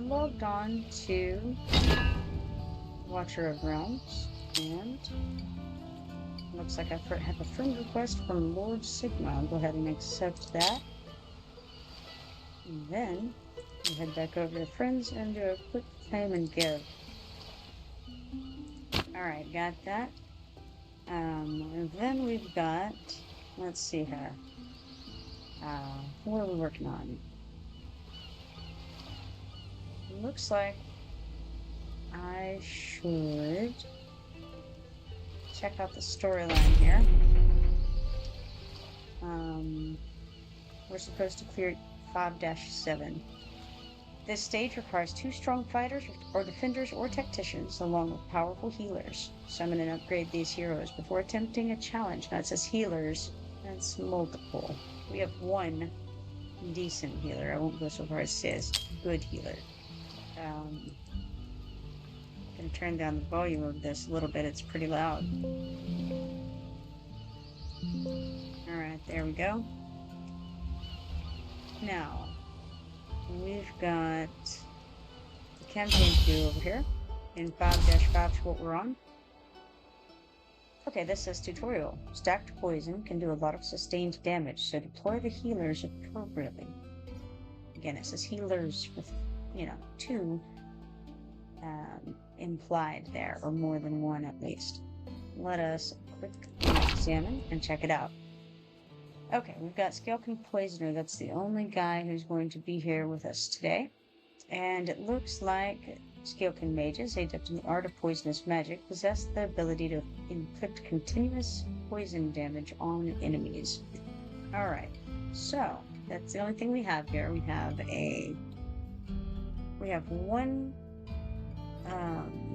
logged on to Watcher of Realms, and looks like I have a friend request from Lord Sigma. I'll go ahead and accept that. And then we head back over to friends and do a quick claim and give. Alright, got that. And then we've got, let's see here. What are we working on? Looks like I should check out the storyline here. We're supposed to clear 5-7. This stage requires 2 strong fighters or defenders or tacticians along with powerful healers. Summon and upgrade these heroes before attempting a challenge. Now it says healers, that's multiple. We have one decent healer. I won't go so far as says good healer. I'm gonna turn down the volume of this a little bit, it's pretty loud. Alright, there we go. Now, we've got the campaign 2 over here. In 5-5 is what we're on. Okay, this says tutorial. Stacked poison can do a lot of sustained damage, so deploy the healers appropriately. Again, it says healers with, 2 implied there, or more than one at least. Let us quickly examine and check it out. Okay, we've got Scalekin Poisoner. That's the only guy who's going to be here with us today. And it looks like Scalekin mages, adept in the art of poisonous magic, possess the ability to inflict continuous poison damage on enemies. Alright, so that's the only thing we have here. We have one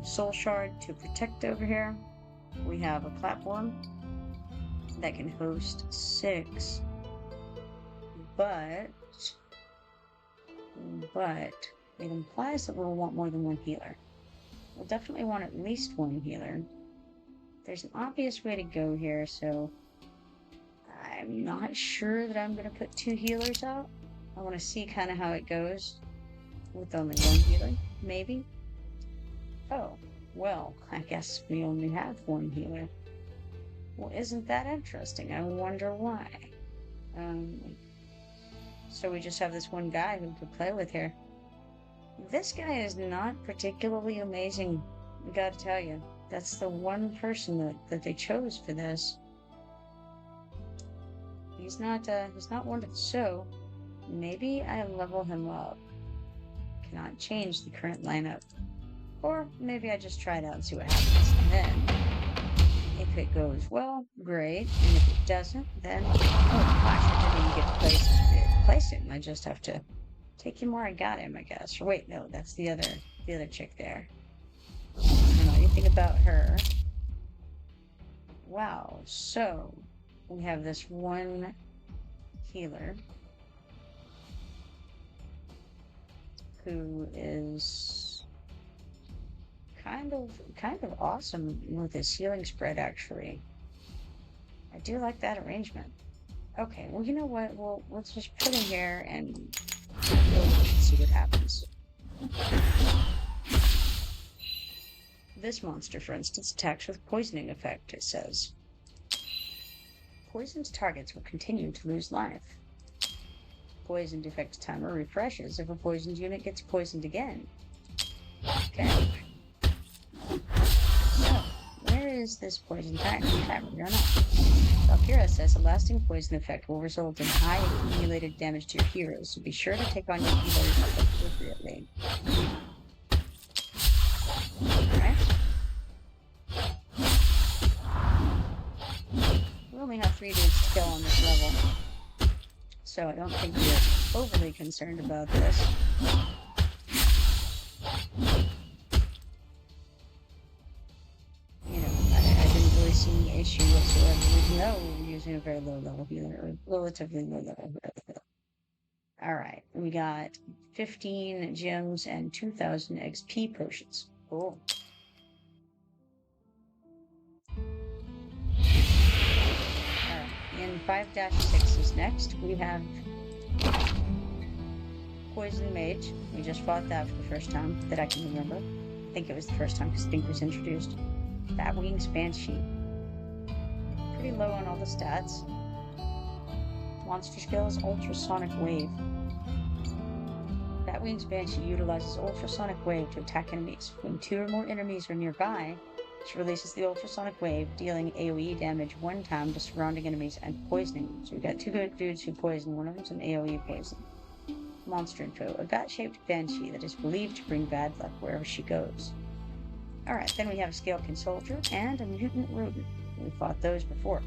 soul shard to protect over here. We have a platform that can host 6, but it implies that we'll want more than one healer. We'll definitely want at least one healer. There's an obvious way to go here, so I'm not sure that I'm going to put 2 healers out. I want to see kind of how it goes with only one healer, maybe. Oh, well, I guess we only have one healer. Well, isn't that interesting? I wonder why. So we just have this one guy who could play with here. This guy is not particularly amazing, I gotta tell you. That's the one person that they chose for this. He's not wonderful. So, maybe I level him up. Cannot change the current lineup. Or maybe I just try it out and see what happens. And then, if it goes well, great. And if it doesn't, then, oh gosh, I didn't even get to place him. I just have to take him where I got him, I guess. Or wait, no, that's the other chick there. I don't know anything about her. Wow, so we have this one healer who is kind of awesome with his healing spread, actually. I do like that arrangement. Okay, well, you know what? Well, let's just put him here and see what happens. This monster, for instance, attacks with poisoning effect, it says. Poisoned targets will continue to lose life. Poisoned effect timer refreshes if a poisoned unit gets poisoned again. Okay. So, where is this poison timer? I don't know. Valkyria says a lasting poison effect will result in high accumulated damage to your heroes, so be sure to take on your healers appropriately. Alright. We only have 3 dudes to kill on this level, so I don't think we're overly concerned about this. I didn't really see any issue whatsoever with no using a very low level healer, or relatively low level healer. Alright, we got 15 gems and 2,000 XP potions. Cool. In 5-6 is next. We have Poison Mage. We just fought that for the first time that I can remember. I think it was the first time because Think was introduced. Batwing's Banshee. Pretty low on all the stats. Monster skills, Ultrasonic Wave. Batwing's Banshee utilizes Ultrasonic Wave to attack enemies. When 2 or more enemies are nearby, she releases the Ultrasonic Wave, dealing AoE damage 1 time to surrounding enemies and poisoning them. So we got 2 good dudes who poison, one of them's an AoE poison. Monster info. A bat-shaped banshee that is believed to bring bad luck wherever she goes. Alright, then we have a Scalekin Soldier and a Mutant Rodent. We fought those before.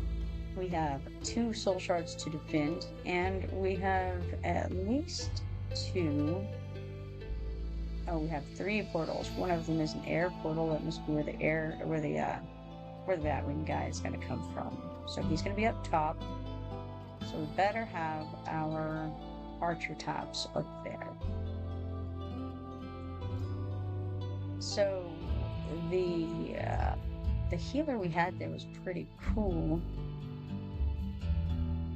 We have 2 soul shards to defend, and we have at least 2... Oh, we have 3 portals. One of them is an air portal. That must be where the Batwing guy is going to come from. So he's going to be up top. So we better have our archer tops up there. So the healer we had there was pretty cool.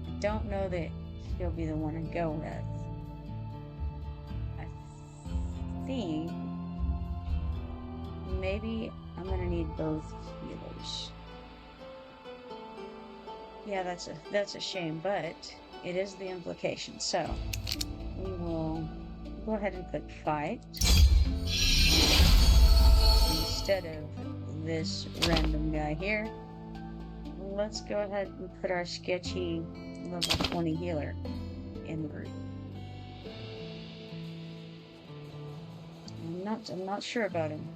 I don't know that he'll be the one to go with. I think maybe I'm gonna need both healers. Yeah, that's a shame, but it is the implication. So we will go ahead and click fight instead of this random guy here. Let's go ahead and put our sketchy level 20 healer in the group. I'm not sure about him.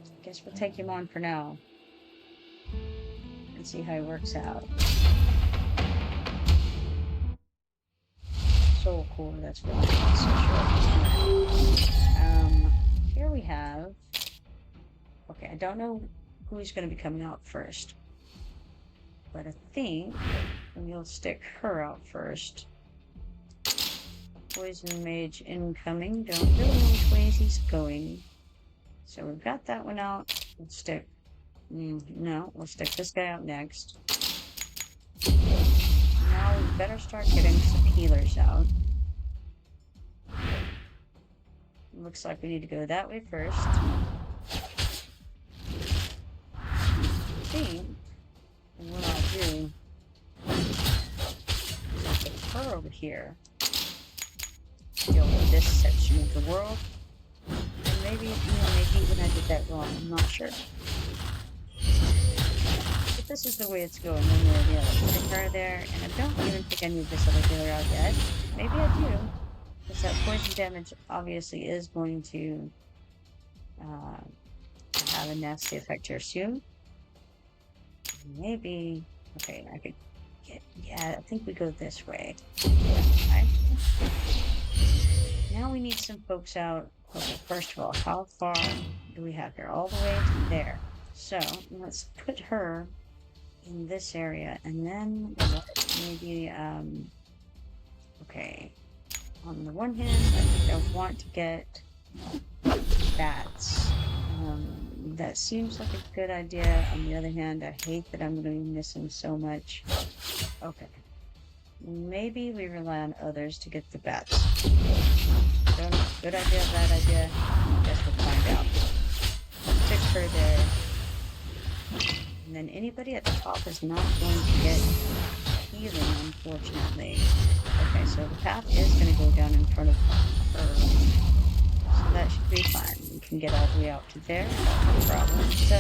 I guess we'll take him on for now and see how he works out. Soul core, that's really nice. Here we have... Okay, I don't know who's going to be coming out first, but I think we'll stick her out first. Poison Mage incoming. Don't really know which ways he's going. So we've got that one out. We'll stick... no, we'll stick this guy out next. Now we better start getting some healers out. Looks like we need to go that way first. I think what I'll do is I'll put her over here. Deal with this section of the world. And maybe even I did that wrong. I'm not sure. But this is the way it's going, one way or the other. Put her there, and I don't even think I need this other healer out yet. Maybe I do. Because that poison damage obviously is going to have a nasty effect here soon. Maybe... Okay, I could get... Yeah, I think we go this way. Right? Now we need some folks out. Okay, first of all, how far do we have here? All the way to there. So, let's put her in this area, and then maybe, okay. On the one hand, I think I want to get bats. That seems like a good idea. On the other hand, I hate that I'm going to be missing so much. Okay. Maybe we rely on others to get the bats. Don't know. Good idea, bad idea. Guess we'll find out. Stick her there. And then anybody at the top is not going to get healing, unfortunately. Okay, so the path is going to go down in front of her. So that should be fine. We can get all the way out to there. No problem. So,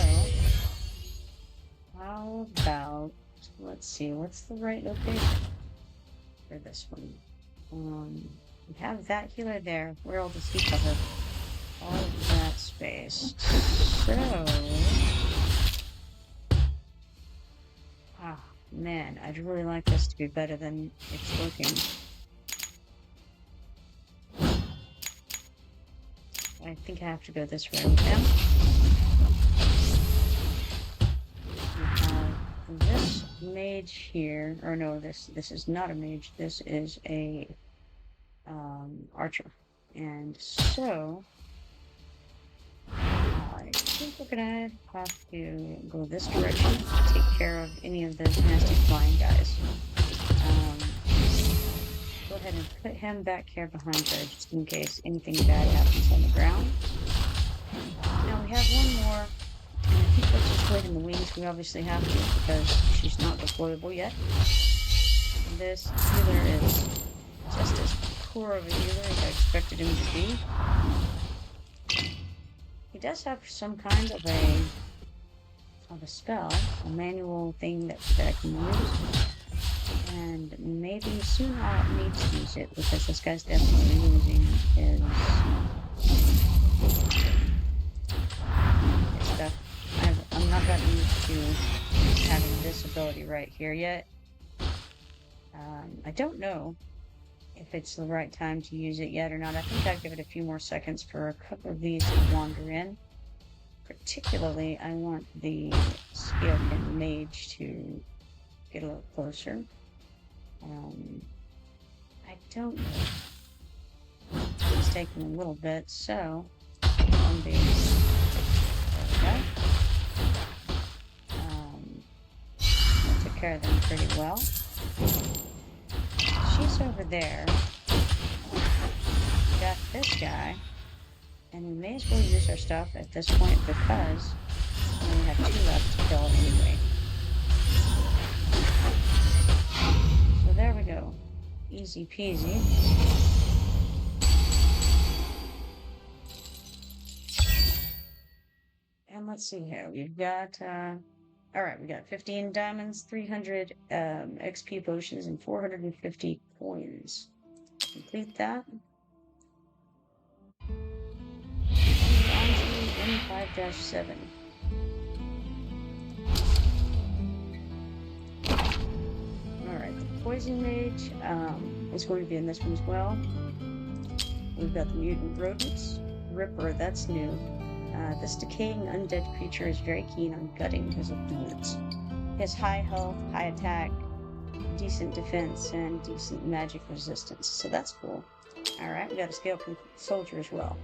how about... Let's see, what's the right location for this one? We have that healer there. Where will this cover all of that space? So... Ah, man, I'd really like this to be better than it's looking. I think I have to go this way with him. We have this mage here, or no, this is not a mage, this is a archer. And so I think we're gonna have to go this direction to take care of any of those nasty flying guys. go ahead and put him back here behind her just in case anything bad happens on the ground. Now we have one more, and I think let's just wait in the wings. We obviously have to because she's not deployable yet. And this healer is just as poor of a healer as I expected him to be. He does have some kind of a spell, a manual thing that I can use. And maybe soon I'll need to use it because this guy's definitely losing his stuff. I'm not that used to having this ability right here yet. I don't know if it's the right time to use it yet or not. I think I'd give it a few more seconds for a couple of these to wander in. Particularly, I want the Scalekin Mage to get a little closer. I don't know. It's taking a little bit, so on these. There we go. I took care of them pretty well. She's over there. Got this guy. And we may as well use our stuff at this point because we only have 2 left to kill anyway. So there we go. Easy peasy. And let's see here. We've got, alright, we got 15 diamonds, 300 XP potions, and 450 coins. Complete that. N5-7. Alright, the Poison Mage is going to be in this one as well. We've got the Mutant Rodents. Ripper, that's new. This decaying undead creature is very keen on gutting his opponents. He has high health, high attack, decent defense, and decent magic resistance. So that's cool. Alright, we got a Scalekin Soldier as well.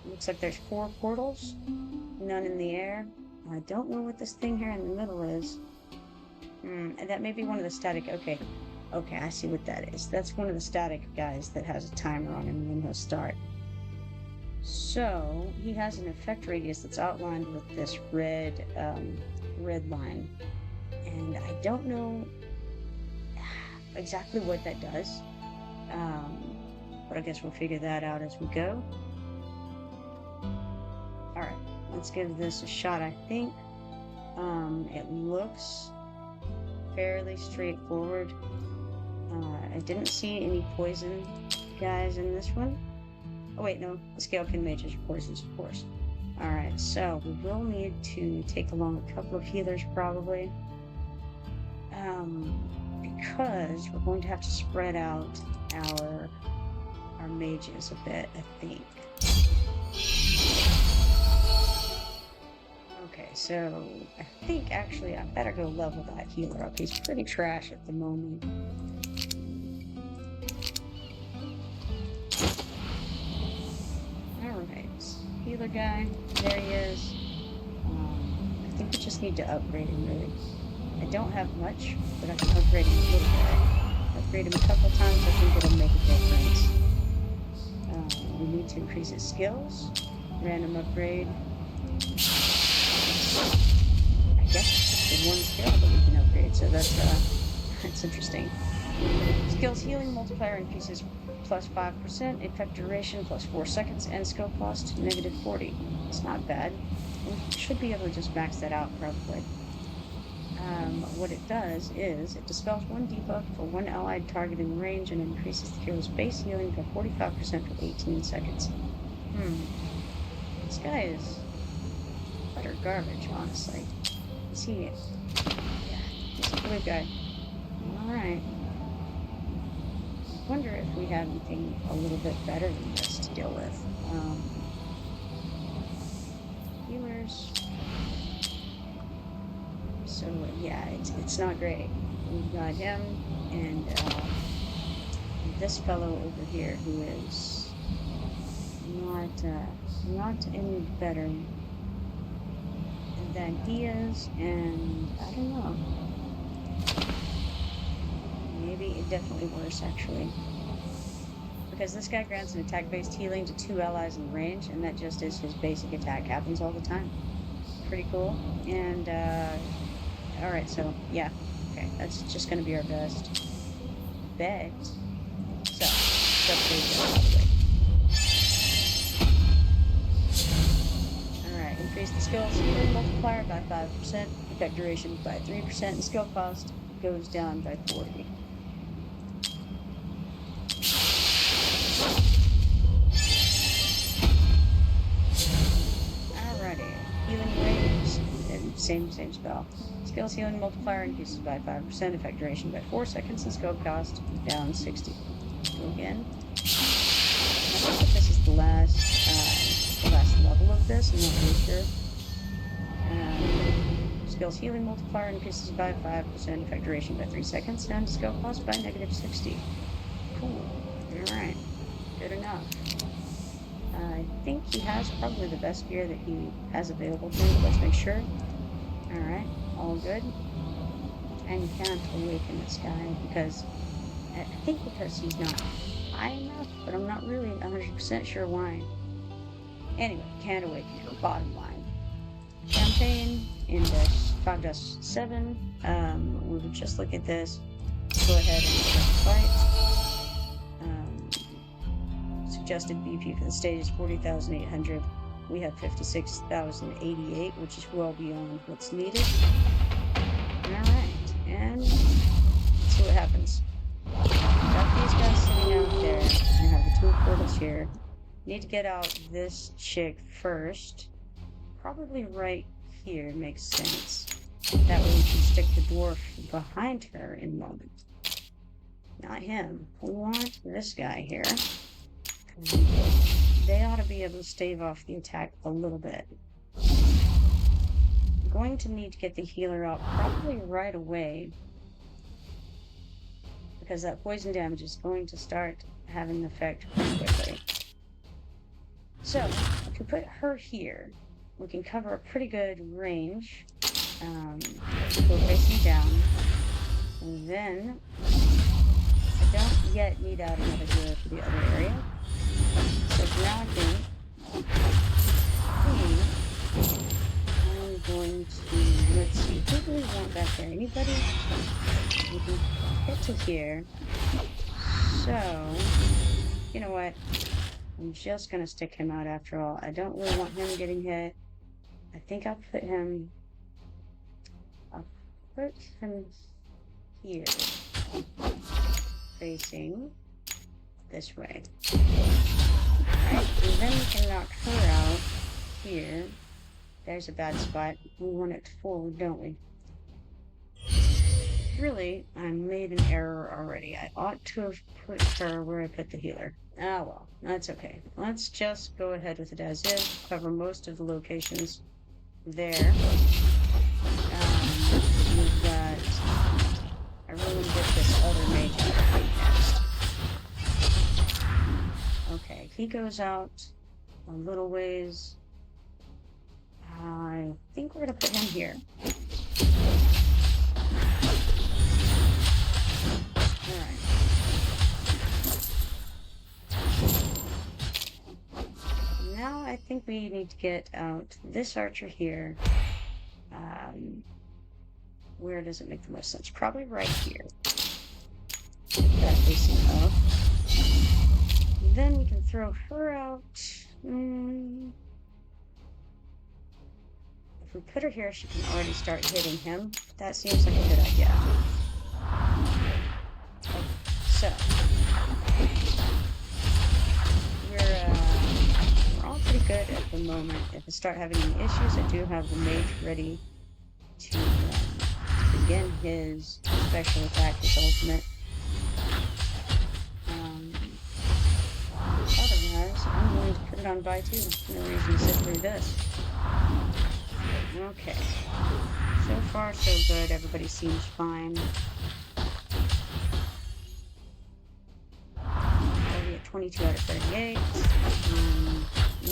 Looks like there's 4 portals, none in the air. I don't know what this thing here in the middle is. And that may be one of the static. Okay, I see what that is. That's one of the static guys that has a timer on him when he'll start. So he has an effect radius that's outlined with this red line, and I don't know exactly what that does. But I guess we'll figure that out as we go. Alright, let's give this a shot, I think. It looks fairly straightforward. I didn't see any poison guys in this one. Oh wait, no, the Scalekin Mage is poisons, of course. Alright, so we will need to take along a couple of healers probably. Because we're going to have to spread out our mages a bit, I think. Okay, so I think actually I better go level that healer up. He's pretty trash at the moment. Alright, healer guy, there he is. I think we just need to upgrade him really. I don't have much, but I can upgrade him a little bit. Upgrade him a couple times, I think it'll make a difference. We need to increase his skills. Random upgrade. I guess it's just the one skill that we can upgrade, so that's interesting. Skills healing multiplier increases plus 5%, effect duration plus 4 seconds, and skill cost negative 40. It's not bad. We should be able to just max that out probably. What it does is it dispels 1 debuff for 1 allied target in range and increases the hero's base healing by 45% for 18 seconds. This guy is utter garbage, honestly. Is he? Yeah, he's a blue guy. Alright. I wonder if we have anything a little bit better than this to deal with. Healers. So yeah, it's not great. We've got him and this fellow over here who is not any better than he is, and I don't know. Maybe definitely worse, actually. Because this guy grants an attack-based healing to 2 allies in range, and that just is his basic attack. Happens all the time. Pretty cool. And, alright, so, yeah. Okay, that's just gonna be our best bet. So, let's upgrade this probably. Alright, increase the skill's healing multiplier by 5%, effect duration by 3%, and skill cost goes down by 40. Alrighty, healing waves, and same spell. Skills healing multiplier increases by 5%, effect duration by 4 seconds, and skill cost down 60. Go again. I think that this is the last level of this, I'm not really sure. Skills healing multiplier increases by 5%, effect duration by 3 seconds, and skill cost by negative 60. Cool. Alright. Good enough. I think he has probably the best gear that he has available to him. Let's make sure. Alright. All good. And you can't awaken this guy because I think because he's not high enough, but I'm not really 100% sure why. Anyway, can't awaken him. Bottom line. Campaign index 5-7. We would just look at this. Go ahead and start the fight. Suggested BP for the stage is 40,800. We have 56,088, which is well beyond what's needed. Alright, and let's see what happens. Got these guys sitting out there. I have the 2 portals here. Need to get out this chick first. Probably right here makes sense. That way we can stick the dwarf behind her in a moment. Not him. We want this guy here. They ought to be able to stave off the attack a little bit. I'm going to need to get the healer out probably right away, because that poison damage is going to start having an effect pretty quickly. So, if we put her here, we can cover a pretty good range. Go facing down. And then, I don't yet need out another healer for the other area. So now I think I'm going to, let's see, who do we want back there? Anybody? We can get to here. So, you know what? I'm just going to stick him out after all. I don't really want him getting hit. I think I'll put him here, facing this way. Alright, and then we can knock her out here. There's a bad spot. We want it forward, don't we? Really, I made an error already. I ought to have put her where I put the healer. Ah, well, that's okay. Let's just go ahead with it as is. Cover most of the locations there. We've got... I really want to get this other mage out of the way next. Okay, he goes out a little ways. I think we're going to put him here. Alright. Now I think we need to get out this archer here. Where does it make the most sense? Probably right here. That facing up. Then we can throw her out. If we put her here, she can already start hitting him. That seems like a good idea. Okay, so we're all pretty good at the moment. If I start having any issues, I do have the mage ready to begin his special attack, his ultimate. Otherwise, I'm going to put it on buy 2. No reason to sit through this. Okay. So far, so good. Everybody seems fine. Already at 22 out of 38.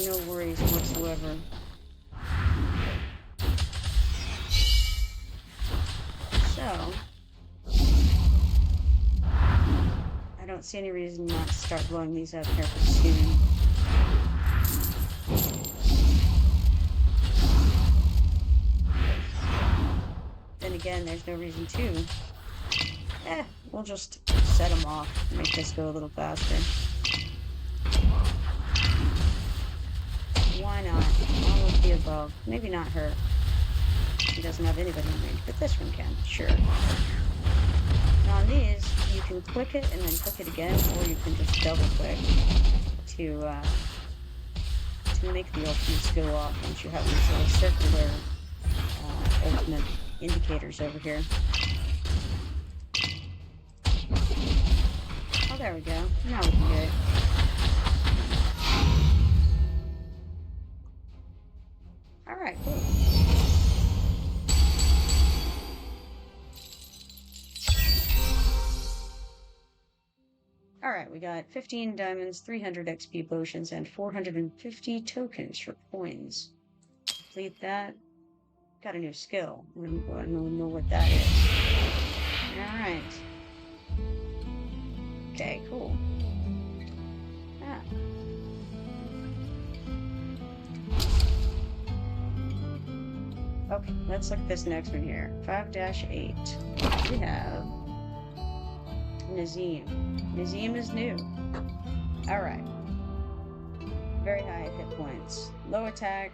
No worries whatsoever. So, don't see any reason not to start blowing these up here soon. Then again, there's no reason to. We'll just set them off, make this go a little faster. Why not? All of the above. Maybe not her. She doesn't have anybody in range, but this one can, sure. Now on these, you can click it and then click it again, or you can just double click to make the ultimates go off once you have these little circular ultimate indicators over here. Oh, there we go. Now we can do it. Alright, cool. Alright, we got 15 diamonds, 300 XP potions, and 450 tokens for coins. Complete that. Got a new skill. I don't know what that is. Alright. Okay, cool. Ah. Okay, let's look at this next one here. 5-8. We have Nazim. Nazim is new. Alright. Very high hit points. Low attack,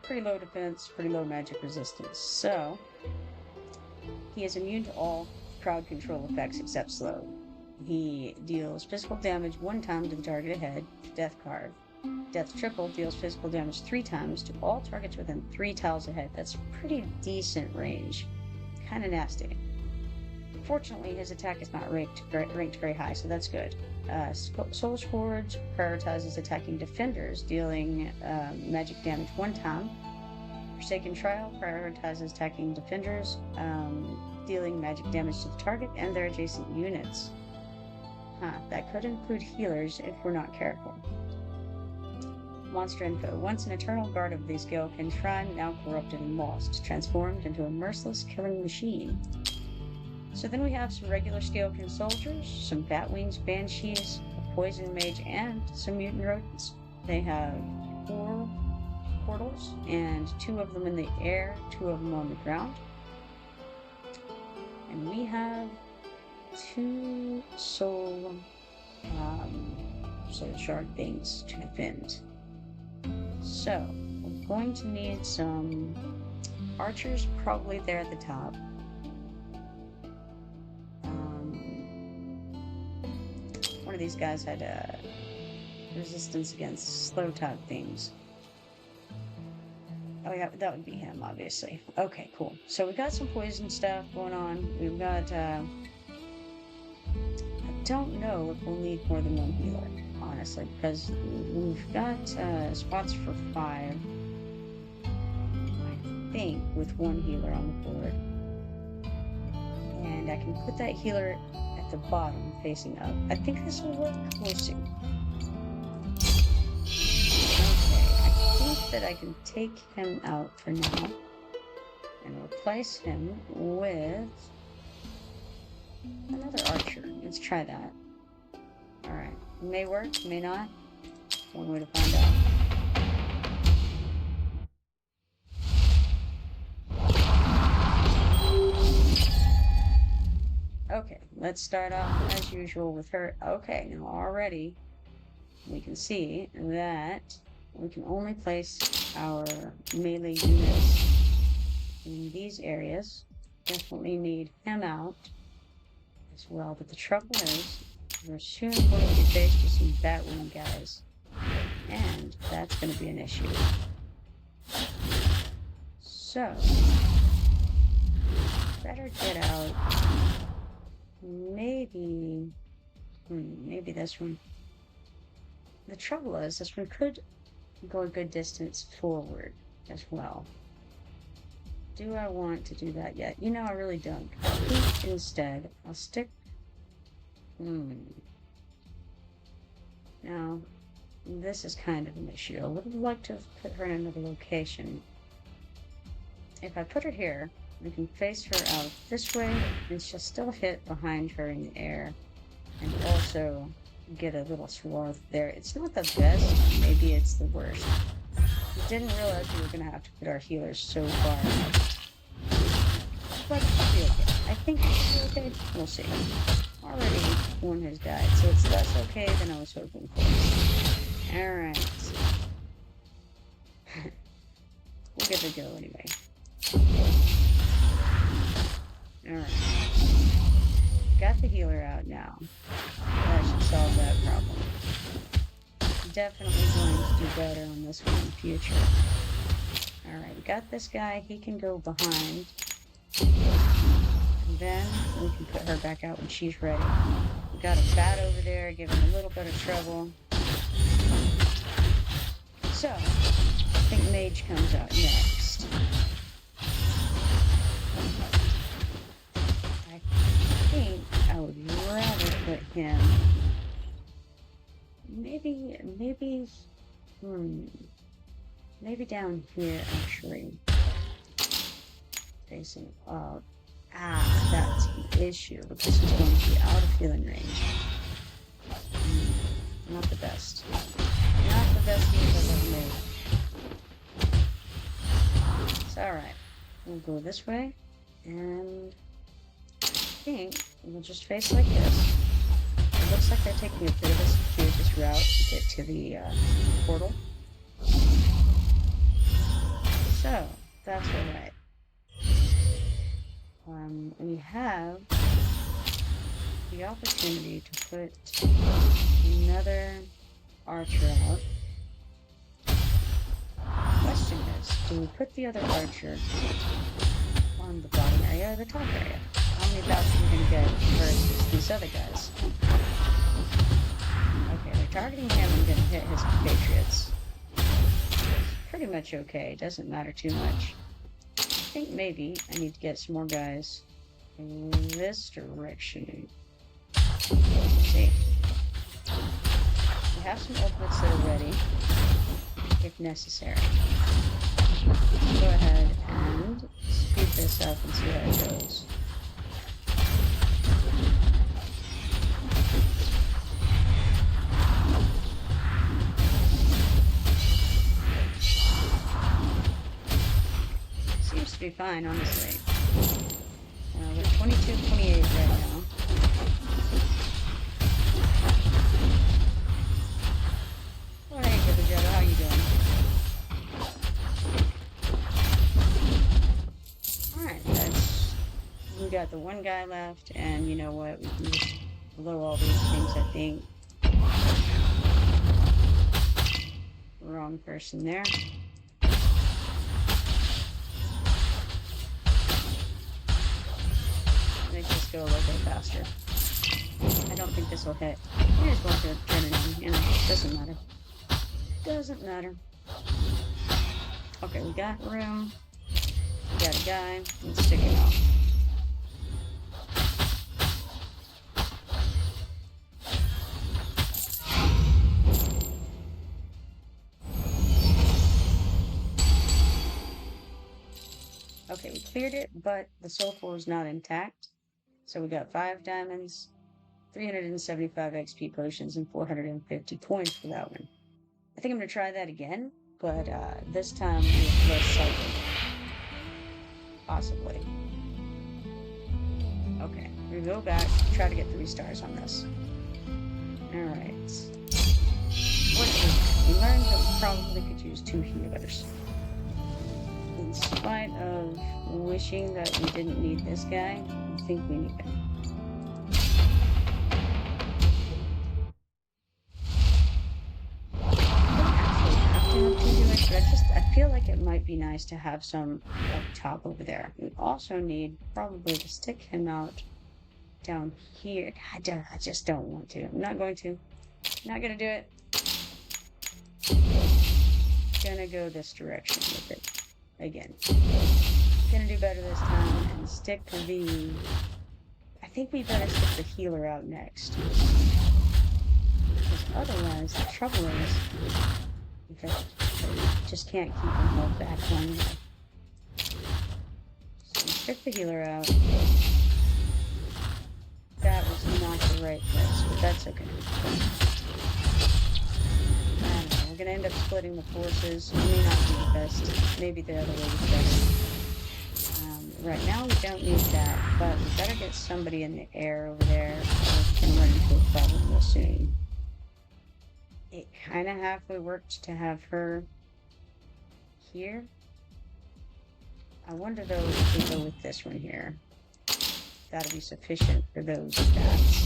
pretty low defense, pretty low magic resistance. So, he is immune to all crowd control effects except slow. He deals physical damage 1 time to the target ahead, death card. Death triple deals physical damage 3 times to all targets within 3 tiles ahead. That's pretty decent range. Kinda nasty. Fortunately, his attack is not ranked very high, so that's good. Soul Scourge prioritizes attacking defenders, dealing magic damage 1 time. Forsaken Trial prioritizes attacking defenders, dealing magic damage to the target and their adjacent units. That could include healers if we're not careful. Monster info. Once an eternal guard of the skill can shrine, now corrupted and lost, transformed into a merciless killing machine. So then we have some regular Scalekin soldiers, some Batwings, Banshees, a Poison Mage, and some Mutant Rodents. They have 4 portals, and 2 of them in the air, 2 of them on the ground. And we have 2 soul shard things to defend. So, we're going to need some archers probably there at the top. One of these guys had resistance against slow type things. Oh yeah, that would be him, obviously. Okay, cool. So we got some poison stuff going on. We've got, I don't know if we'll need more than 1 healer, honestly, because we've got spots for 5, I think, with 1 healer on the board. And I can put that healer at the bottom, facing up. I think this will work. We'll see. That I can take him out for now and replace him with another archer. Let's try that. Alright. May work, may not. One way to find out. Okay, let's start off as usual with her. Okay, now already we can see that we can only place our melee units in these areas. Definitely need him out as well. But the trouble is, we're soon going to be faced with some Batwing guys. And that's going to be an issue. So, better get out. Maybe this one. The trouble is, this one could go a good distance forward as well. Do I want to do that yet? You know, I really don't. I think instead I'll stick. Now, this is kind of an issue. I would have liked to have put her in another location. If I put her here, we can face her out this way, and she'll still hit behind her in the air. and also get a little swath there. It's not the best, maybe it's the worst. We didn't realize we were going to have to put our healers so far out. But it'll be okay. I think it'll be okay. We'll see. Already one has died, so it's less okay than I was hoping for. Alright. We'll give it a go anyway. Alright. Got the healer out now. That should solve that problem. Definitely going to do better on this one in the future. Alright, we got this guy. He can go behind. And then we can put her back out when she's ready. We got a bat over there, giving a little bit of trouble. So, I think Mage comes out next. I think I would rather put him... Maybe down here, actually. Facing up. That's the issue, because he's going to be out of healing range. Not the best. Not the best move I've ever made. It's alright. We'll go this way, and I think we'll just face like this. It looks like they're taking a bit of a circuitous route to get to the portal. So, that's alright. We have the opportunity to put another archer out. Question is, do we put the other archer on the bottom area or the top area? How many bouts are we going to get versus these other guys? Okay, they're targeting him and going to hit his compatriots. Pretty much okay, doesn't matter too much. I think maybe I need to get some more guys in this direction. Let's see. We have some ultimates that are ready, if necessary. Go ahead and speed this up and see how it goes. Seems to be fine, honestly. We're 22-28 right now. Oh, hey, Brother Joe, how you doing? Alright, we got the one guy left, and you know what? We can just blow all these things, I think. Wrong person there. Just go a little bit faster. I don't think this will hit. We just want to turn it on, you know, doesn't matter. Doesn't matter. Okay, we got room. We got a guy. Let's stick it out. Okay, we cleared it, but the soulful is not intact. So we got 5 diamonds, 375 XP potions, and 450 coins for that one. I think I'm going to try that again, but this time with less cycling. Possibly. Okay, we go back, try to get 3 stars on this. Alright. We learned that we probably could use 2 healers. In spite of wishing that we didn't need this guy, I think we need him. I feel like it might be nice to have some up top over there. We also need probably to stick him out down here. I just don't want to. I'm not going to. Not gonna do it. Gonna go this direction with it. Again. Gonna do better this time and stick the... I think we better stick the healer out next. Because otherwise, the trouble is... because I just can't keep them held back long enough. So stick the healer out. that was not the right place, but that's okay. I don't know. We're gonna end up splitting the forces. It may not be the best. Maybe the other way is better. Right now we don't need that, but we better get somebody in the air over there, or we can run into a problem real soon. It kind of halfway worked to have her here. I wonder though if we go with this one here. That'll be sufficient for those stats.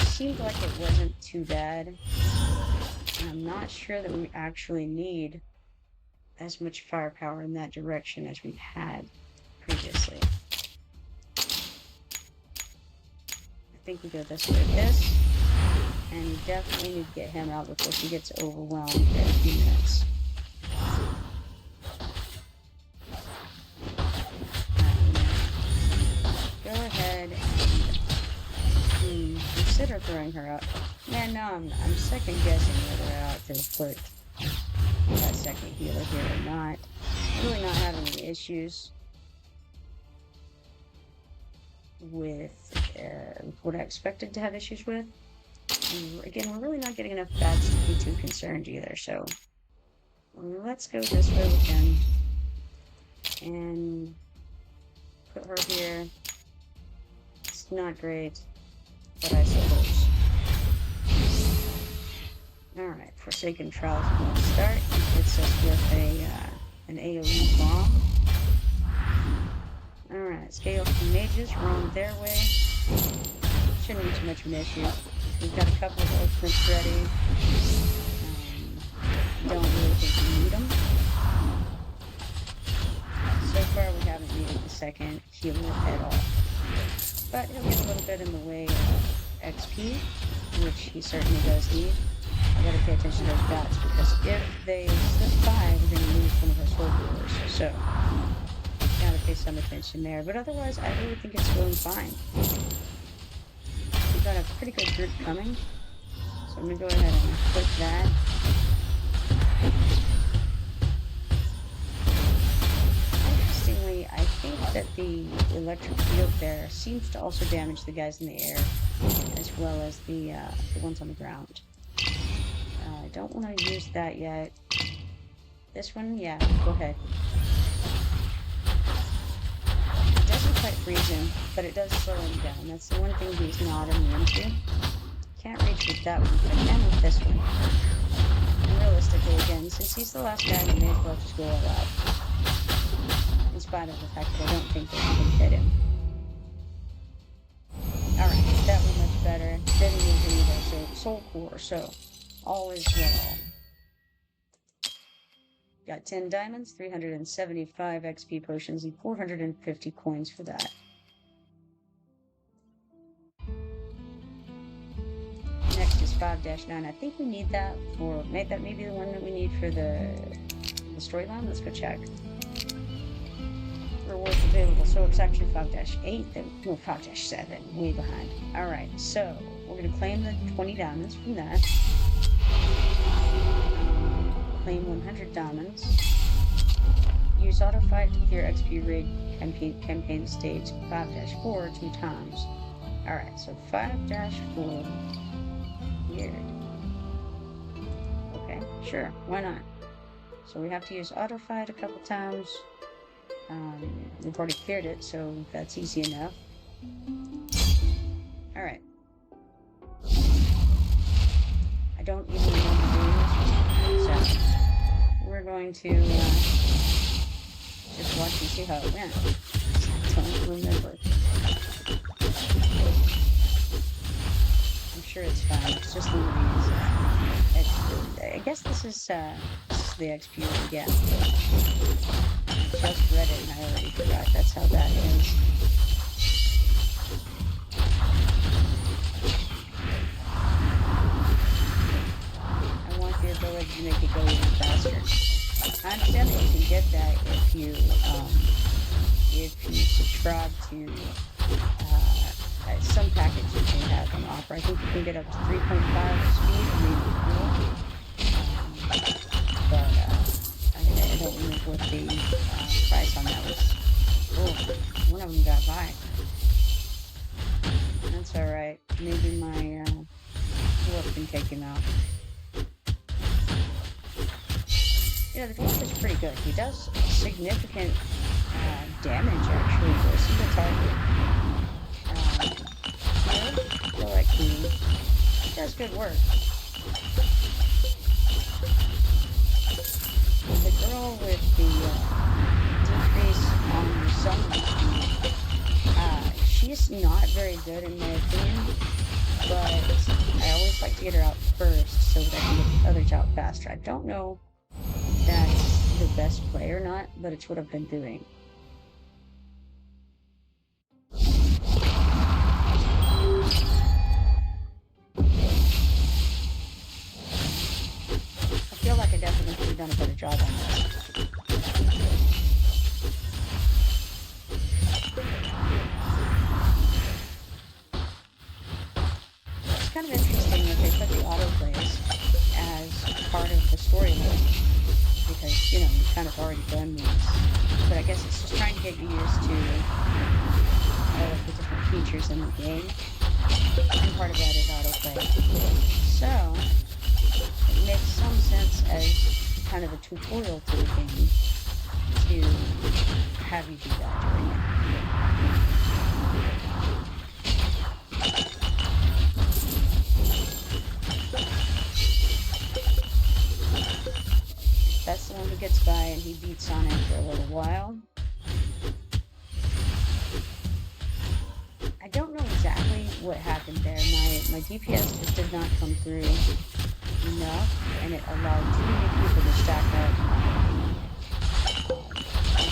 Seemed like it wasn't too bad. And I'm not sure that we actually need as much firepower in that direction as we've had previously. I think we go this way with this. And we definitely need to get him out before she gets overwhelmed in a few minutes. Go ahead and consider throwing her out. Man, no, I'm second guessing whether I ought to put that second healer here or not. Really not having any issues with what I expected to have issues with. And again, we're really not getting enough bats to be too concerned either, so let's go this way with him and put her here. It's not great, but I suppose. Alright, Forsaken Trials is going to start. It hits us with an AoE bomb. Alright, scale from mages, we're on their way. Shouldn't be too much of an issue. We've got a couple of ultimates ready. Don't really think we need them. So far we haven't needed the second healer at all. But he'll get a little bit in the way of XP, which he certainly does need. I gotta pay attention to those bats because if they slip by, we're gonna lose one of our soul healers. So, gotta pay some attention there. But otherwise, I really think it's going fine. We've got a pretty good group coming. So I'm gonna go ahead and click that. Interestingly, I think that the electric field there seems to also damage the guys in the air, as well as the ones on the ground. I don't want to use that yet. This one, yeah, go ahead. It doesn't quite freeze him, but it does slow him down. That's the one thing he's not immune to. Can't reach with that one, but I can with this one. And realistically, again, since he's the last guy, we may as well just go all out. In spite of the fact that I don't think that we can hit him. Alright, that was much better. Didn't use any of those soul core, so all is well. Got 10 diamonds, 375 XP potions, and 450 coins for that. Next is 5-9. I think we need that for... That may be the one that we need for the storyline. Let's go check. Rewards available. So it's actually 5-8. No, 5-7. Way behind. Alright, so we're going to claim the 20 diamonds from that. Claim 100 diamonds. Use auto fight to clear XP raid campaign stage 5-4 2 times. Alright, so 5-4. Weird. Okay, sure, why not? So we have to use auto fight a couple times. We've already cleared it, so that's easy enough. Alright. I don't even know the names, so we're going to just watch and see how it went. I don't remember. I'm sure it's fine. It's just Louise. I guess this is the XP we get. I just read it and I already forgot. That's how that is. I want the ability to make it go even faster. I understand that you can get that if you subscribe to some package that they have on offer. I think you can get up to 3.5 speed or maybe 4. But I don't remember what the price on that was. Oh, one of them got by. You know, the dwarf is pretty good. He does significant damage, actually, to a single target. Here, I feel like he does good work. The girl with the decrease on the summon speed, she's not very good in my opinion, but I always like to get her out first so that I can get the others out faster. I don't know if that's the best play or not, but it's what I've been doing. I feel like I definitely could have done a better job on this. It's kind of interesting that they put the autoplays as part of the story mode because, you know, you've kind of already done these. But I guess it's just trying to get you used to all of the different features in the game. And part of that is autoplay. So, it makes some sense as kind of a tutorial to the game to have you do that during it. That's the one who gets by and he beats on it for a little while. I don't know exactly what happened there. My DPS just did not come through enough, and it allowed too many people to stack up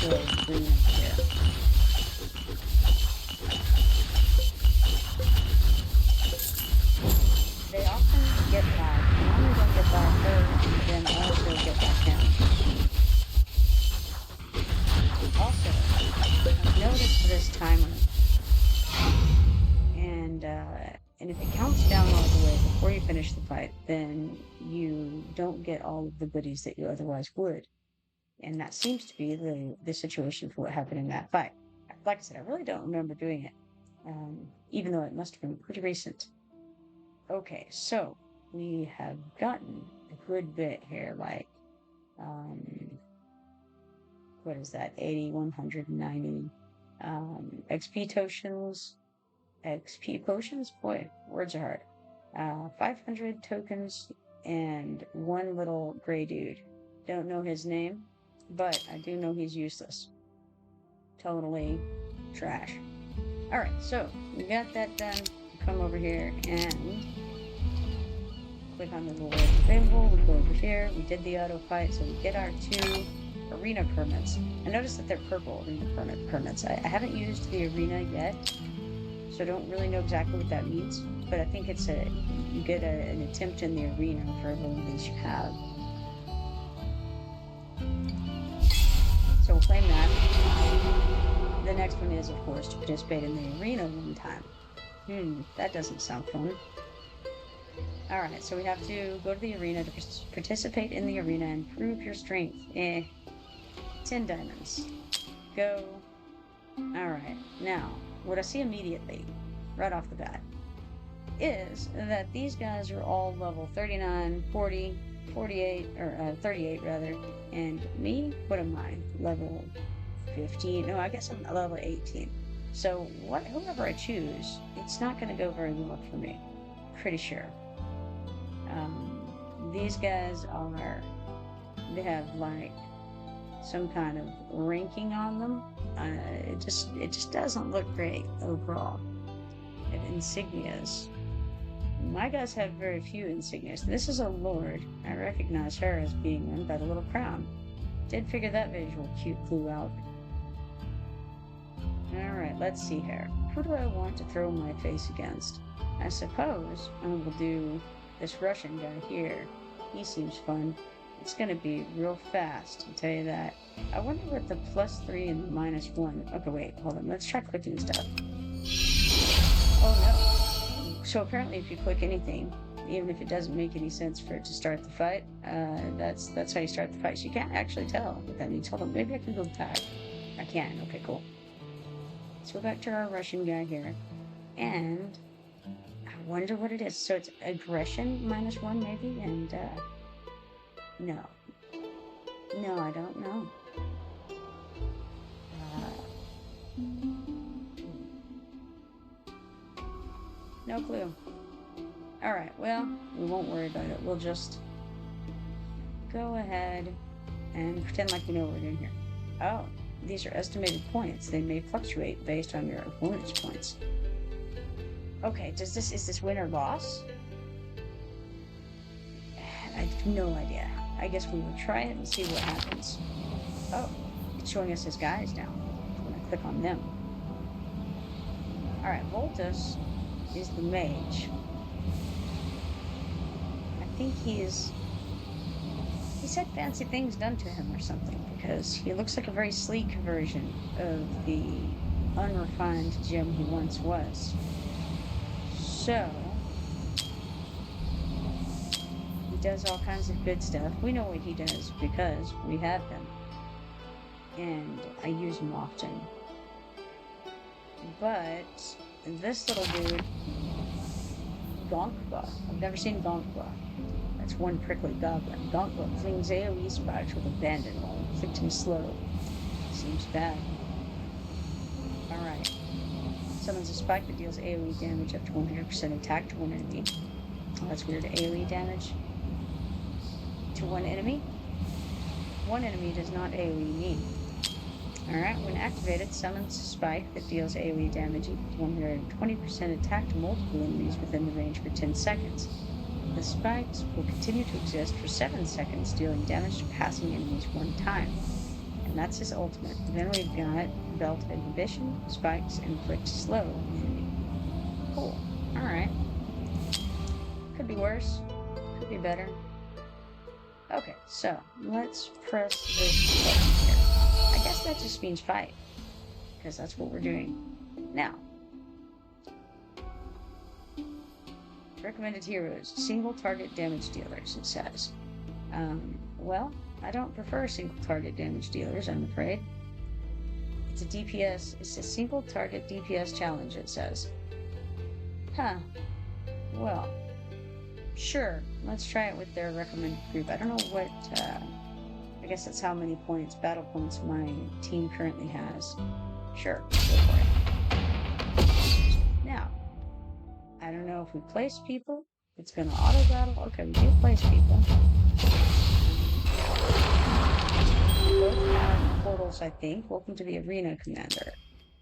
the green here. They often get back. Normally don't get back her, and then also get back him. Also, I've noticed this timer, and if it counts down all the way before you finish the fight, then you don't get all of the goodies that you otherwise would. And that seems to be the situation for what happened in that fight. Like I said, I really don't remember doing it, even though it must have been pretty recent. Okay, so we have gotten a good bit here, like, what is that, 80, 190 XP potions. XP potions? Boy, words are hard. 500 tokens and one little gray dude. Don't know his name, but I do know he's useless. Totally trash. Alright, so we got that done. Come over here and click on the little words available. We go over here. We did the auto fight, so we get our 2 arena permits. I noticed that they're purple arena permits. I haven't used the arena yet, so I don't really know exactly what that means, but I think it's you get an attempt in the arena for every one of these you have. So we'll claim that. The next one is, of course, to participate in the arena one time. That doesn't sound fun. Alright, so we have to go to the arena to participate in the arena and prove your strength. 10 diamonds. Go. Alright, now, what I see immediately, right off the bat, is that these guys are all level 39, 40, 48, or 38 rather, and me, what am I? Level 15? No, I guess I'm level 18. So, whoever I choose, it's not going to go very well for me. Pretty sure. These guys they have like some kind of ranking on them. It just doesn't look great overall. And insignias. My guys have very few insignias. This is a lord. I recognize her as being one by the little crown. Did figure that visual cute clue out. Alright, let's see here. Who do I want to throw my face against? I suppose I will do this Russian guy here. He seems fun. It's gonna be real fast, I'll tell you that. I wonder what the +3 and the -1... Okay, wait, hold on. Let's try clicking stuff. Oh no. So apparently if you click anything, even if it doesn't make any sense for it to start the fight, that's how you start the fight. So you can't actually tell what that means. Hold on, maybe I can go back. I can. Okay, cool. Let's go back to our Russian guy here. And I wonder what it is. So it's aggression -1 maybe, and no. No, I don't know. No clue. Alright, well, we won't worry about it. We'll just go ahead and pretend like we know what we're doing here. Oh, these are estimated points. They may fluctuate based on your opponent's points. Okay, is this win or loss? I have no idea. I guess we will try it and see what happens. Oh, it's showing us his guys now. I'm gonna click on them. Alright, Voltus is the mage. I think he's had fancy things done to him or something, because he looks like a very sleek version of the unrefined gem he once was. So, he does all kinds of good stuff. We know what he does because we have them. And I use them often. But this little dude, Gonkwa. I've never seen Gonkwa. That's one prickly goblin. Gonkwa flings AoE spikes with abandon while inflicting slow. Seems bad. Alright. Summons a spike that deals AoE damage up to 100% attack to one enemy. Oh, that's weird. AoE damage to one enemy? One enemy does not AoE me. Alright, when activated, summons a spike that deals AoE damage equal to 120% attack to multiple enemies within the range for 10 seconds. The spikes will continue to exist for 7 seconds, dealing damage to passing enemies one time. And that's his ultimate. Then we've got Belt Inhibition, Spikes, Inflict Slow enemy. Cool. Alright. Could be worse. Could be better. Okay, so let's press this button here. I guess that just means fight, because that's what we're doing now. Recommended heroes, single target damage dealers, it says. Well, I don't prefer single target damage dealers, I'm afraid. It's a DPS, it's a single target DPS challenge, it says. Huh. Well, sure, let's try it with their recommended group. I don't know what, I guess that's how many points, battle points, my team currently has. Sure, go for it. Now, I don't know if we place people. It's going to auto-battle. Okay, we do place people. Both have portals, I think. Welcome to the arena, Commander.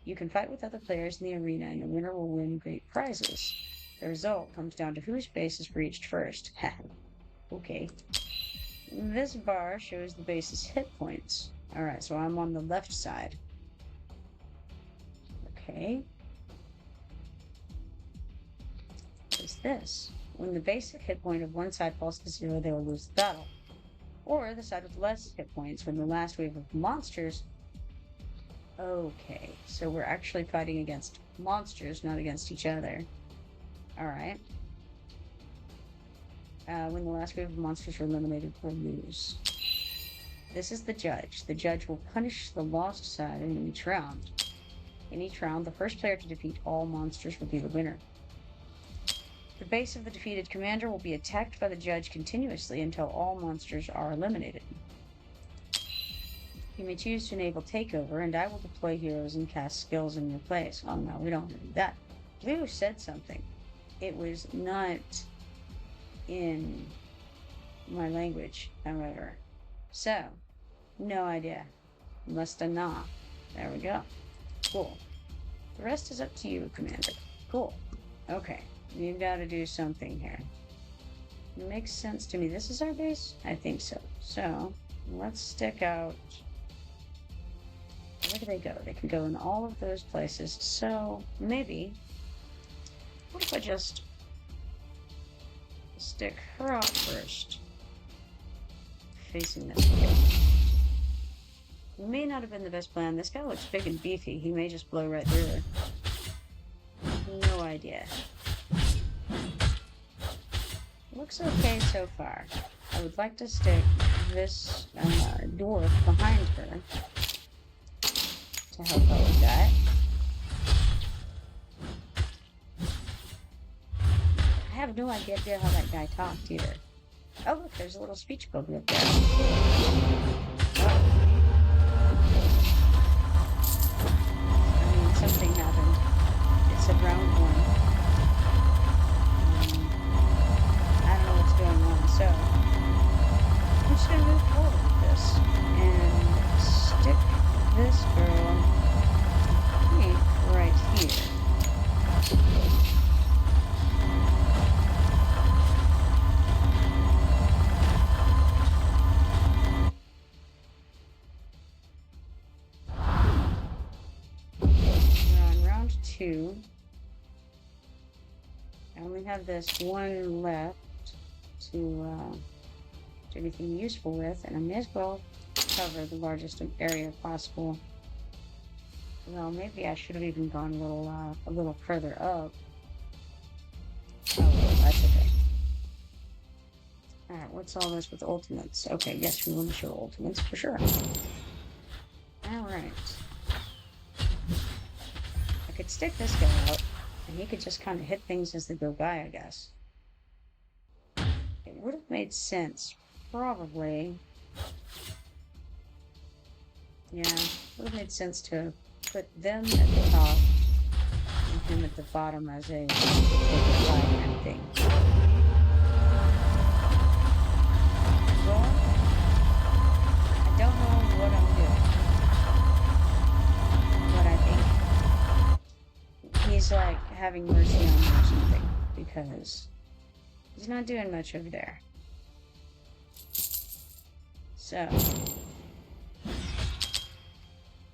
You can fight with other players in the arena, and the winner will win great prizes. The result comes down to whose base is breached first. Okay. This bar shows the base's hit points. Alright, so I'm on the left side. Okay. What is this? When the basic hit point of one side falls to 0, they will lose the battle. Or the side with less hit points when the last wave of monsters... Okay, so we're actually fighting against monsters, not against each other. Alright. When the last wave of monsters are eliminated, we'll lose. This is the judge. The judge will punish the lost side in each round. In each round, the first player to defeat all monsters will be the winner. The base of the defeated commander will be attacked by the judge continuously until all monsters are eliminated. You may choose to enable takeover, and I will deploy heroes and cast skills in your place. Oh no, we don't want to do that. Blue said something. It was not in my language, however. So, no idea. Mustana. There we go. Cool. The rest is up to you, Commander. Cool. Okay. We've got to do something here. It makes sense to me. This is our base? I think so. So, let's stick out... Where do they go? They can go in all of those places. So, maybe... What if I just... stick her out first? Facing this way. May not have been the best plan. This guy looks big and beefy. He may just blow right through her. No idea. Looks okay so far. I would like to stick this dwarf behind her to help out with that. I have no idea how that guy talked either. Oh, look, there's a little speech bubble up there. I mean, something happened. It said round 1. I don't know what's going on, so I'm just gonna move forward with this and stick this girl, I think, right here. We're on round 2. I only have this one left to do anything useful with, and I may as well cover the largest area possible. Well, maybe I should have even gone a little further up. Oh, well, that's okay. Alright, what's all this with ultimates? Okay, yes, we want to show ultimates for sure. Alright. I could stick this guy out, and he could just kind of hit things as they go by, I guess. It would have made sense, probably. Yeah, it would have made sense to put them at the top and him at the bottom as a kind of thing. Well, I don't know what I'm doing, but I think he's like having mercy on me or something, because he's not doing much over there. So,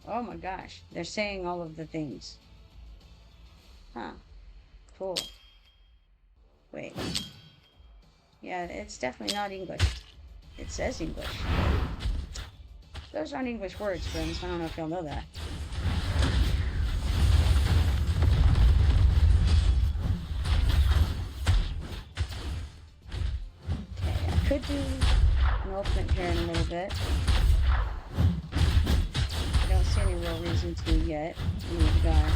oh my gosh, they're saying all of the things. Huh. Cool. Wait. Yeah, it's definitely not English. It says English. Those aren't English words, friends. I don't know if y'all know that. Okay, I could do an ultimate here in a little bit. I don't see any real reason to yet. We've got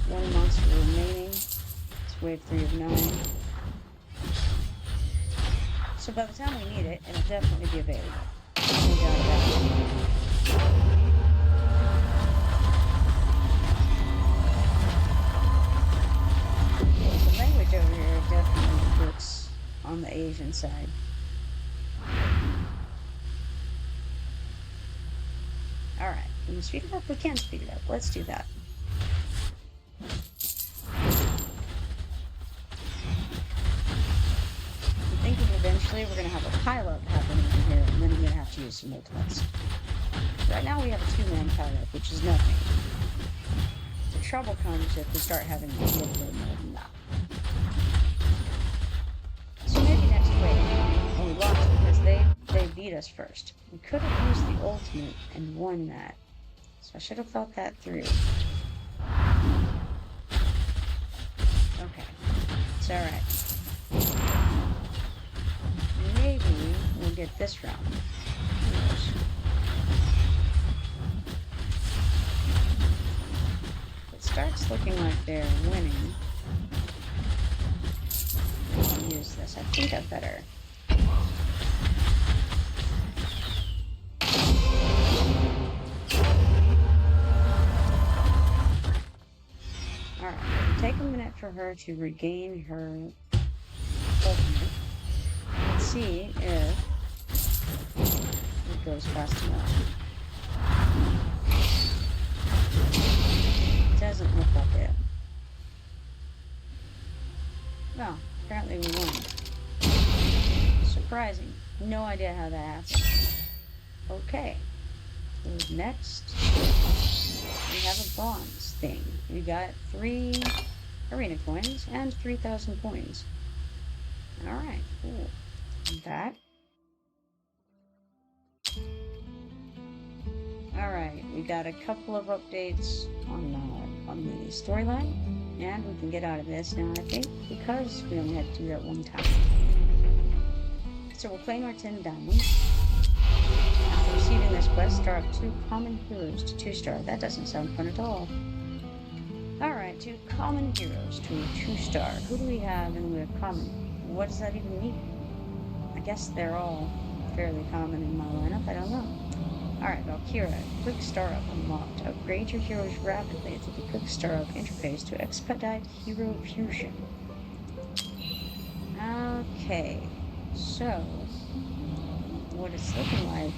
1 monster remaining. It's wave 3 of 9. So by the time we need it, it'll definitely be available. No doubt about it. The language over here definitely looks on the Asian side. Alright, can we speed it up? We can speed it up. Let's do that. I'm thinking eventually we're going to have a pileup happening in here, and then I'm going to have to use some ultimates. Right now we have a 2-man pileup, which is nothing. The trouble comes if we start having a little bit more than that. So maybe next wave, when we lost because they beat us first. We could have used the ultimate and won that. So I should have thought that through. Okay. It's alright. Maybe we'll get this round. Who knows? It starts looking like they're winning. I'll use this. I think I better. Alright, take a minute for her to regain her ultimate. Let's see if it goes fast enough. It doesn't look like it. No, apparently we won. Surprising. No idea how that happened. Okay. So next, we have a bronze thing. We got 3 arena coins and 3,000 coins. Alright, cool. That. Alright, we got a couple of updates on the storyline, and we can get out of this now, I think, because we only had to do that one time. So we're playing our 10 diamonds. After receiving this quest, star up 2 common heroes to 2-star. That doesn't sound fun at all. Alright, 2 common heroes to 2-star. Who do we have in the common? What does that even mean? I guess they're all fairly common in my lineup. I don't know. Alright, Valkyra. Quick Star Up unlocked. Upgrade your heroes rapidly through the Quick Star Up interface to expedite hero fusion. Okay, so what it's looking like.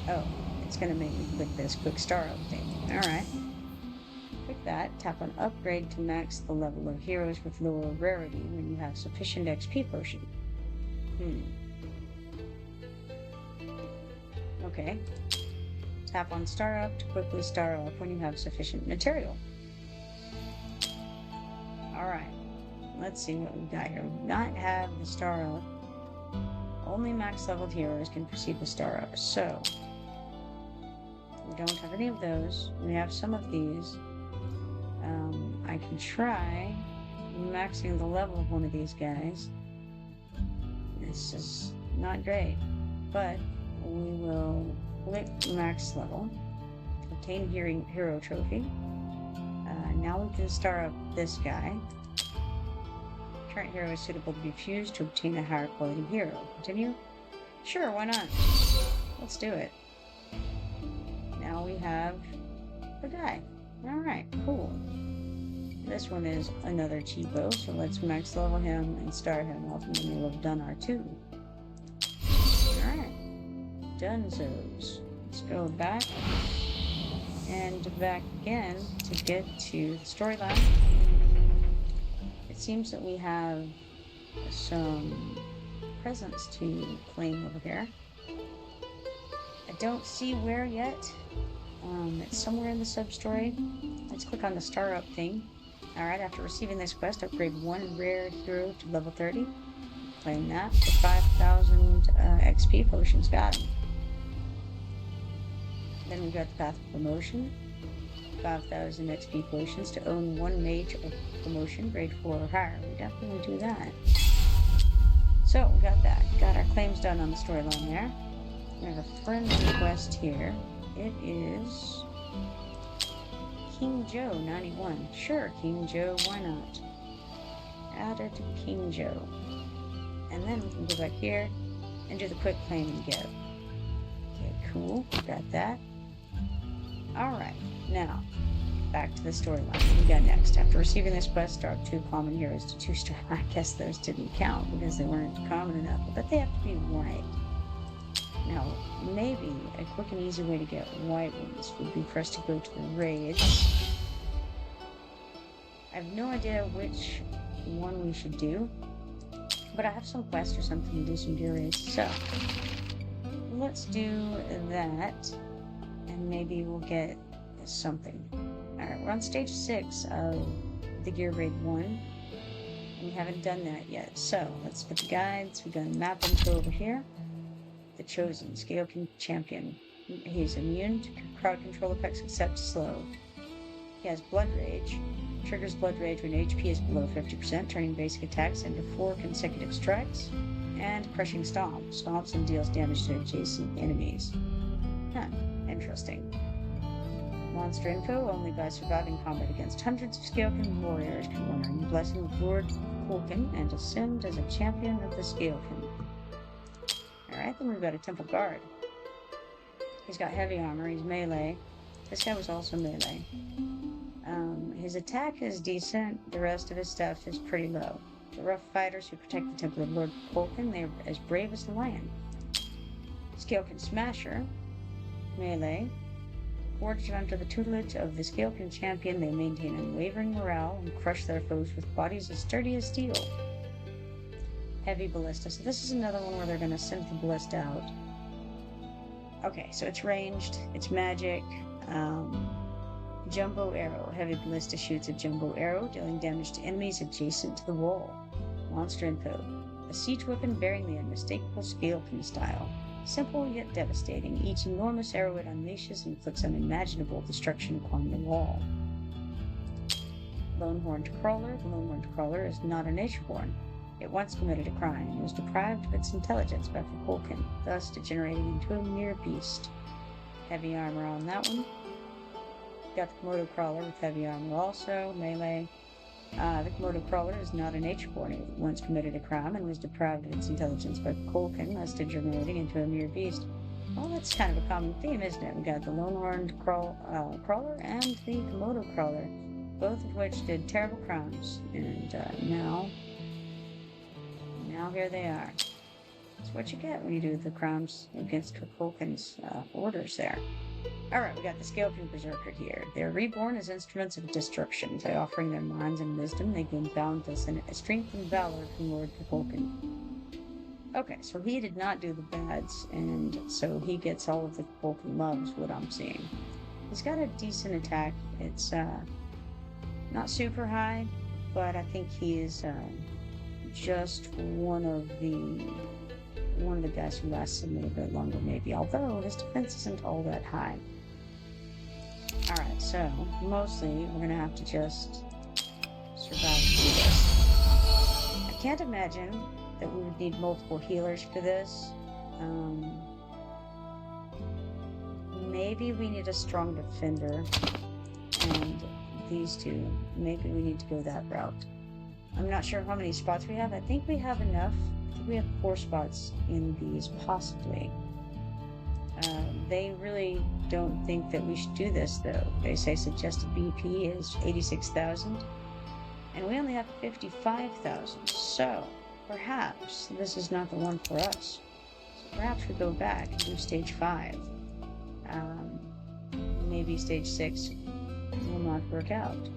Oh, it's going to make me click this Quick Star Up thing. Alright. Click that. Tap on Upgrade to max the level of heroes with lower rarity when you have sufficient XP potion. Okay. Tap on Star Up to quickly star up when you have sufficient material. Alright, let's see what we've got here. We do not have the Star Up. Only max leveled heroes can proceed with Star Up, so we don't have any of those. We have some of these. I can try maxing the level of one of these guys. This is not great, but we will click max level, obtain hero trophy. Now we can star up this guy. Current hero is suitable to be fused to obtain a higher quality hero. Continue? Sure, why not? Let's do it. Now we have the guy. Alright, cool. This one is another cheapo, so let's max level him and star him off, and then we'll have done our two. Alright. Dunzos. Let's go back and back again to get to the storyline. It seems that we have some presents to claim over here. I don't see where yet. It's somewhere in the sub-story. Let's click on the Star Up thing. Alright, after receiving this quest, upgrade one rare hero to level 30. Claim that for 5,000 XP potions. Got him. Then we got the path of promotion. 5,000 XP potions to own one mage of promotion, grade 4 or higher. We definitely do that. So, we got that. Got our claims done on the storyline there. We have a friend request here. It is King Joe 91. Sure, King Joe, why not? Added King Joe. And then we can go back here and do the quick claim and get. Okay, cool. Got that. Alright, now back to the storyline. What we got next? After receiving this quest, star up 2 common heroes to 2-star. I guess those didn't count because they weren't common enough, but they have to be white. Now, maybe a quick and easy way to get white ones would be for us to go to the raids. I have no idea which one we should do, but I have some quests or something to do some gear raids, so let's do that, and maybe we'll get something. Alright, we're on stage 6 of the gear raid 1, and we haven't done that yet, so let's get the guides. We've got a map info over here. The Chosen, Scale Champion. He's immune to crowd control effects except slow. He has Blood Rage. Triggers Blood Rage when HP is below 50%, turning basic attacks into 4 consecutive strikes. And Crushing Stomp. Stomps and deals damage to adjacent enemies. Huh, interesting. Monster info: only by surviving combat against hundreds of Scalekin warriors can one earn the blessing of Lord Vulcan and ascend as a champion of the Scalekin. Alright, then we've got a Temple Guard. He's got heavy armor, he's melee. This guy was also melee. His attack is decent, the rest of his stuff is pretty low. The rough fighters who protect the Temple of Lord Vulcan, they are as brave as a lion. Scalekin Smasher, melee. Forged under the tutelage of the Scalekin champion, they maintain unwavering morale and crush their foes with bodies as sturdy as steel. Heavy Ballista. So this is another one where they're going to send the ballista out. Okay, so it's ranged, it's magic. Jumbo Arrow. Heavy Ballista shoots a Jumbo Arrow, dealing damage to enemies adjacent to the wall. Monster info: a siege weapon bearing the unmistakable Scalekin style. Simple yet devastating. Each enormous arrow it unleashes inflicts unimaginable destruction upon the wall. Lone-horned Crawler. The Lone-horned Crawler is not a natureborn. It once committed a crime and was deprived of its intelligence by Vulcan, thus degenerating into a mere beast. Heavy armor on that one. Got the Komodo Crawler with heavy armor also, melee. The Komodo crawler is not a nature-born. It once committed a crime and was deprived of its intelligence by Culkin, thus degenerating into a mere beast. Well, that's kind of a common theme, isn't it? We got the lone-horned crawler and the Komodo crawler, both of which did terrible crimes, and now here they are. That's what you get when you do the crimes against Culkin's orders there. Alright, we got the Scalping Berserker here. They're reborn as instruments of destruction. By offering their minds and wisdom, they gain boundless and strength and valor from Lord Culkin. Okay, so he did not do the bads, and so he gets all of the Culkin loves, what I'm seeing. He's got a decent attack. It's not super high, but I think he is just one of the guys who lasts a little bit longer, maybe, although his defense isn't all that high. Alright, so mostly we're gonna have to just survive through this. I can't imagine that we would need multiple healers for this. Maybe we need a strong defender, and these two, maybe we need to go that route. I'm not sure how many spots we have. I think we have enough. I think we have 4 spots in these, possibly. They really don't think that we should do this, though. They say suggested BP is 86,000, and we only have 55,000, so perhaps this is not the one for us. So perhaps we go back and do stage 5. Maybe stage 6 will not work out.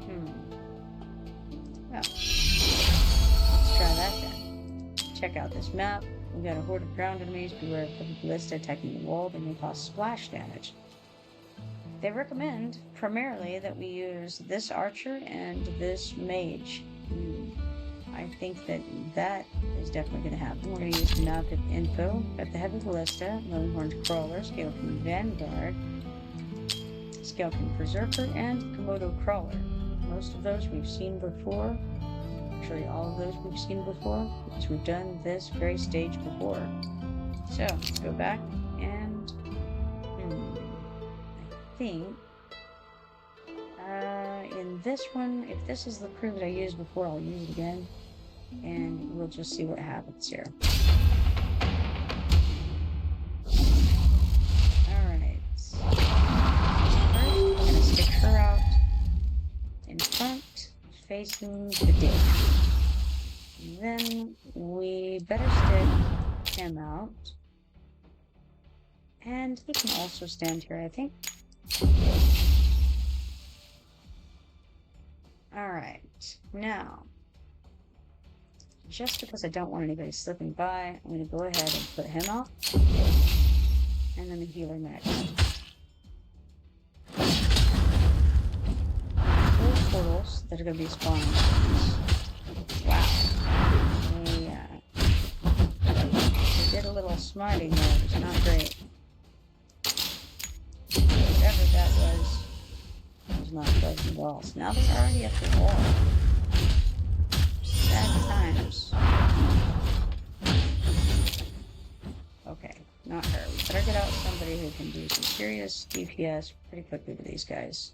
Well, let's try that then. Check out this map. We've got a horde of ground enemies. Beware of heavy ballista attacking the wall. They may cause splash damage. They recommend primarily that we use this archer and this mage. I think that is definitely going to happen. We're going to use the map info. Got the heavy ballista, lone-horned crawler, Scalping vanguard, Scalping berserker, and Komodo crawler. Most of those we've seen before. Actually, all of those we've seen before, because we've done this very stage before. So, let's go back, and I think in this one, if this is the crew that I used before, I'll use it again, and we'll just see what happens here. Alright. First, I'm going to stick her out in front, facing the dig. Then we better stick him out. And he can also stand here, I think. Alright, now, just because I don't want anybody slipping by, I'm going to go ahead and put him out. And then the healer next. Those portals that are going to be spawning. Wow. They did a little smiting there. It was not great. Whatever that was not pleasant at all. So now they're already at the wall. Sad times. Okay, not her. We better get out somebody who can do some serious DPS pretty quickly to these guys.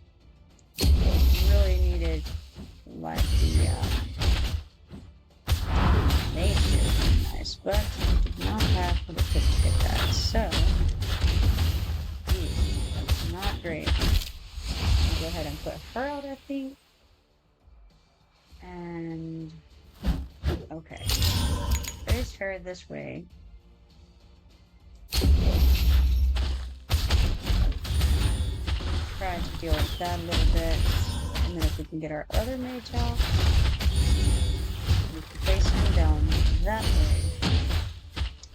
Really needed, like, the mage here. Nice, but we did not have what it took to get that. So, that's not great. I'll go ahead and put her out, I think. And okay. Raise her this way. Try to deal with that a little bit. And then if we can get our other mage out, we can face him down that way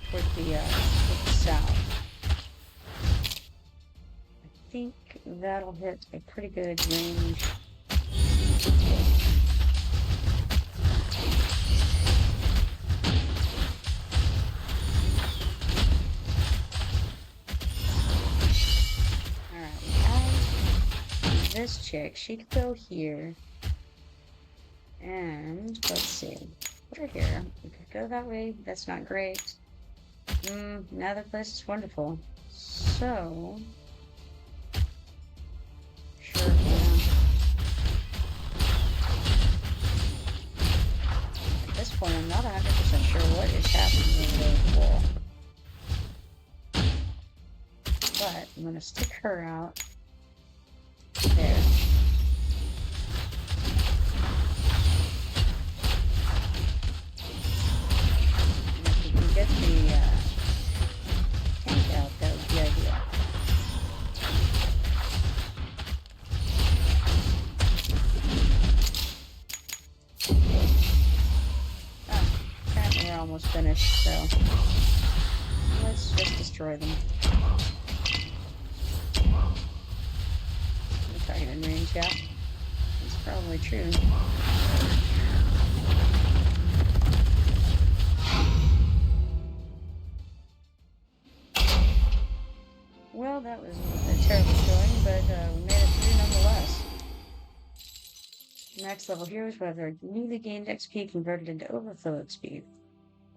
toward the south. I think that'll hit a pretty good range. This chick, she could go here, and let's see, put her here. We could go that way. That's not great. Now the place is wonderful. So, sure. point, I'm not 100% sure what is happening over there with the wall. But I'm going to stick her out there. And if we can get the tank out, that would be ideal. Apparently we're almost finished, so let's just destroy them. Target in range, yeah. That's probably true. Well, that was a terrible showing, but we made it through nonetheless. Max level heroes will have their newly gained XP converted into overflow XP.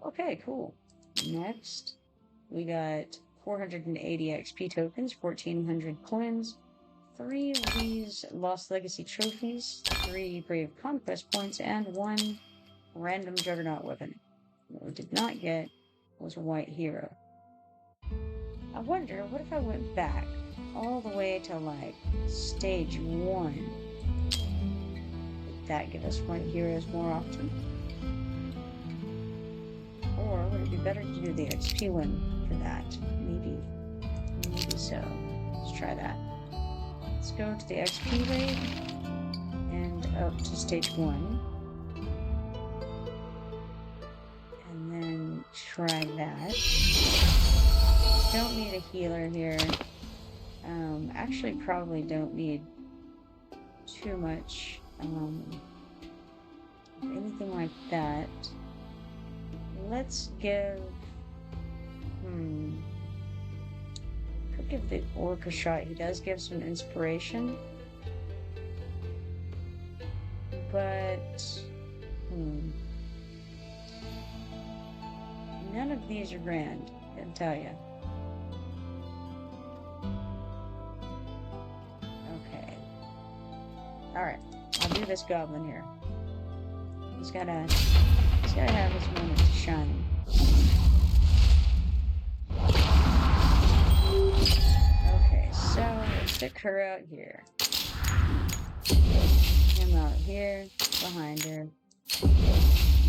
Okay, cool. Next, we got 480 XP tokens, 1400 coins, 3 of these Lost Legacy trophies, 3 Brave Conquest points, and 1 random Juggernaut weapon. What we did not get was a white hero. I wonder, what if I went back all the way to, like, stage 1? Would that give us white heroes more often? Or would it be better to do the XP one for that? Maybe so. Let's try that. Let's go to the XP raid and up to stage 1. And then try that. Don't need a healer here. Actually probably don't need too much anything like that. Let's give could give the orc a shot. He does give some inspiration. But none of these are grand, I can tell you. Okay. Alright, I'll do this goblin here. He's gotta have his moment to shine. Okay, so let's stick her out here. Him out here, behind her.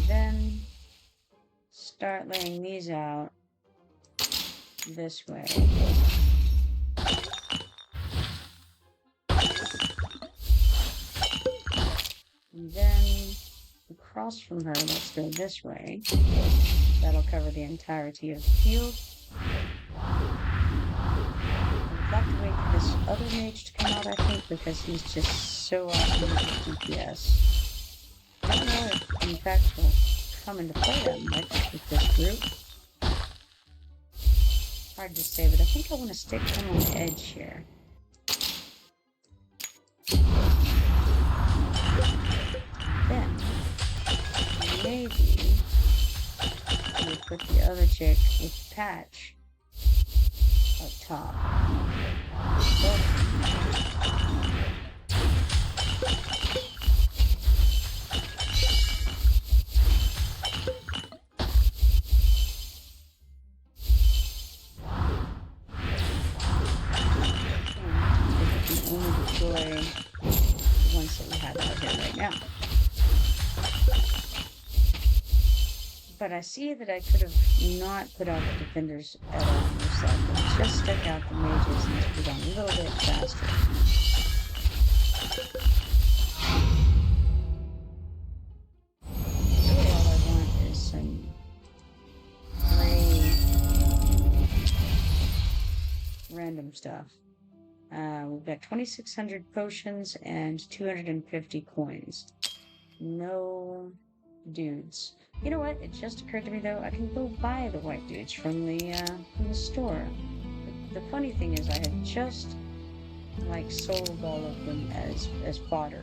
Then start laying these out this way. And then across from her, let's go this way. That'll cover the entirety of the field. I'd like to wait for this other mage to come out, I think, because he's just so awesome with DPS. I don't know if, in fact, he'll come into play that much with this group. Hard to say, but I think I want to stick him on the edge here. Then, maybe we'll put the other chick with Patch up top. Only destroy the ones that we have out here right now. But I see that I could have not put out the defenders at all on this side, but just stuck out the mages and put on a little bit faster. Really all I want is some great random stuff. We've got 2,600 potions and 250 coins. No dudes. You know what? It just occurred to me though, I can go buy the white dudes from the store. The funny thing is, I had just sold all of them as fodder.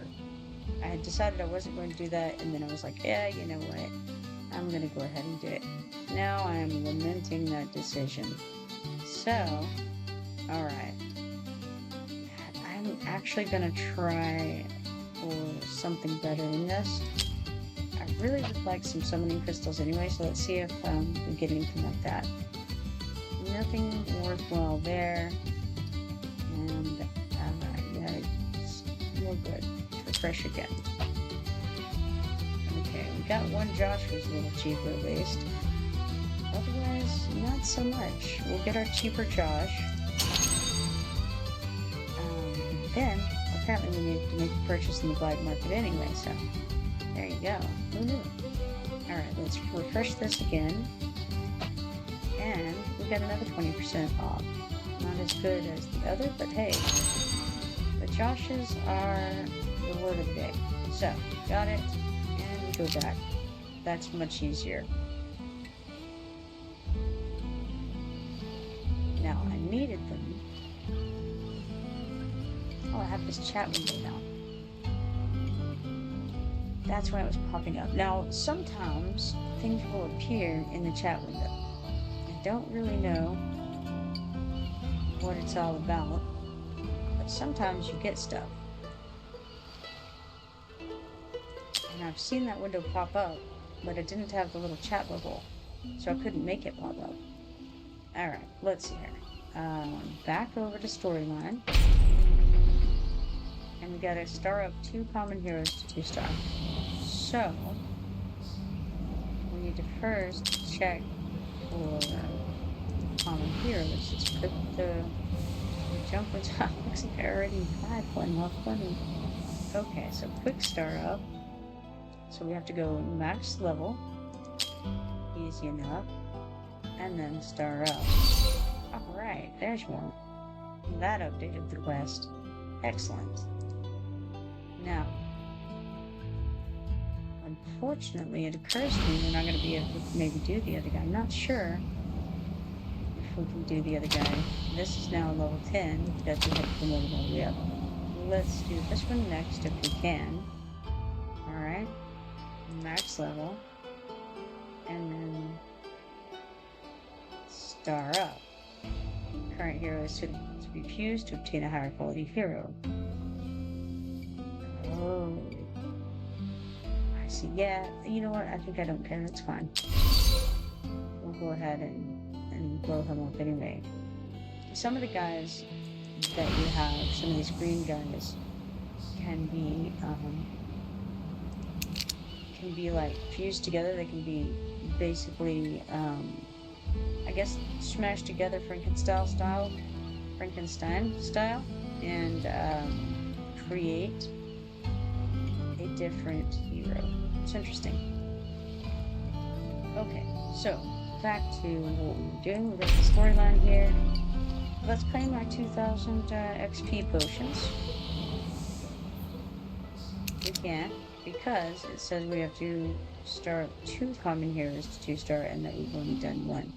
I had decided I wasn't going to do that, and then I was like, yeah, you know what? I'm gonna go ahead and do it. Now I am lamenting that decision. So, all right. I'm actually gonna try for something better than this. I really would like some summoning crystals anyway, so let's see if we get anything like that. Nothing worthwhile there. And yeah, it's more good. Refresh again. Okay, we got one Josh who's a little cheaper at least. Otherwise, not so much. We'll get our cheaper Josh. Then, apparently we need to make a purchase in the black market anyway, so there you go. Who knew? Alright, let's refresh this again. And we got another 20% off. Not as good as the other, but hey, the Joshes are the word of the day. So, got it, and we go back. That's much easier. Now, I needed them. Oh, I have this chat window now. That's why it was popping up. Now, sometimes things will appear in the chat window. I don't really know what it's all about, but sometimes you get stuff. And I've seen that window pop up, but it didn't have the little chat bubble, so I couldn't make it pop up. Alright, let's see here. Back over to storyline. And we gotta star up 2 common heroes to 2-star. So, we need to first check for common heroes. Let's put the jumper top. Looks like I already had one. How funny. Okay, so quick star up. So we have to go max level. Easy enough. And then star up. Alright, there's one. That updated the quest. Excellent. Now, unfortunately, it occurs to me we're not going to be able to maybe do the other guy. I'm not sure if we can do the other guy. This is now level 10 because we have promoted all the way up. Let's do this one next if we can. Alright. Max level. And then star up. Current hero is to be fused to obtain a higher quality hero. Oh. I see. Yeah, you know what? I think I don't care. That's fine. We'll go ahead and blow him up anyway. Some of the guys that you have, some of these green guys, can be like fused together. They can be basically, I guess, smashed together Frankenstein style, and create a different hero. It's interesting. Okay, so back to what we were doing. We've got the storyline here. Let's claim our 2,000 XP potions. We can't, because it says we have to start 2 common heroes to 2-star, and that we've only done 1.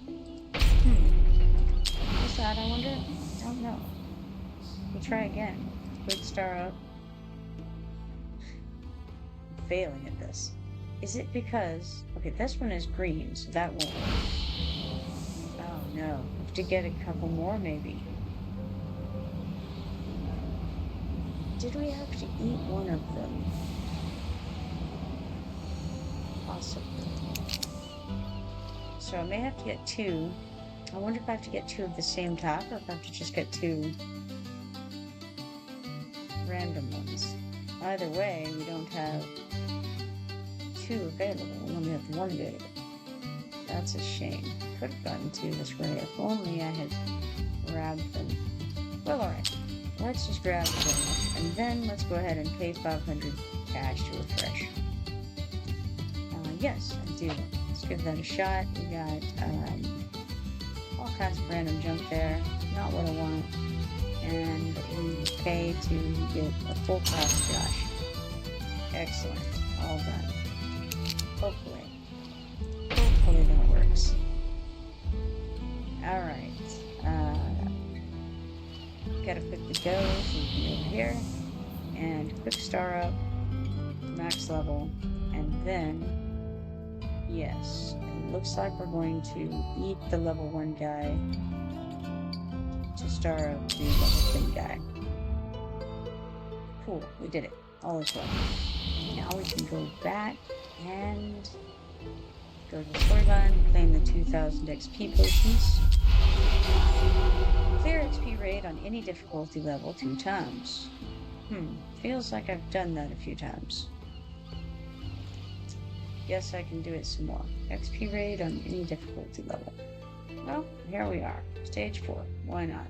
What's that, I wonder? I don't know. We'll try again. Quick star up. I'm failing at this. Is it because... Okay, this one is green, so that won't work. Oh no. We have to get a couple more, maybe. Did we have to eat one of them? Possibly. So I may have to get 2. I wonder if I have to get 2 of the same type, or if I have to just get 2 random ones. Either way, we don't have 2 available. We only have 1 available. That's a shame. Could have gotten 2 this way if only I had grabbed them. Well, alright. Let's just grab them. And then let's go ahead and pay 500 cash to refresh. Yes, I do. Let's give that a shot. We got all kinds of random junk there. Not what I want. And we pay to get a full class Josh. Excellent. All done. Hopefully that works. Alright. Gotta click the go so we can go over here. And quick star up. Max level. And then, yes, it looks like we're going to eat the level 1 guy to star up the level 10 guy. Cool, we did it. All is well. Now we can go back And go to the storyline, claim the 2000 XP potions. Clear XP raid on any difficulty level 2 times. Feels like I've done that a few times. Guess I can do it some more. XP raid on any difficulty level. Well, here we are. Stage 4. Why not?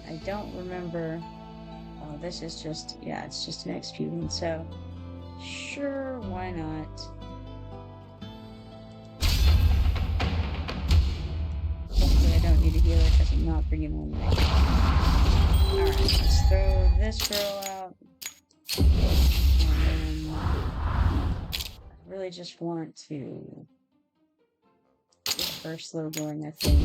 I don't remember. Oh, this is just, yeah, it's just an XP one, so sure, why not? Hopefully I don't need a healer because I'm not bringing one right now. Alright, let's throw this girl out. And then I really just want to get her slow going, I think.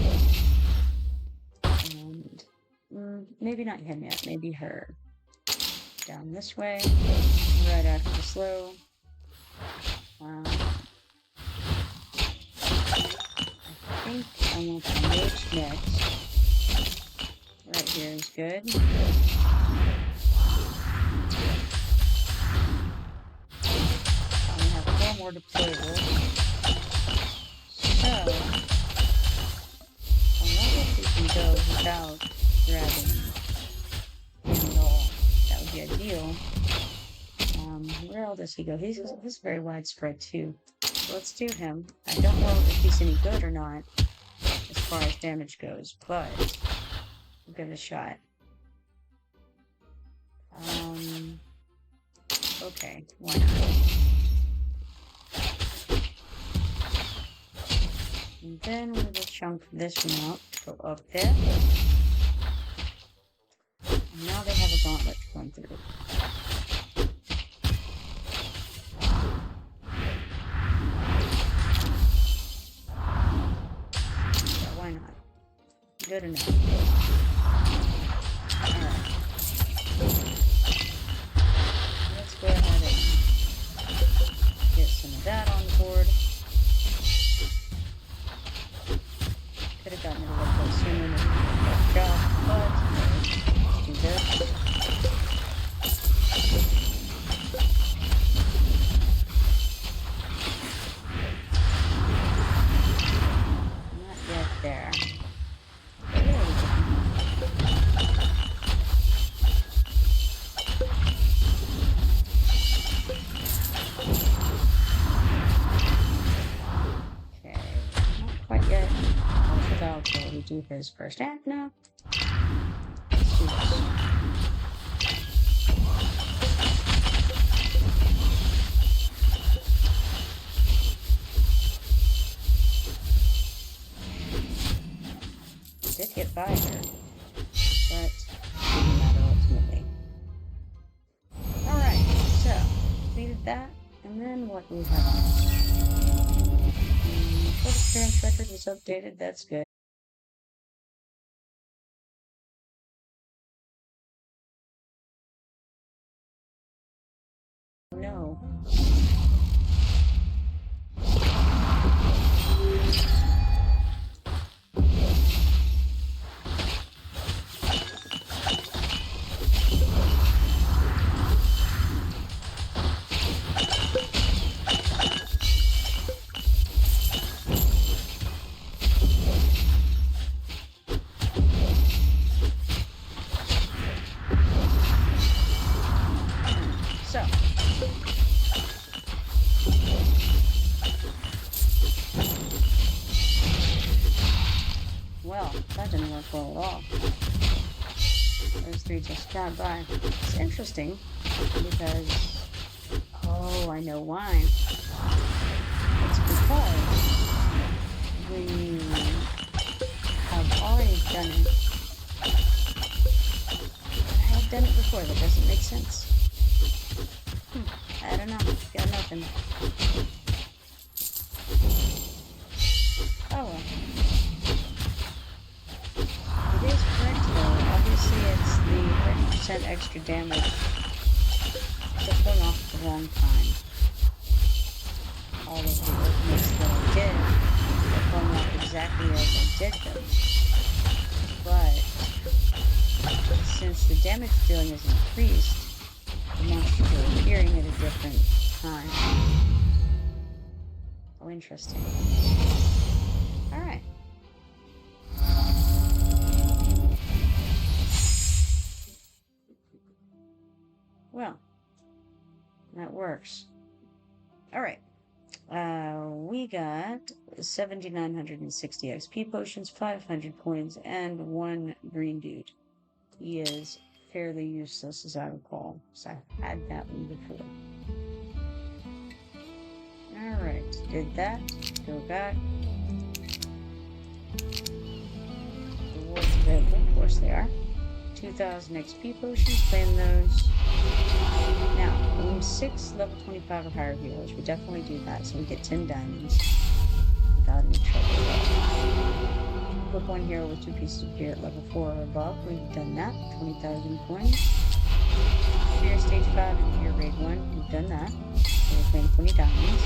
And maybe not him yet, maybe her. Down this way, right after the slow. I think I want the mage next. Right here is good. I have 4 more deployable. So, I wonder if we can go without grabbing him at all. That would be ideal. Where else does he go? He's very widespread too. So let's do him. I don't know if he's any good or not as far as damage goes, but we'll give it a shot. Okay, why not? And then we will chunk this one out, go up there. And now they have a gauntlet to run through. Yeah, why not? Good enough. Alright. Let's go ahead and get some of that on the board. Could have gotten it a little bit sooner and it worked out, but let's do this. Not yet there. There we go. Okay, not quite yet. Okay, we do his first act now. Let's do this. Did get by her, but didn't matter ultimately. Alright, so completed that, and then what we have next? Total clearance record was updated, that's good. No. So, well, that didn't work well at all. Those 3 just got by. It's interesting because, oh, I know why. It's because we have already done it. I have done it before, that doesn't make sense. I don't know. Got nothing. Oh well. It is correct though. Obviously it's the 30% extra damage. Just going off at the wrong time. All of the ultimates that I did are going off exactly as I did them. But since the damage dealing is increased, monsters are appearing at a different time. Oh, interesting. Alright. Well, that works. Alright. We got 7,960 XP potions, 500 coins, and 1 green dude. He is fairly useless, as I recall, so I've had that one before. Alright, did that. Go back. Rewards available, of course they are. 2,000 XP potions, claim those. Now, we need 6 level 25 or higher healers. We definitely do that, so we get 10 diamonds without any trouble at all. Equip 1 hero with 2 pieces of gear at level 4 or above. We've done that. 20,000 coins. Clear stage 5 and gear grade 1. We've done that. So we're paying 20 diamonds.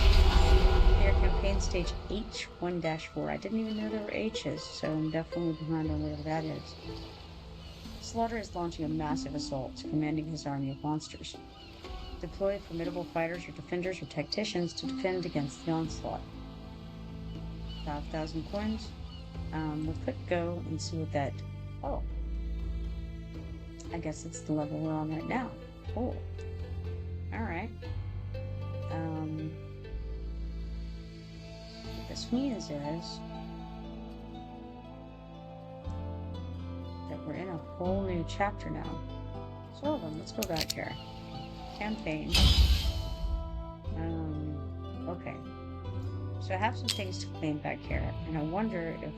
Clear campaign stage H1-4. I didn't even know there were H's, so I'm definitely behind on whatever that is. Slaughter is launching a massive assault, commanding his army of monsters. Deploy formidable fighters or defenders or tacticians to defend against the onslaught. 5,000 coins. We'll click go and see what that... Oh. I guess it's the level we're on right now. Cool. Alright. What this means is... that we're in a whole new chapter now. So hold on, let's go back here. Campaign. Okay. So I have some things to claim back here, and I wonder if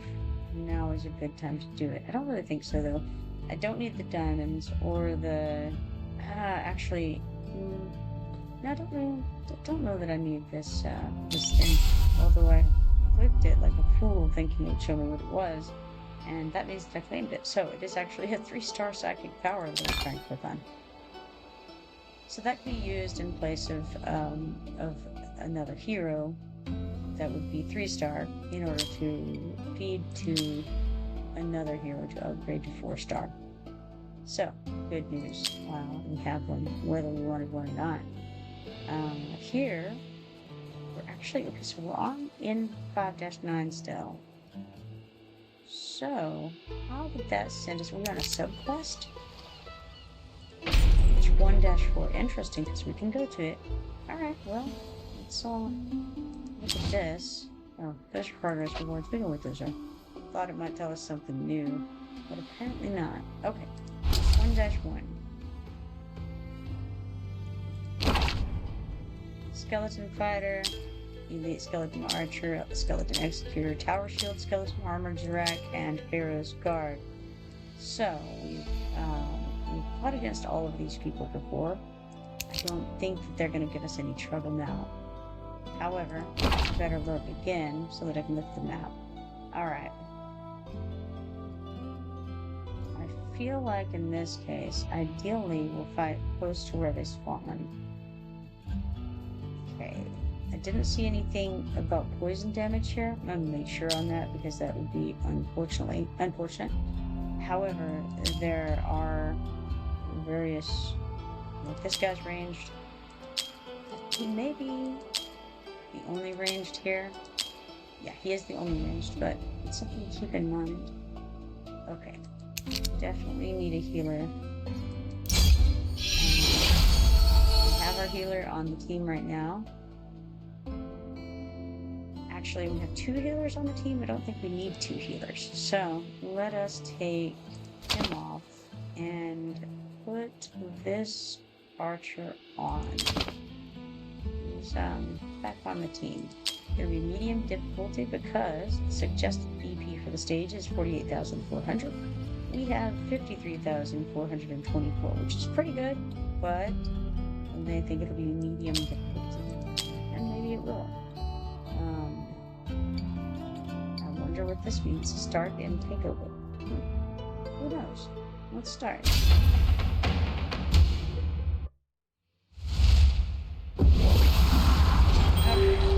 now is a good time to do it. I don't really think so, though. I don't need the diamonds or the... actually... no, I don't know that I need this, this thing. Although I clicked it like a fool thinking it would show me what it was. And that means that I claimed it. So it is actually a 3-star psychic power that I'm trying to click on. So that can be used in place of another hero that would be 3-star in order to feed to another hero to upgrade to 4-star. So, good news. We have one, whether we wanted one or not. Here, we're actually, okay, so we're on in 5-9 still. So, how would that send us? We're on a subquest? H1-4. Interesting, because we can go to it. Alright, well, let's look at this. Oh, those are progress rewards. We know what those are. Thought it might tell us something new, but apparently not. Okay, 1-1. Skeleton Fighter, Elite Skeleton Archer, Skeleton Executor, Tower Shield, Skeleton Armor, Jirak, and Pharaoh's Guard. So, we've fought against all of these people before. I don't think that they're going to give us any trouble now. However, I better look again so that I can lift the map. Alright. I feel like in this case, ideally we'll fight close to where they spawn. Okay. I didn't see anything about poison damage here. I'm going to make sure on that because that would be unfortunate. However, there are various... Like this guy's ranged. He may be the only ranged here. Yeah, he is the only ranged, but it's something to keep in mind. Okay. Definitely need a healer. We have our healer on the team right now. Actually, we have 2 healers on the team. I don't think we need 2 healers. So, let us take him off and put this archer on. He's back on the team. It'll be medium difficulty because the suggested BP for the stage is 48,400. We have 53,424, which is pretty good, but they think it'll be medium difficulty. And maybe it will. I wonder what this means. Start and take over. Who knows? Let's start.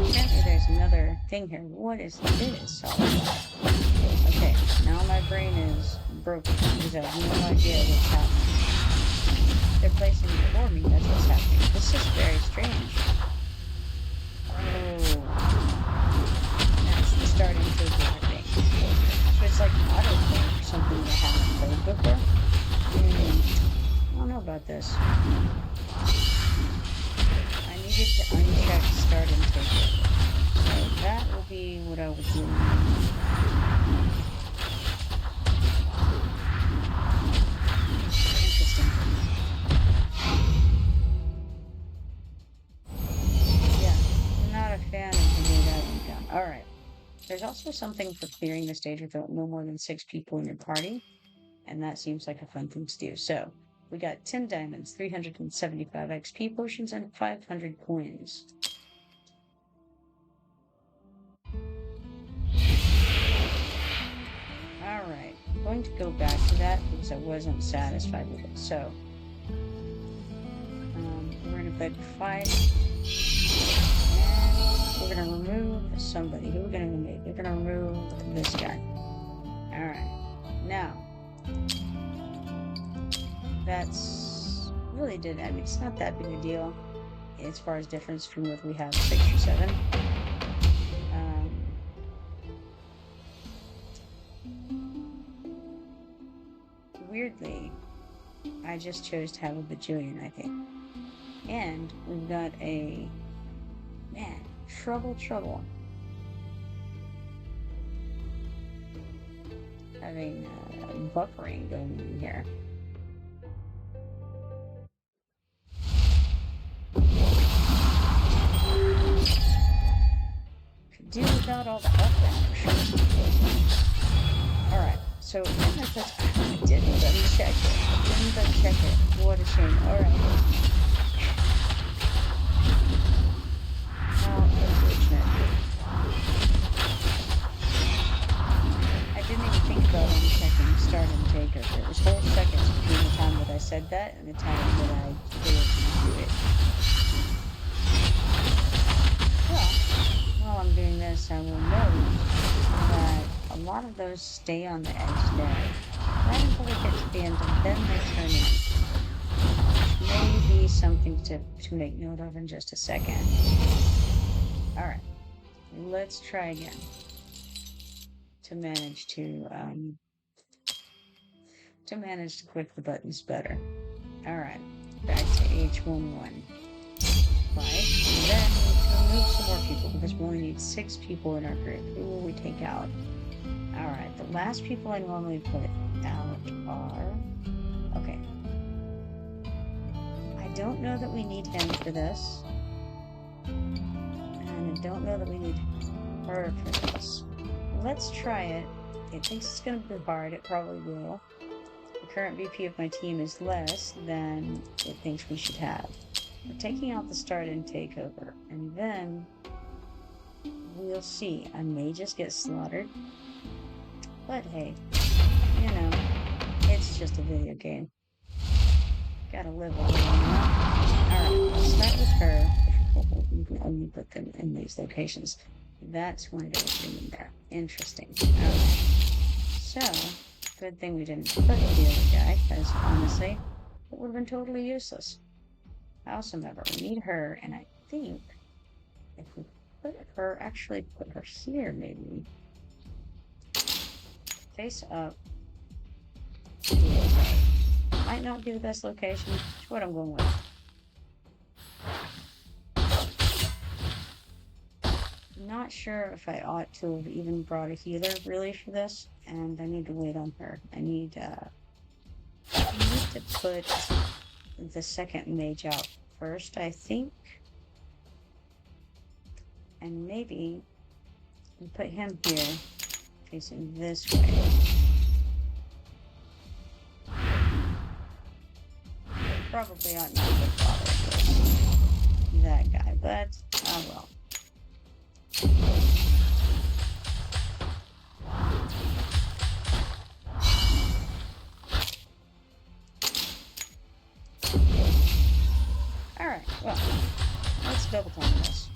Apparently there's another thing here. What is this all about? Okay, now my brain is broken because I have no idea what's happening. they're placing before me, that's what's happening. This is very strange. Oh. That's the starting table, I think. So it's like an autoplay or something that I haven't played before. I don't know about this. I needed to uncheck start and take it. So that will be what I will do. Interesting. Yeah, I'm not a fan of the way that went down. Alright. There's also something for clearing the stage with no more than 6 people in your party. And that seems like a fun thing to do. So, we got 10 diamonds, 375 XP potions, and 500 coins. Alright, I'm going to go back to that because I wasn't satisfied with it. So, we're going to click fight. And we're going to remove somebody. Who are we going to remove? We're going to remove this guy. Alright, now. That's really I mean, it's not that big a deal as far as difference from what we have 6 or 7. Weirdly, I just chose to have a bajillion, I think. And we've got a trouble. Having buffering going on here. Could do without all the buffering for sure. Alright, so I didn't uncheck it. What a shame. Alright. How unfortunate. I didn't even think about unchecking start and takeover. It was whole seconds between the time that I said that and the time that I failed to do it. Well, while I'm doing this, I will note that a lot of those stay on the edge there, right until they get to the end, and then they turn in. Which may be something to make note of in just a second. Alright, let's try again to manage to click the buttons better. Alright, back to H11. Right, and then we remove some more people because we only need 6 people in our group. Who will we take out? Alright, the last people I normally put out are... Okay. I don't know that we need him for this. And I don't know that we need her for this. Let's try it. It thinks it's going to be hard. It probably will. The current VP of my team is less than it thinks we should have. We're taking out the start and takeover, and then we'll see. I may just get slaughtered, but hey, you know, it's just a video game. Gotta live with it, you know? Alright, let's start with her. You can only put them in these locations. That's why they're in there. Interesting. Alright. So, good thing we didn't put the other guy, because honestly, it would have been totally useless. Howsoever, we need her, and I think if we put her here, maybe. Face up. Might not be the best location. It's what I'm going with. Not sure if I ought to have even brought a healer really for this, and I need to wait on her. I need to put the second mage out first, I think. And maybe we put him here, facing this way. Probably ought not to bother with that guy, but oh well. Alright, well, let's double time this.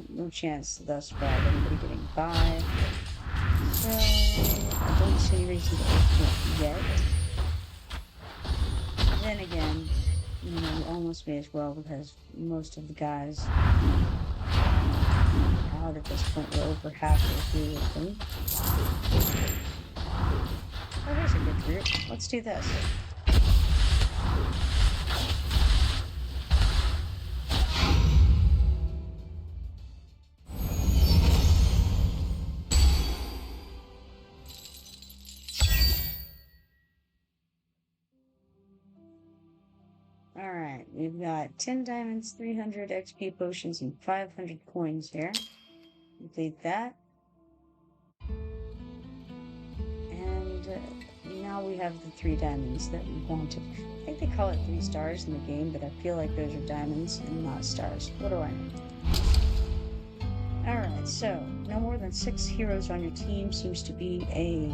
no chance thus far of anybody getting by. So I don't see any reason to open it yet. Then again, you know, we almost may as well because most of the guys out at this point. We're over halfway through with them. Oh, here's a good route. Let's do this. Alright, we've got 10 diamonds, 300 XP potions, and 500 coins here. Complete that. And now we have the 3 diamonds that we wanted. I think they call it 3 stars in the game, but I feel like those are diamonds and not stars. What do I know? Alright, so no more than 6 heroes on your team seems to be a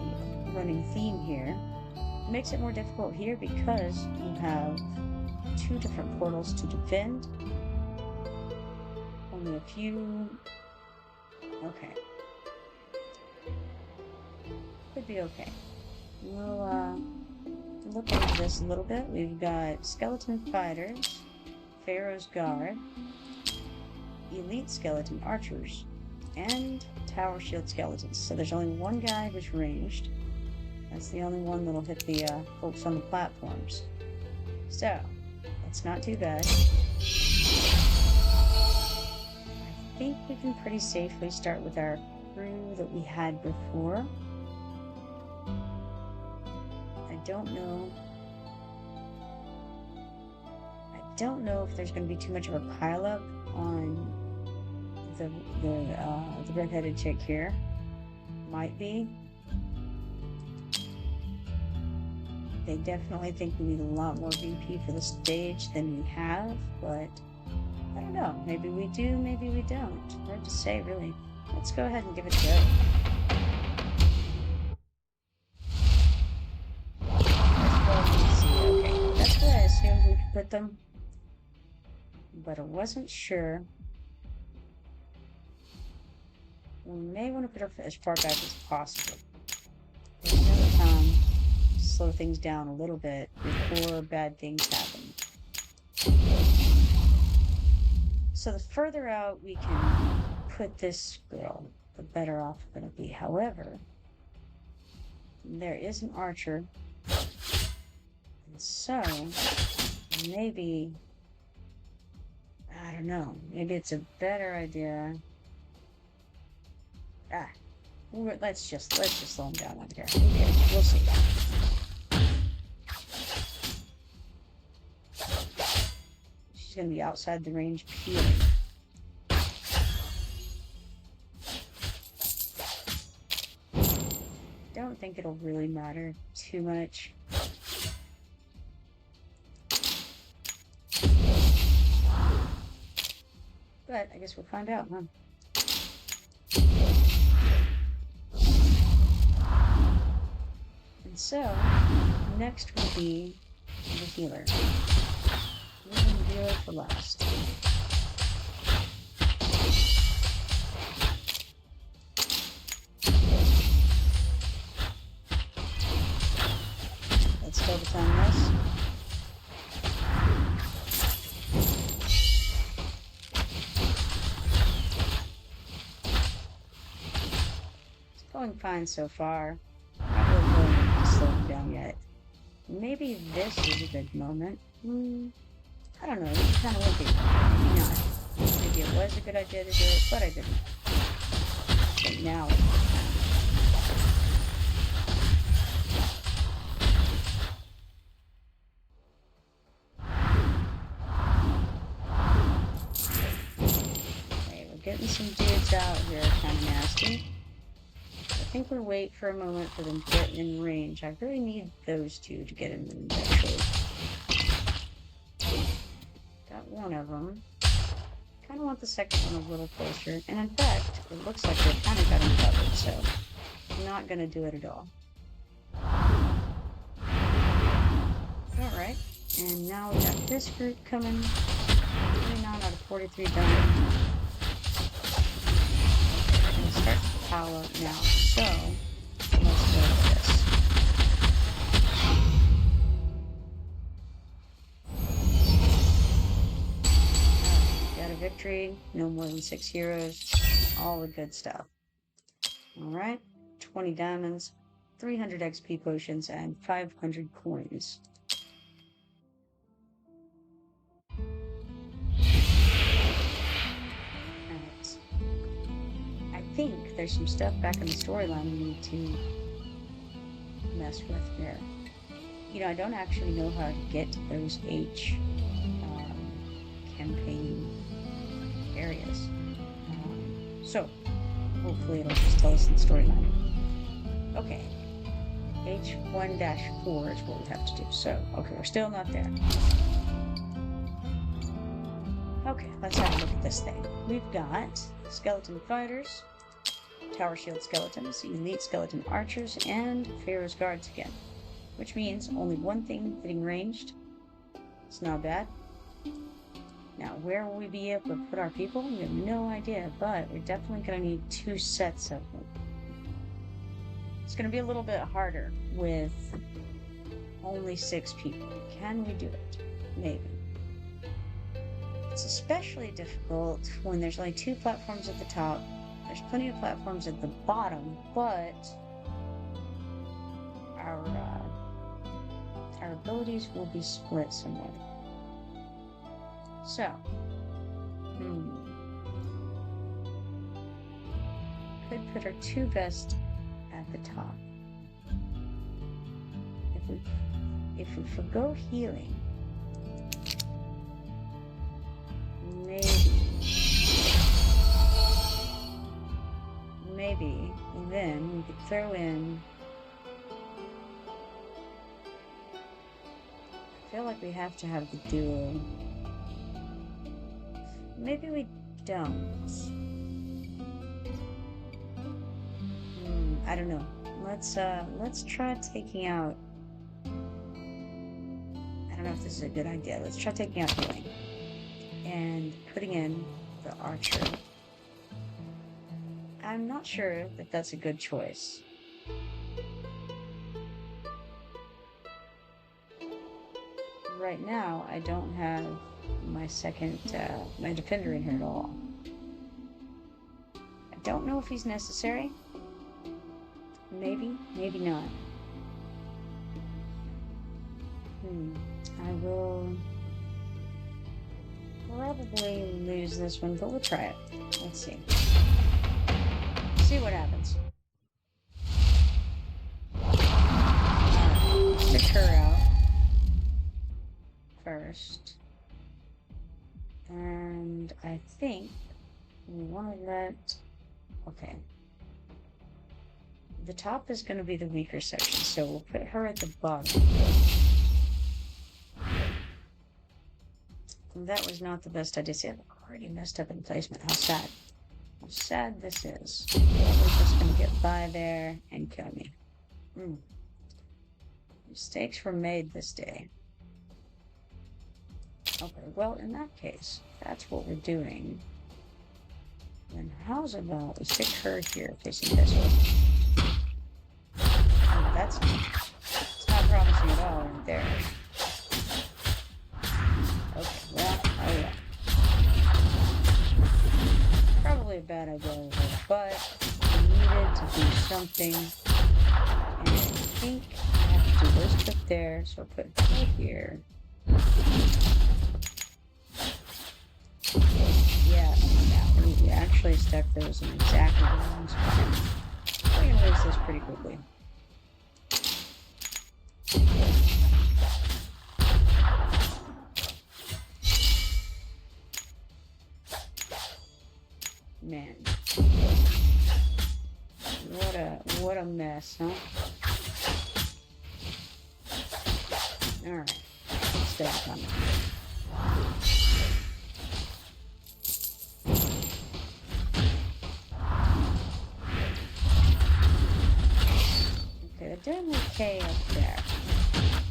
running theme here. It makes it more difficult here because you have 2 different portals to defend. Only a few. Okay. Could be okay. We'll look into this a little bit. We've got skeleton fighters, Pharaoh's Guard, elite skeleton archers, and tower shield skeletons. So there's only one guy who's ranged. That's the only one that'll hit the folks on the platforms. So it's not too bad. I think we can pretty safely start with our crew that we had before. I don't know if there's going to be too much of a pileup on the redheaded chick here. Might be. They definitely think we need a lot more VP for the stage than we have, but I don't know. Maybe we do, maybe we don't. Hard to say, really. Let's go ahead and give it a go. Okay, that's where I assumed we could put them, but I wasn't sure. We may want to put her as far back as possible. There's another time to slow things down a little bit before bad things happen. So the further out we can put this girl, the better off we're going to be. However, there is an archer. And so, maybe, I don't know, maybe it's a better idea. Let's just slow him down out here. Okay, we'll see. She's going to be outside the range, period. Don't think it'll really matter too much. But I guess we'll find out, huh? And so, next will be the healer. Leaving the healer for last. Let's focus on this. It's going fine so far. Not really going to slow him down yet. Maybe this is a good moment. I don't know, it's kind of lumpy. Maybe not. Maybe it was a good idea to do it, but I didn't. But now it's okay, we're getting some dudes out here, kind of nasty. I think we'll wait for a moment for them to get in range. I really need those 2 to get in range, actually. Got one of them. Kind of want the second one a little closer. And in fact, it looks like they kind of got him covered, so I'm not going to do it at all. Alright, and now we got this group coming. 39 out of 43 done. power now. So, let's go with this. Got a victory, no more than 6 heroes, all the good stuff. Alright, 20 diamonds, 300 XP potions, and 500 coins. Alright. I think there's some stuff back in the storyline we need to mess with here. You know, I don't actually know how to get to those campaign areas. So, hopefully it'll just tell us in the storyline. Okay. H1-4 is what we have to do. So, okay, we're still not there. Okay, let's have a look at this thing. We've got skeleton fighters, tower shield skeletons, elite skeleton archers, and Pharaoh's guards again. Which means only one thing hitting ranged. It's not bad. Now, where will we be able to put our people? We have no idea, but we're definitely going to need 2 sets of them. It's going to be a little bit harder with only 6 people. Can we do it? Maybe. It's especially difficult when there's only 2 platforms at the top. There's plenty of platforms at the bottom, but our abilities will be split somewhat. So, could put our 2 best at the top. If we forgo healing, maybe then we could throw in. I feel like we have to have the duo. Maybe we don't. I don't know. Let's try taking out. I don't know if this is a good idea. Let's try taking out healing and putting in the archer. I'm not sure that that's a good choice. Right now, I don't have my second, my defender in here at all. I don't know if he's necessary. Maybe, maybe not. I will probably lose this one, but we'll try it. Let's see. See what happens. Alright, stick her out first. And I think we want to let... Okay. The top is going to be the weaker section, so we'll put her at the bottom. And that was not the best idea. See, I've already messed up in placement. How sad. How sad this is. We're just going to get by there and kill me. Mistakes were made this day. Okay, well, in that case, that's what we're doing. Then how's about we stick her here facing this way? Oh, that's not promising at all right there. Okay, well, oh yeah. Probably a bad idea, but we needed to do something. And I think I have to do this put there, so I'll put her here. Yeah, we actually stuck those in exactly the wrong spot. We're gonna lose this pretty quickly. Man, what a mess, huh? All right, stay coming. Okay, they're doing okay up there.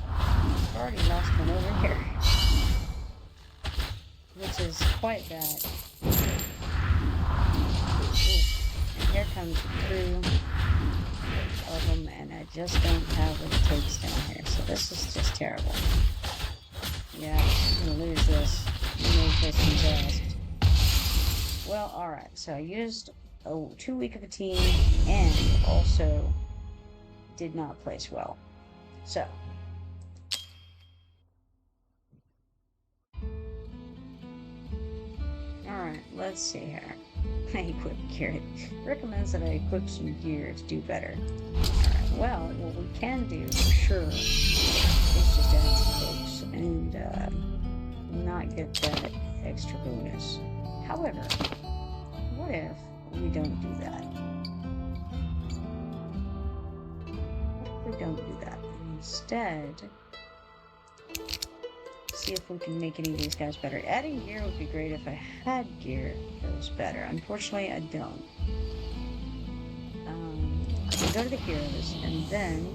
I've already lost one over here, which is quite bad. Ooh, and here come through of them, and I just don't have what it takes down here. So this is just terrible. Yeah, I'm gonna lose this. Make this invest. Well, alright, so I used a 2 week of a team and also did not place well. So alright, let's see here. I equip gear. It recommends that I equip some gear to do better. Alright, well, what we can do for sure is just add some folks and not get that extra bonus. However, what if we don't do that? What if we don't do that? Instead, see if we can make any of these guys better. Adding gear would be great if I had gear that was better. Unfortunately, I don't. So go to the heroes, and then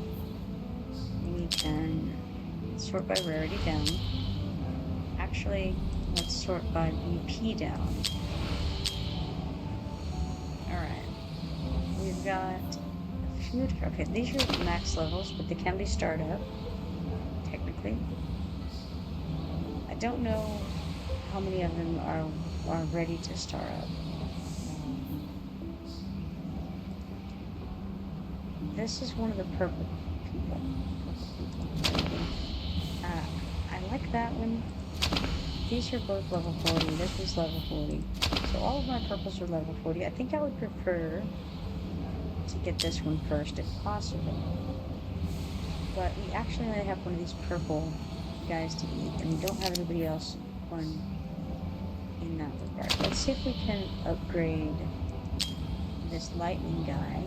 we can sort by rarity down. Actually, let's sort by BP down. Alright. We've got a few... Okay, these are max levels, but they can be startup, technically. I don't know how many of them are ready to start up. This is one of the purple people. I like that one. These are both level 40. This was level 40. So all of my purples are level 40. I think I would prefer to get this one first if possible. But we actually only have one of these purple guys to eat, and we don't have anybody else on in that regard. Let's see if we can upgrade this lightning guy.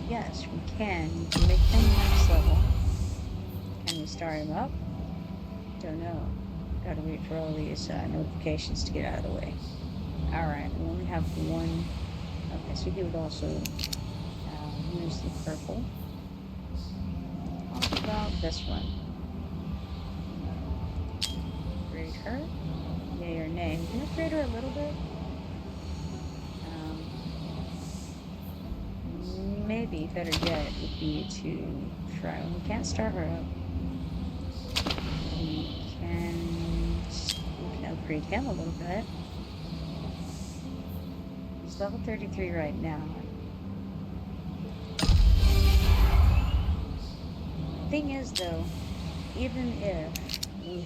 Yes, we can. We can make him max level. Can we start him up? Don't know. Gotta wait for all these notifications to get out of the way. Alright, we only have one. Okay, so he would also use the purple. What about this one? Upgrade her? Yay or nay? We can upgrade her a little bit. Maybe better yet would be to try. We can't start her up. We can upgrade him a little bit. He's level 33 right now. Thing is, though, even if we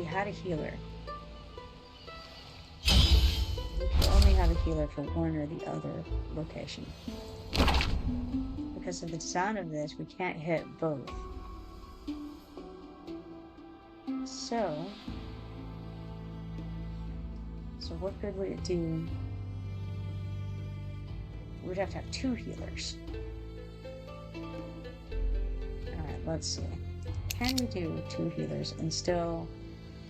had a healer, we can only have a healer for one or the other location. Because of the design of this, we can't hit both. So what good would it do? We'd have to have 2 healers. Alright, let's see. Can we do 2 healers and still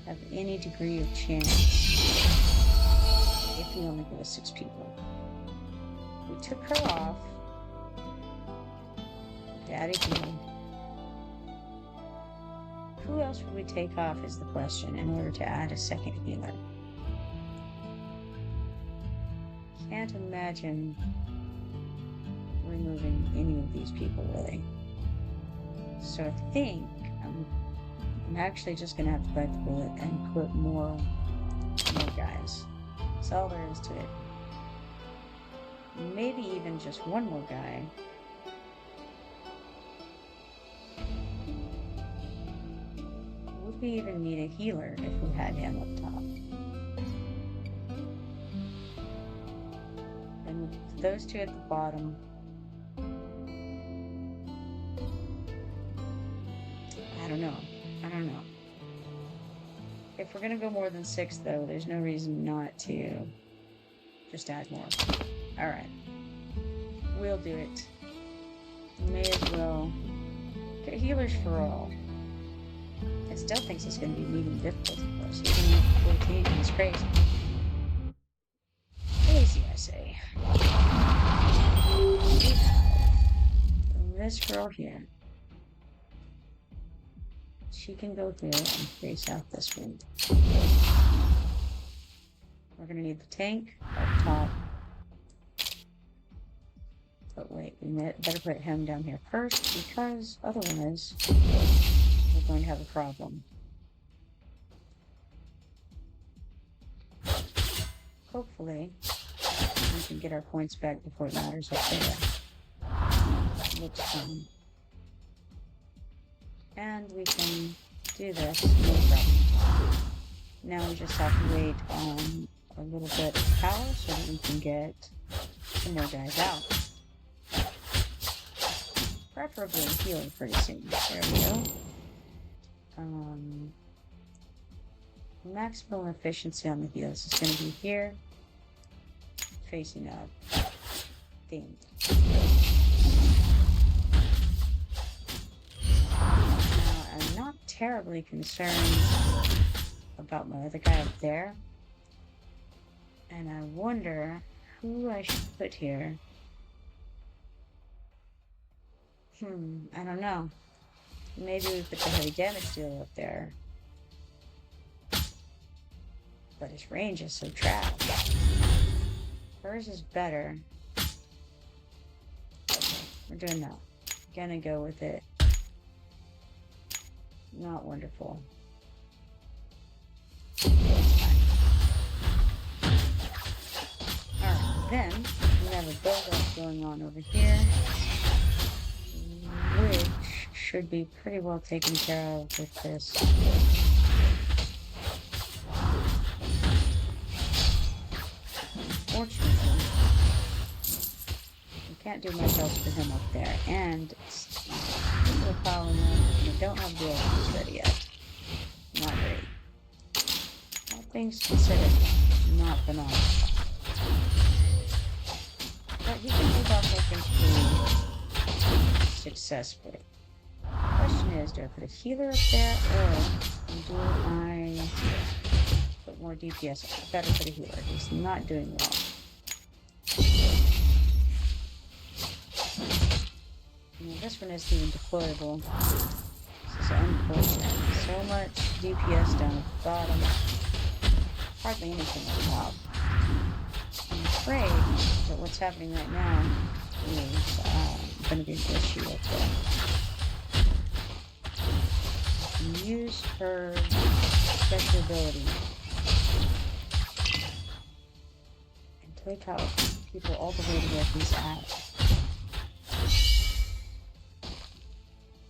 have any degree of chance if we only give us 6 people? We took her off to add a healer. Who else would we take off is the question in order to add a second healer. Can't imagine removing any of these people, really. So I think I'm actually just going to have to bite the bullet and put more guys. That's all there is to it. Maybe even just one more guy. Would we even need a healer if we had him up top? And with those 2 at the bottom, I don't know. If we're gonna go more than 6, though, there's no reason not to just add more. Alright. We'll do it. May as well get healers for all. I still think it's gonna be medium difficulty for us. Even with 14 is crazy. Crazy, I say. This girl here. She can go here and face out this one. We're gonna need the tank up top. But wait, we better put him down here first, because otherwise we're going to have a problem. Hopefully, we can get our points back before it matters up there. Looks fun. And we can do this, no problem. Now we just have to wait on a little bit of power so that we can get some more guys out. Preferably healing pretty soon. There we go. Maximum efficiency on the heals is going to be here, facing up. Thing. Now, I'm not terribly concerned about my other guy up there, and I wonder who I should put here. I don't know. Maybe we put the heavy damage dealer up there. But his range is so trash. Hers is better. Okay, we're doing that. Gonna go with it. Not wonderful. Alright, then we have a build-up going on over here, which should be pretty well taken care of with this. Unfortunately, we can't do much else for him up there, and we're following him, and we don't have the items ready yet. Not great. All things considered, not phenomenal. But he can move off making food successfully. The question is, do I put a healer up there, or do I put more DPS up? I better put a healer. He's not doing well. Now, this one isn't even deployable. This is unfortunate. So much DPS down at the bottom. Hardly anything on top. I'm afraid that what's happening right now is going to be an issue up there. Use her special ability and take out people all the way to where he's at.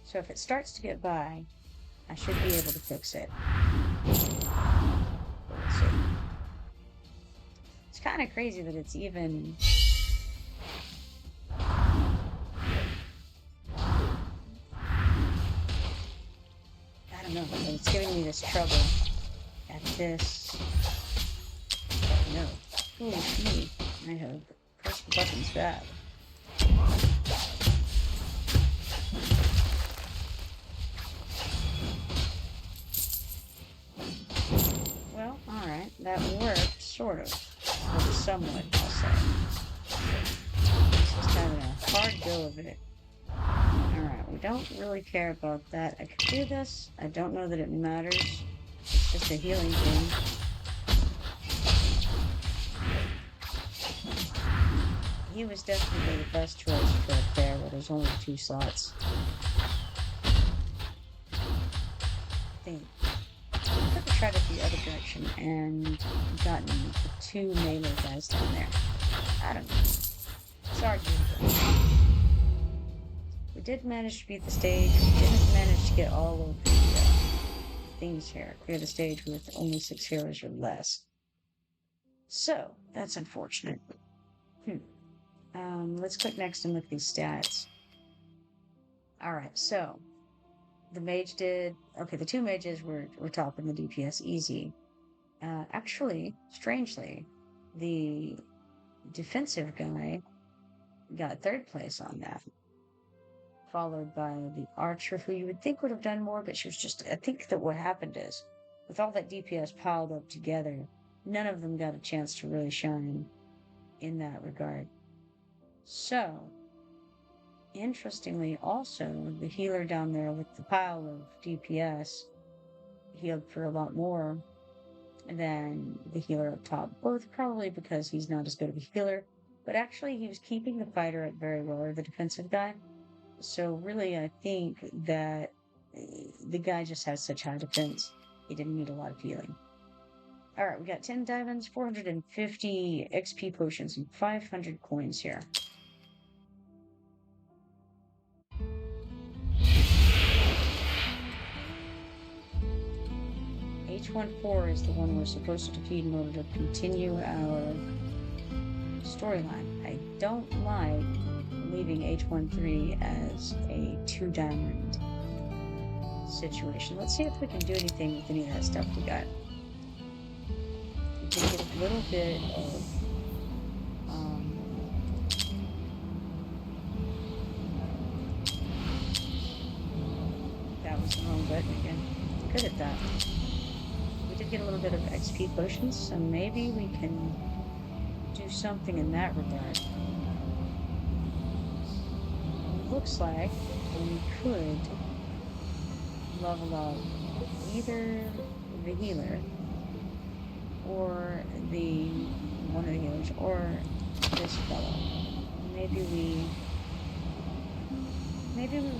So if it starts to get by, I should be able to fix it. But we'll see. It's kind of crazy that it's even... I don't know, it's giving me this trouble at this. Oh no. Foolish me. I have pressed the buttons bad. Well, alright, that worked, sort of. Worked somewhat, I'll say. Just having a hard go of it. Alright, we don't really care about that. I could do this. I don't know that it matters. It's just a healing thing. He was definitely the best choice for up there, where there's only 2 slots. I think. I could have tried it the other direction and gotten the 2 melee guys down there. I don't know. It's arguable. We did manage to beat the stage. We didn't manage to get all of the things here. Clear the stage with only 6 heroes or less. So, that's unfortunate. Let's click next and look at these stats. Alright, so the mage did... Okay, the 2 mages were topping the DPS easy. Actually, strangely, the defensive guy got 3rd place on that. Followed by the archer, who you would think would have done more, but she was just... I think that what happened is, with all that DPS piled up together, none of them got a chance to really shine in that regard. So, interestingly, also, the healer down there with the pile of DPS healed for a lot more than the healer up top, both probably because he's not as good of a healer, but actually he was keeping the fighter at very low, or the defensive guy. So really, I think that the guy just has such high defense, he didn't need a lot of healing. All right, we got 10 diamonds, 450 XP potions, and 500 coins here. H14 is the one we're supposed to defeat in order to continue our storyline. I don't like leaving H13 as a 2 diamond situation. Let's see if we can do anything with any of that stuff we got. We can get a little bit of that was the wrong button again. Good at that. We did get a little bit of XP potions, so maybe we can do something in that regard. Looks like we could level up either the healer or one of the healers or this fellow. Maybe we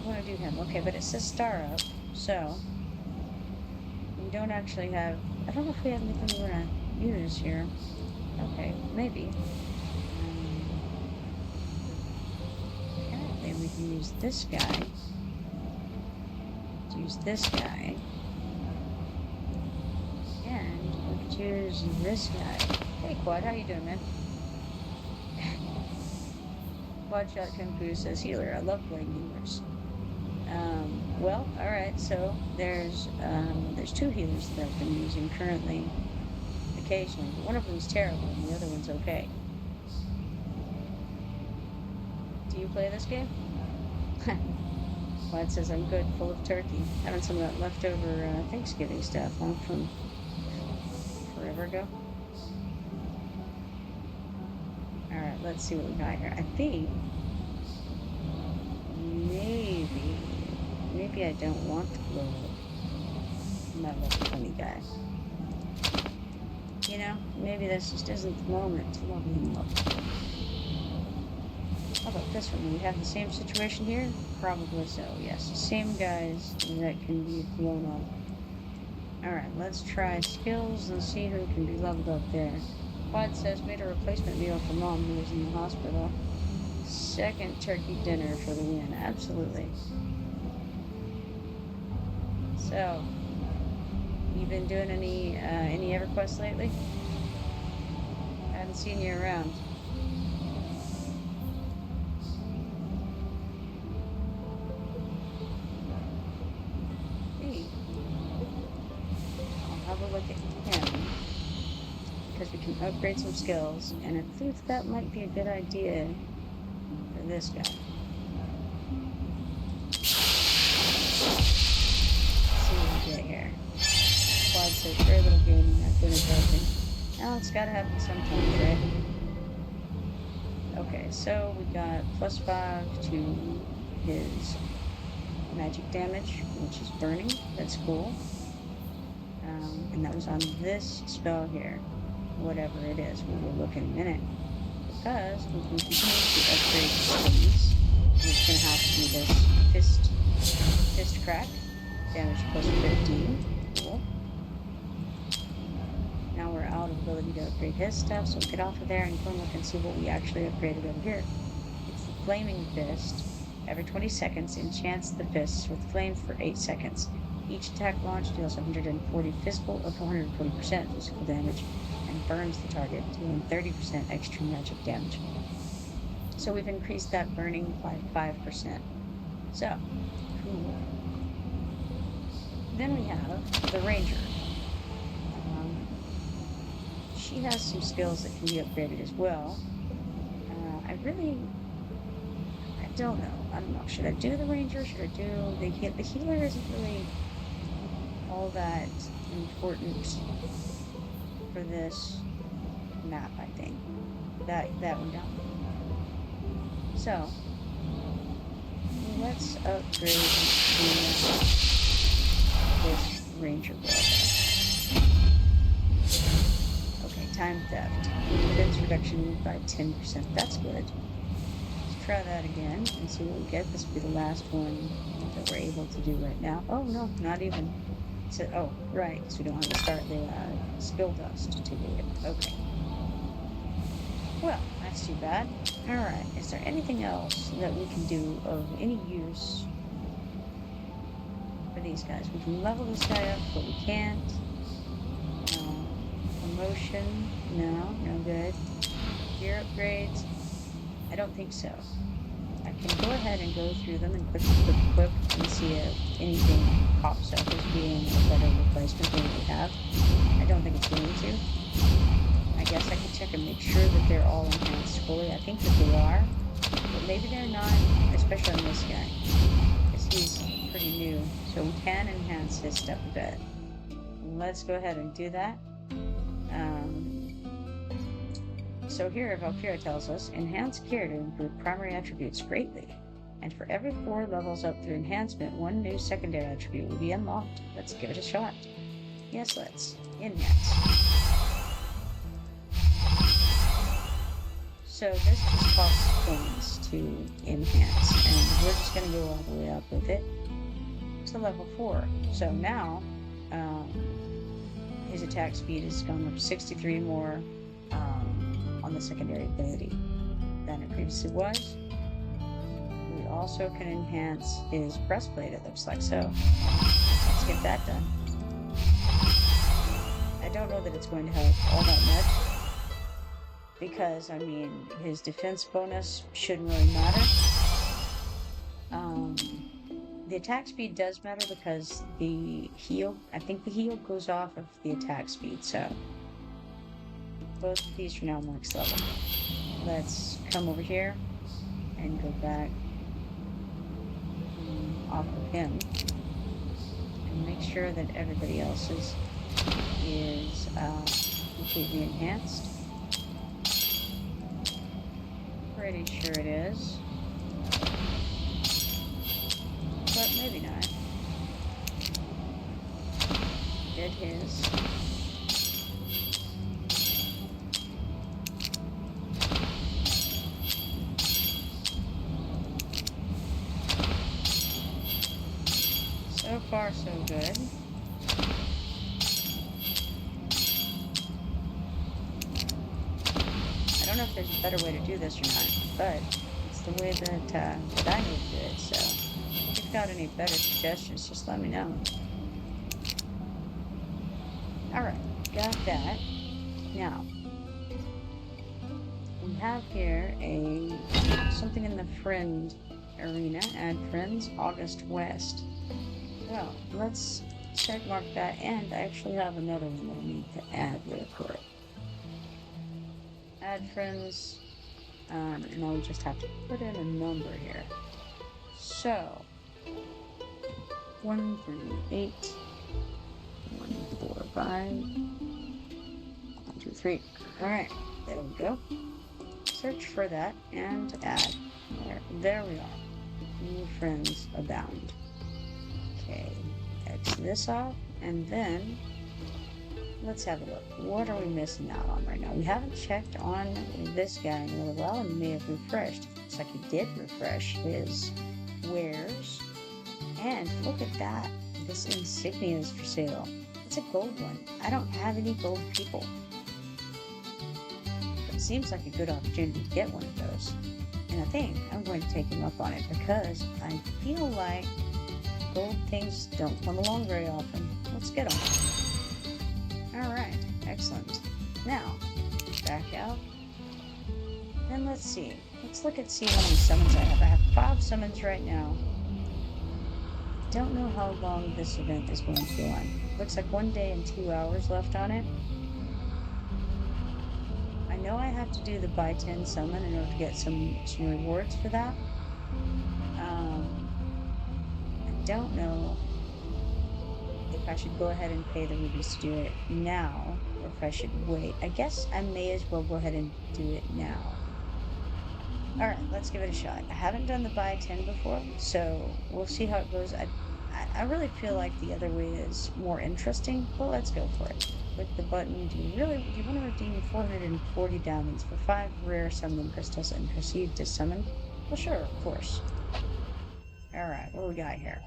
want to do him. Okay, but it says star up, so we don't actually have. I don't know if we have anything we want to use here. Okay, maybe. Apparently we can use this guy. Use this guy. And we could use this guy. Hey Quad, how you doing, man? Quad Shot Kung Fu says healer. I love playing healers. Well, alright, so there's 2 healers that I've been using currently. Occasionally, but one of them's terrible and the other one's okay. Do you play this game? Vlad says I'm good, full of turkey. Having some of that leftover Thanksgiving stuff from forever ago. Alright, let's see what we got here. I think maybe I don't want to blow up my level 20 guy. You know, maybe this just isn't the moment to level him up. How about this one? Do we have the same situation here? Probably so, yes. Same guys that can be blown up. Alright, let's try skills and see who can be leveled up there. Quad says made a replacement meal for Mom who was in the hospital. Second turkey dinner for the win. Absolutely. So, you been doing any EverQuest lately? I haven't seen you around. Hey, I'll have a look at him because we can upgrade some skills, and I think that might be a good idea for this guy. Let's see what we get here. Quad says very little gaming, I've been adulting. Now it's gotta happen sometimes, right? Okay, so we got +5 to his magic damage, which is burning. That's cool. And that was on this spell here, whatever it is. We will look in a minute. Because we can continue to upgrade these. And it's going to have to be this fist crack. Damage +15. Cool. Now we're out of ability to upgrade his stuff, so we'll get off of there and go and look and see what we actually upgraded over here. It's the Flaming Fist. Every 20 seconds, enchants the fists with flames for 8 seconds. Each attack launch deals 140 140% physical damage and burns the target, dealing 30% extra magic damage. So we've increased that burning by 5%. So, cool. Then we have the Ranger. She has some skills that can be upgraded as well. I don't know. I don't know. Should I do the Ranger? Should I do the healer? The healer isn't really all that important for this map, I think. That one down. So, let's upgrade this Ranger girl. Time theft. Defense reduction by 10%. That's good. Let's try that again and see what we get. This will be the last one that we're able to do right now. Oh, no, not even. So, oh, right, because we don't have to start the spill dust to do it. Okay. Well, that's too bad. Alright, is there anything else that we can do of any use for these guys? We can level this guy up, but we can't. Promotion, no good. Gear upgrades, I don't think so. I can go ahead and go through them and quick and see if anything pops up as being a better replacement than we have. I don't think it's going to. I guess I can check and make sure that they're all enhanced fully. I think that they are, but maybe they're not, especially on this guy, because he's pretty new. So we can enhance his stuff a bit. Let's go ahead and do that. So here, Valkyria tells us, enhance gear to improve primary attributes greatly. And for every 4 levels up through enhancement, 1 new secondary attribute will be unlocked. Let's give it a shot. Yes, let's. Enhance. So this just costs points to enhance, and we're just going to go all the way up with it to level 4. So now, his attack speed has gone up 63 more on the secondary ability than it previously was. We also can enhance his breastplate, it looks like, so let's get that done. I don't know that it's going to help all that much, because, I mean, his defense bonus shouldn't really matter. The attack speed does matter because the heal, I think the heal goes off of the attack speed, so both of these are now max level. Let's come over here and go back off of him and make sure that everybody else's is completely enhanced. Pretty sure it is, but maybe not. Did his. So far, so good. I don't know if there's a better way to do this or not, but it's the way that I need to do it, so if you've got any better suggestions, just let me know. Alright, got that. Now, we have here something in the friend arena. Add friends, August West. Well, let's check mark that, and I actually have another one that I need to add real quick. Add friends, and I'll just have to put in a number here. So, 1, 3, 8, 1, 4, 5, 1, 2, 3. Alright, there we go. Search for that and add. There we are. New friends abound. Okay, X this off, and then let's have a look. What are we missing out on right now? We haven't checked on this guy in a little while, and may have refreshed. Looks like he did refresh his wares. And look at that. This insignia is for sale. It's a gold one. I don't have any gold people. But it seems like a good opportunity to get one of those. And I think I'm going to take him up on it, because I feel like gold things don't come along very often. Let's get them. Alright, excellent. Now, back out. And let's see. Let's look at see how many summons I have. I have 5 summons right now. Don't know how long this event is going to go on. Looks like 1 day and 2 hours left on it. I know I have to do the buy 10 summon in order to get some rewards for that. I don't know if I should go ahead and pay the rubies to do it now, or if I should wait. I guess I may as well go ahead and do it now. Alright, let's give it a shot. I haven't done the buy 10 before, so we'll see how it goes. I really feel like the other way is more interesting, but let's go for it. Click the button. Do you want to redeem 440 diamonds for 5 rare summoning crystals and proceed to summon? Well, sure, of course. Alright, what do we got here?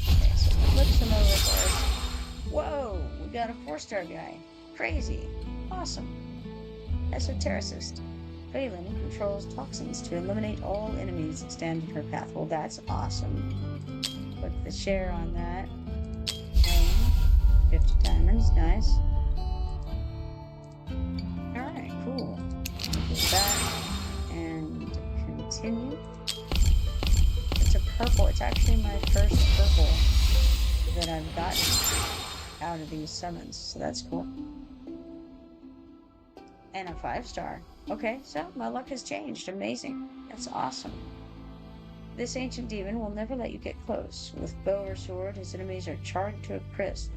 Okay, so flip some over first. Whoa, we got a 4-star guy. Crazy. Awesome. Esotericist. Phelan controls toxins to eliminate all enemies that stand in her path. Well, that's awesome. Click the share on that. And 50 diamonds. Nice. Alright, cool. Get that. And continue. It's a purple. It's actually my first purple that I've gotten out of these summons. So that's cool. And a 5-star. Okay, so my luck has changed. Amazing. That's awesome. This ancient demon will never let you get close. With bow or sword, his enemies are charred to a crisp.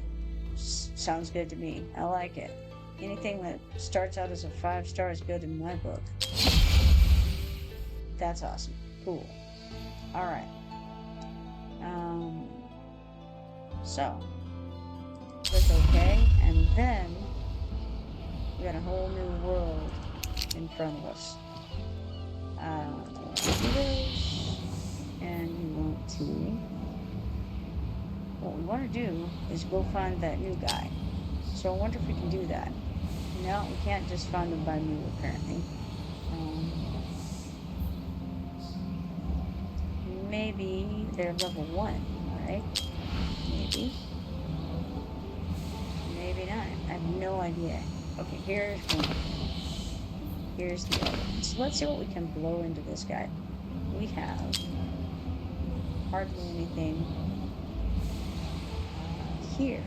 Sounds good to me. I like it. Anything that starts out as a 5-star is good in my book. That's awesome. Cool. Alright. So, click OK, and then we got a whole new world in front of us. And we want to... What we want to do is go find that new guy. So I wonder if we can do that. No, we can't just find them by new, apparently. Maybe they're level 1, right? Maybe. Maybe not. I have no idea. Okay, here's one. Here's the other one. So let's see what we can blow into this guy. We have hardly anything here.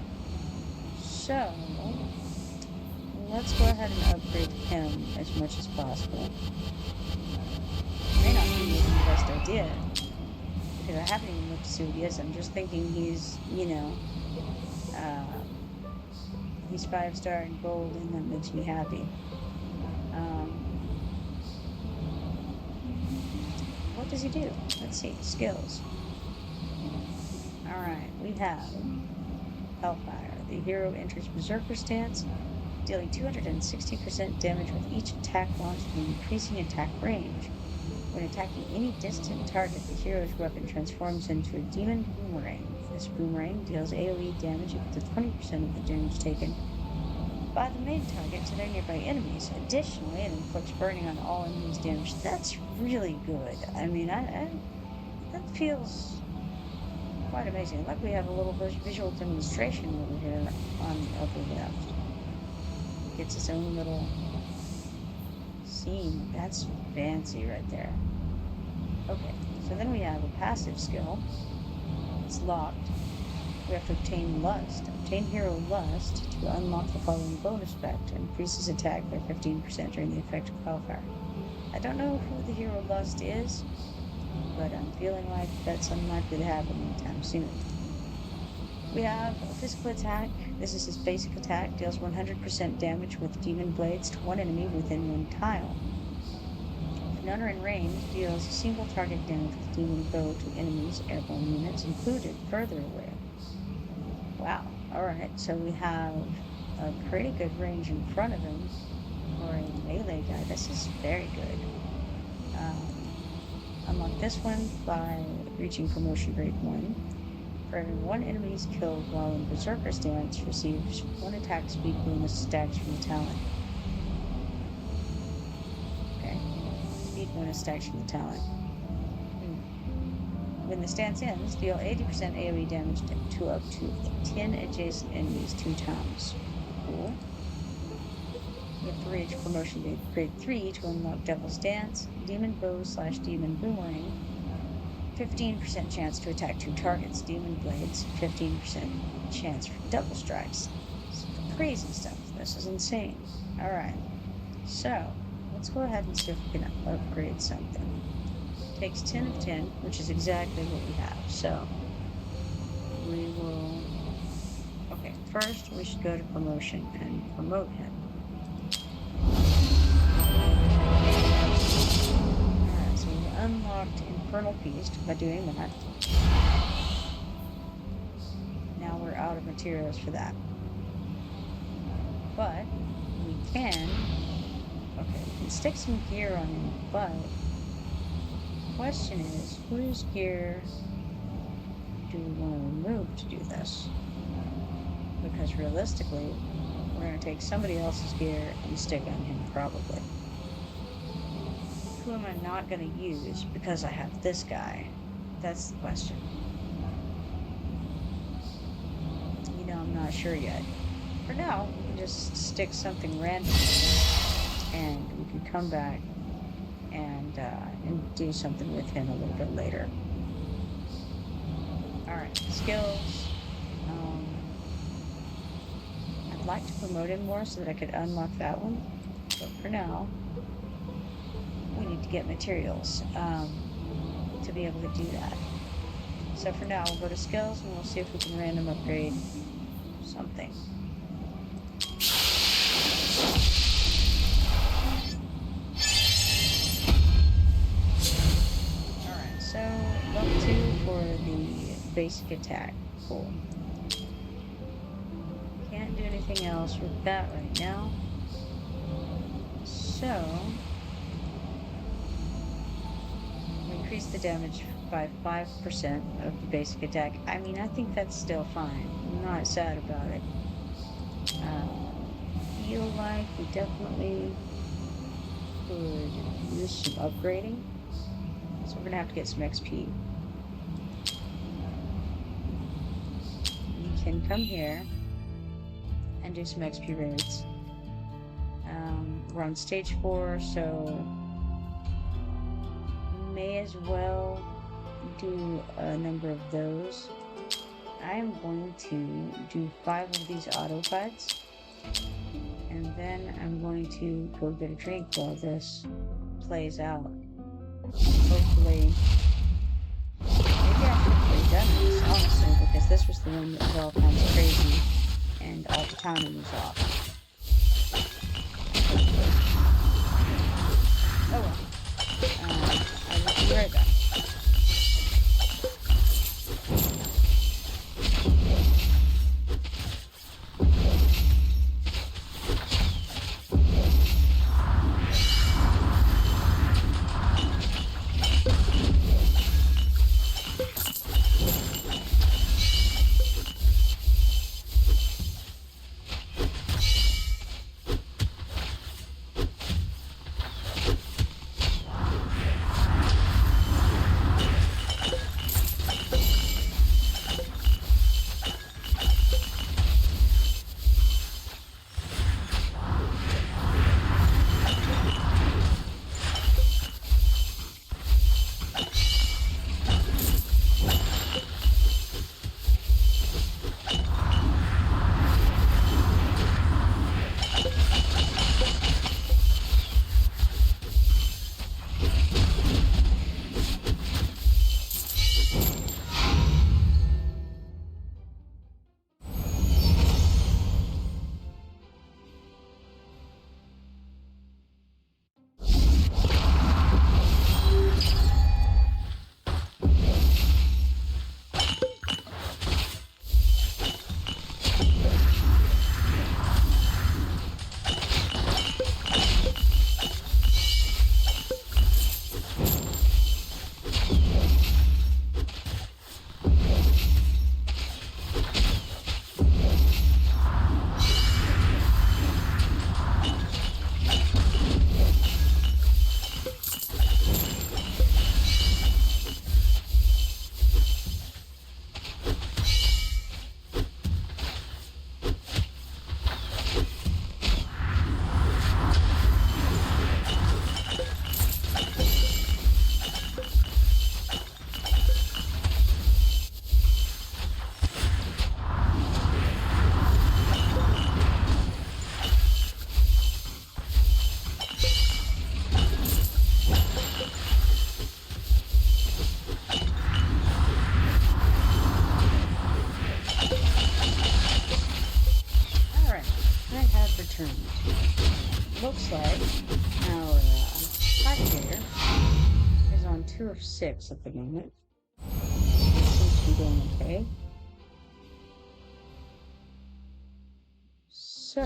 So let's go ahead and upgrade him as much as possible. May not be the best idea, because I haven't even looked to see what he is. I'm just thinking he's, you know, he's 5-star and gold, and that makes me happy. What does he do? Let's see. Skills. Alright, we have Hellfire. The hero enters Berserker stance, dealing 260% damage with each attack launched and increasing attack range. When attacking any distant target, the hero's weapon transforms into a demon boomerang. This boomerang deals AoE damage equal to 20% of the damage taken by the main target to their nearby enemies. Additionally, it inflicts burning on all enemies damage. That's really good. I mean, that feels quite amazing. Look, we have a little visual demonstration over here on the upper left. It gets its own little scene. That's fancy right there. Okay, so then we have a passive skill. It's locked. We have to obtain Lust. Obtain Hero Lust to unlock the following bonus effect. Increases attack by 15% during the effect of Hellfire. I don't know who the Hero Lust is, but I'm feeling like that's unlikely to happen anytime soon. We have a physical attack. This is his basic attack. Deals 100% damage with demon blades to one enemy within one tile. If none are in range, deals single target damage with demon bow to enemies, airborne units included, further away. Wow. Alright, so we have a pretty good range in front of him for a melee guy. This is very good. Unlock this one by reaching promotion grade 1. For every one enemy is killed while in Berserker stance, receives 1 attack speed bonus stacks from the talent. Okay. Speed bonus stacks from the talent. When the stance ends, deal 80% AoE damage to up to 10 adjacent enemies 2 times. Cool. You have to reach promotion grade 3 to unlock Devil Stance, Demon Bow / Demon Boomerang, 15% chance to attack 2 targets, Demon Blades, 15% chance for double strikes. It's crazy stuff. This is insane. Alright, so let's go ahead and see if we can upgrade something. Takes 10 of 10, which is exactly what we have. So we will... Okay, first we should go to promotion and promote him. Alright, so we unlocked in Infernal Feast by doing that. Now we're out of materials for that. But we can, okay, we can stick some gear on him, but the question is, whose gear do we want to remove to do this? Because realistically, we're going to take somebody else's gear and stick on him, probably. Who am I not going to use because I have this guy? That's the question. You know, I'm not sure yet. For now, we can just stick something random and we can come back and do something with him a little bit later. Alright, skills. I'd like to promote him more so that I could unlock that one. But for now, we need to get materials to be able to do that. So for now, we'll go to skills and we'll see if we can random upgrade something. Alright, so level 2 for the basic attack. Cool. Can't do anything else with that right now. So increase the damage by 5% of the basic attack. I mean, I think that's still fine. I'm not sad about it. Feel like we definitely could use some upgrading. So we're gonna have to get some XP. We can come here and do some XP raids. We're on stage 4, so may as well do a number of those. I am going to do 5 of these auto fights, and then I'm going to go get a drink while this plays out. Hopefully, maybe I should have played done this, honestly, because this was the one that was all kinds of crazy, and all the timing was off. Oh well. I will be right back. looks like our hot here is on 2 of 6 at the moment. It seems to be going okay. So,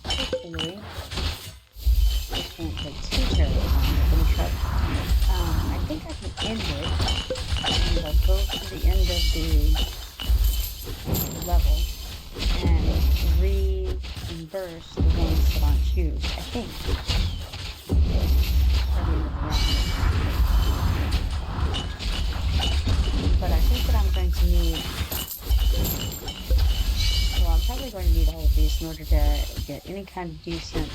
hopefully, it won't take too terribly long to finish up. I think I can end it, and I'll go to the end of the level and reimburse the ones that aren't used, I think. But I think that I'm going to need, well, I'm probably going to need all of these in order to get any kind of decent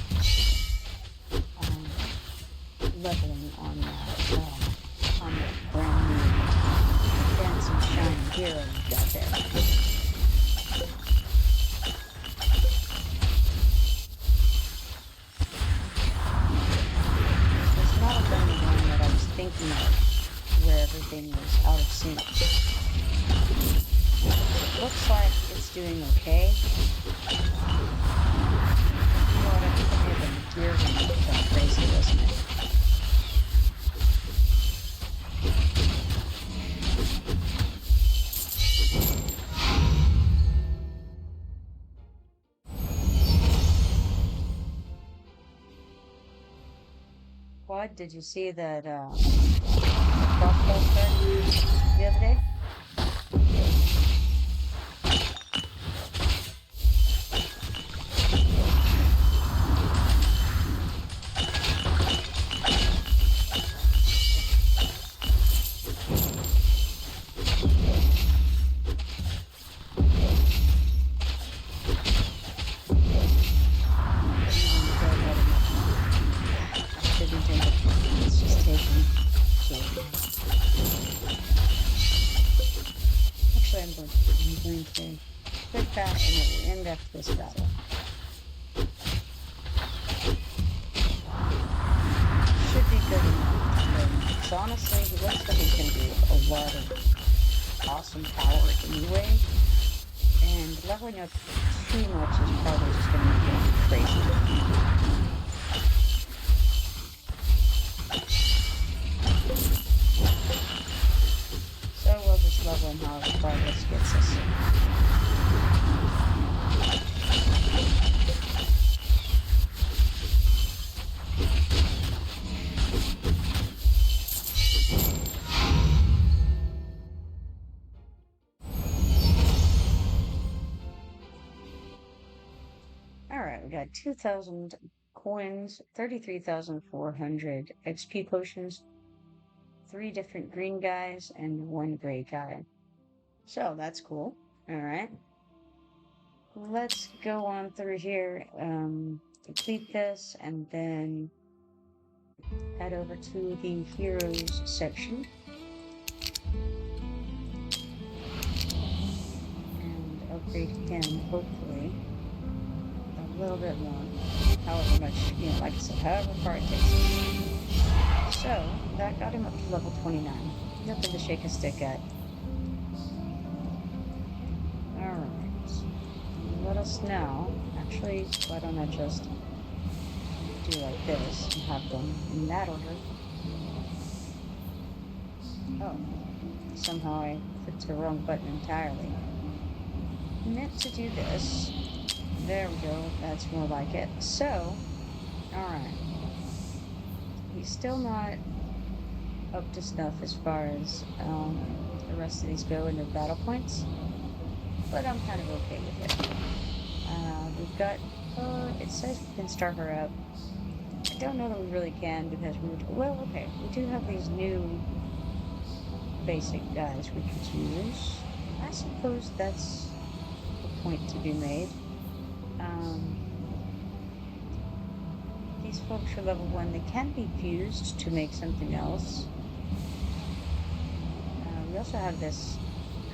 leveling on that brand new fancy shiny hero we've got there. There's not a brand new one that I was thinking of where everything was out of sync. It looks like it's doing okay. You know what, I think I have the gears on it gone crazy, doesn't it? What? Did you see that crossbow card the other day? It's just taking actually I'm going to quit that and it will end after this battle. Should be good enough. So honestly, he looks like he's going to do a lot of awesome power anyway. And leveling up too much is probably just going to make him crazy. So we'll just level him how progress gets us. Alright, we got 2,000 coins, 33,400 XP potions, 3 different green guys, and 1 gray guy. So that's cool. Alright. Let's go on through here, complete this, and then head over to the heroes section. And upgrade him, hopefully, a little bit more. However much, like I said, however far it takes us. So, that got him up to level 29. Nothing to shake a stick at. Alright. Let us now. Actually, why don't I just do like this and have them in that order? Oh. Somehow I clicked the wrong button entirely. Meant to do this. There we go. That's more like it. So, alright. He's still not up to snuff as far as the rest of these go in their battle points, but I'm kind of okay with it. We've got, it says we can start her up. I don't know that we really can because okay, we do have these new basic guys we could use. I suppose that's a point to be made. These folks are level 1. They can be fused to make something else. We also have this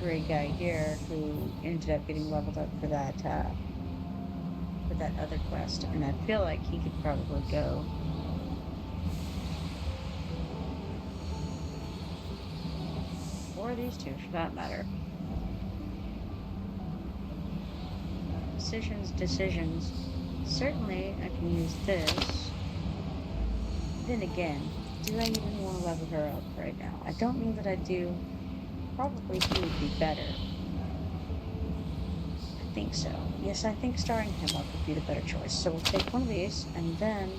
gray guy here who ended up getting leveled up for that other quest, and I feel like he could probably go. Or these two, for that matter. Decisions. Certainly, I can use this. Then again, do I even want to level her up right now? I don't know that I do. Probably he would be better. I think so. Yes, I think starring him up would be the better choice. So we'll take one of these, and then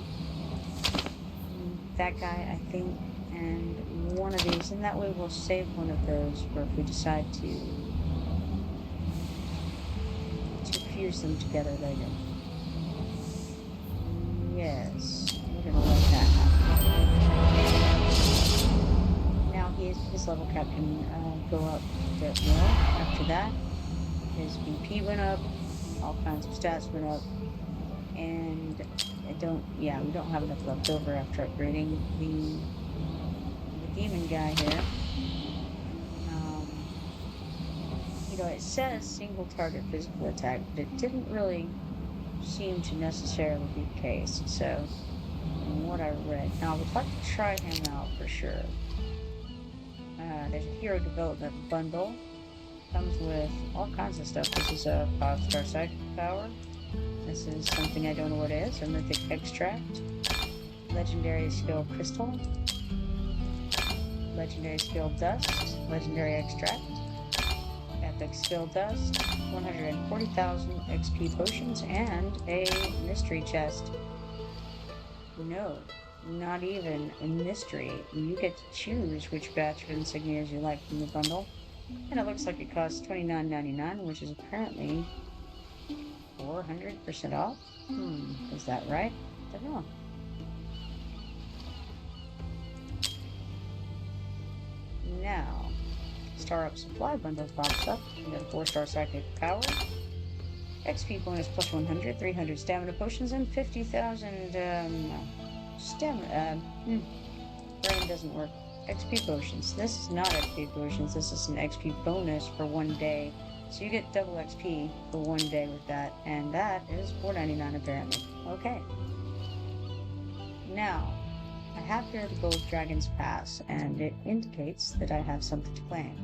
that guy, I think, and one of these, and that way we'll save one of those for if we decide to fuse them together later. Yes, we're gonna let that happen. Now his level cap can go up a bit more. After that, his BP went up, all kinds of stats went up, and we don't have enough left over after upgrading the demon guy here. It says single target physical attack, but it didn't really seem to necessarily be the case. So, from what I read, now I would like to try him out for sure. There's a hero development bundle. Comes with all kinds of stuff. This is a 5-star psychic power. This is something I don't know what it is. A mythic extract. Legendary skill crystal. Legendary skill dust. Legendary extract. Epic skill dust. 140,000 XP potions and a mystery chest. No, not even a mystery. You get to choose which batch of insignias you like from the bundle. And it looks like it costs $29.99, which is apparently 400% off. Is that right? I don't know. Now, Star Up Supply Bundle pops up. We got a 4-star psychic power. XP bonus plus 100, 300 stamina potions, and 50,000 stamina. Brain doesn't work. XP potions. This is not XP potions. This is an XP bonus for 1 day. So you get double XP for 1 day with that, and that is $4.99 apparently. Okay. Now, I have here the Gold Dragon's Pass, and it indicates that I have something to claim.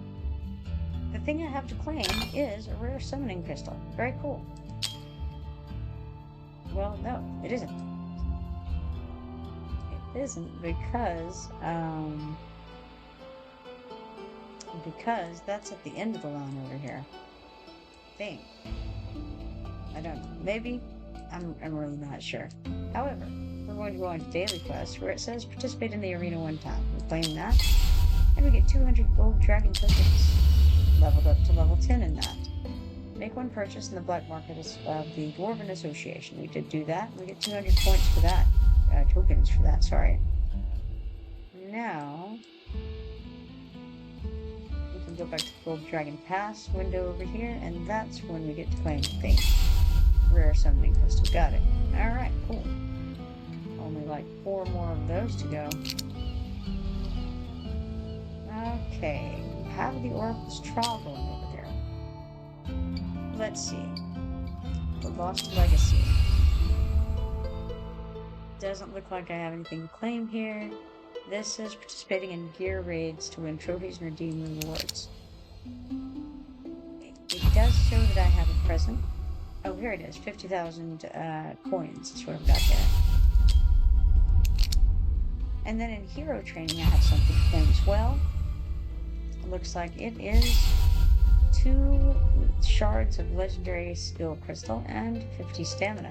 The thing I have to claim is a rare summoning crystal. Very cool. Well, no, it isn't. It isn't because that's at the end of the line over here. I don't know. Maybe. I'm really not sure. However, we're going to go on to Daily Quest, where it says participate in the arena 1 time. We claim that, and we get 200 gold dragon tokens, leveled up to level 10 in that. Make 1 purchase in the black market of the Dwarven Association. We did do that. We get 200 points for that. Tokens for that, sorry. Now, we can go back to the Gold Dragon Pass window over here, and that's when we get to claim the thing. Rare summoning crystal. Got it. Alright, cool. Only like 4 more of those to go. Okay, we have the Oracle's Trial going over there. Let's see. The Lost Legacy. Doesn't look like I have anything to claim here. This is participating in gear raids to win trophies and redeem rewards. It does show that I have a present. Oh, here it is. 50,000 coins is what I've got there. And then in hero training, I have something to claim as well. It looks like it is 2 shards of legendary skill crystal and 50 stamina.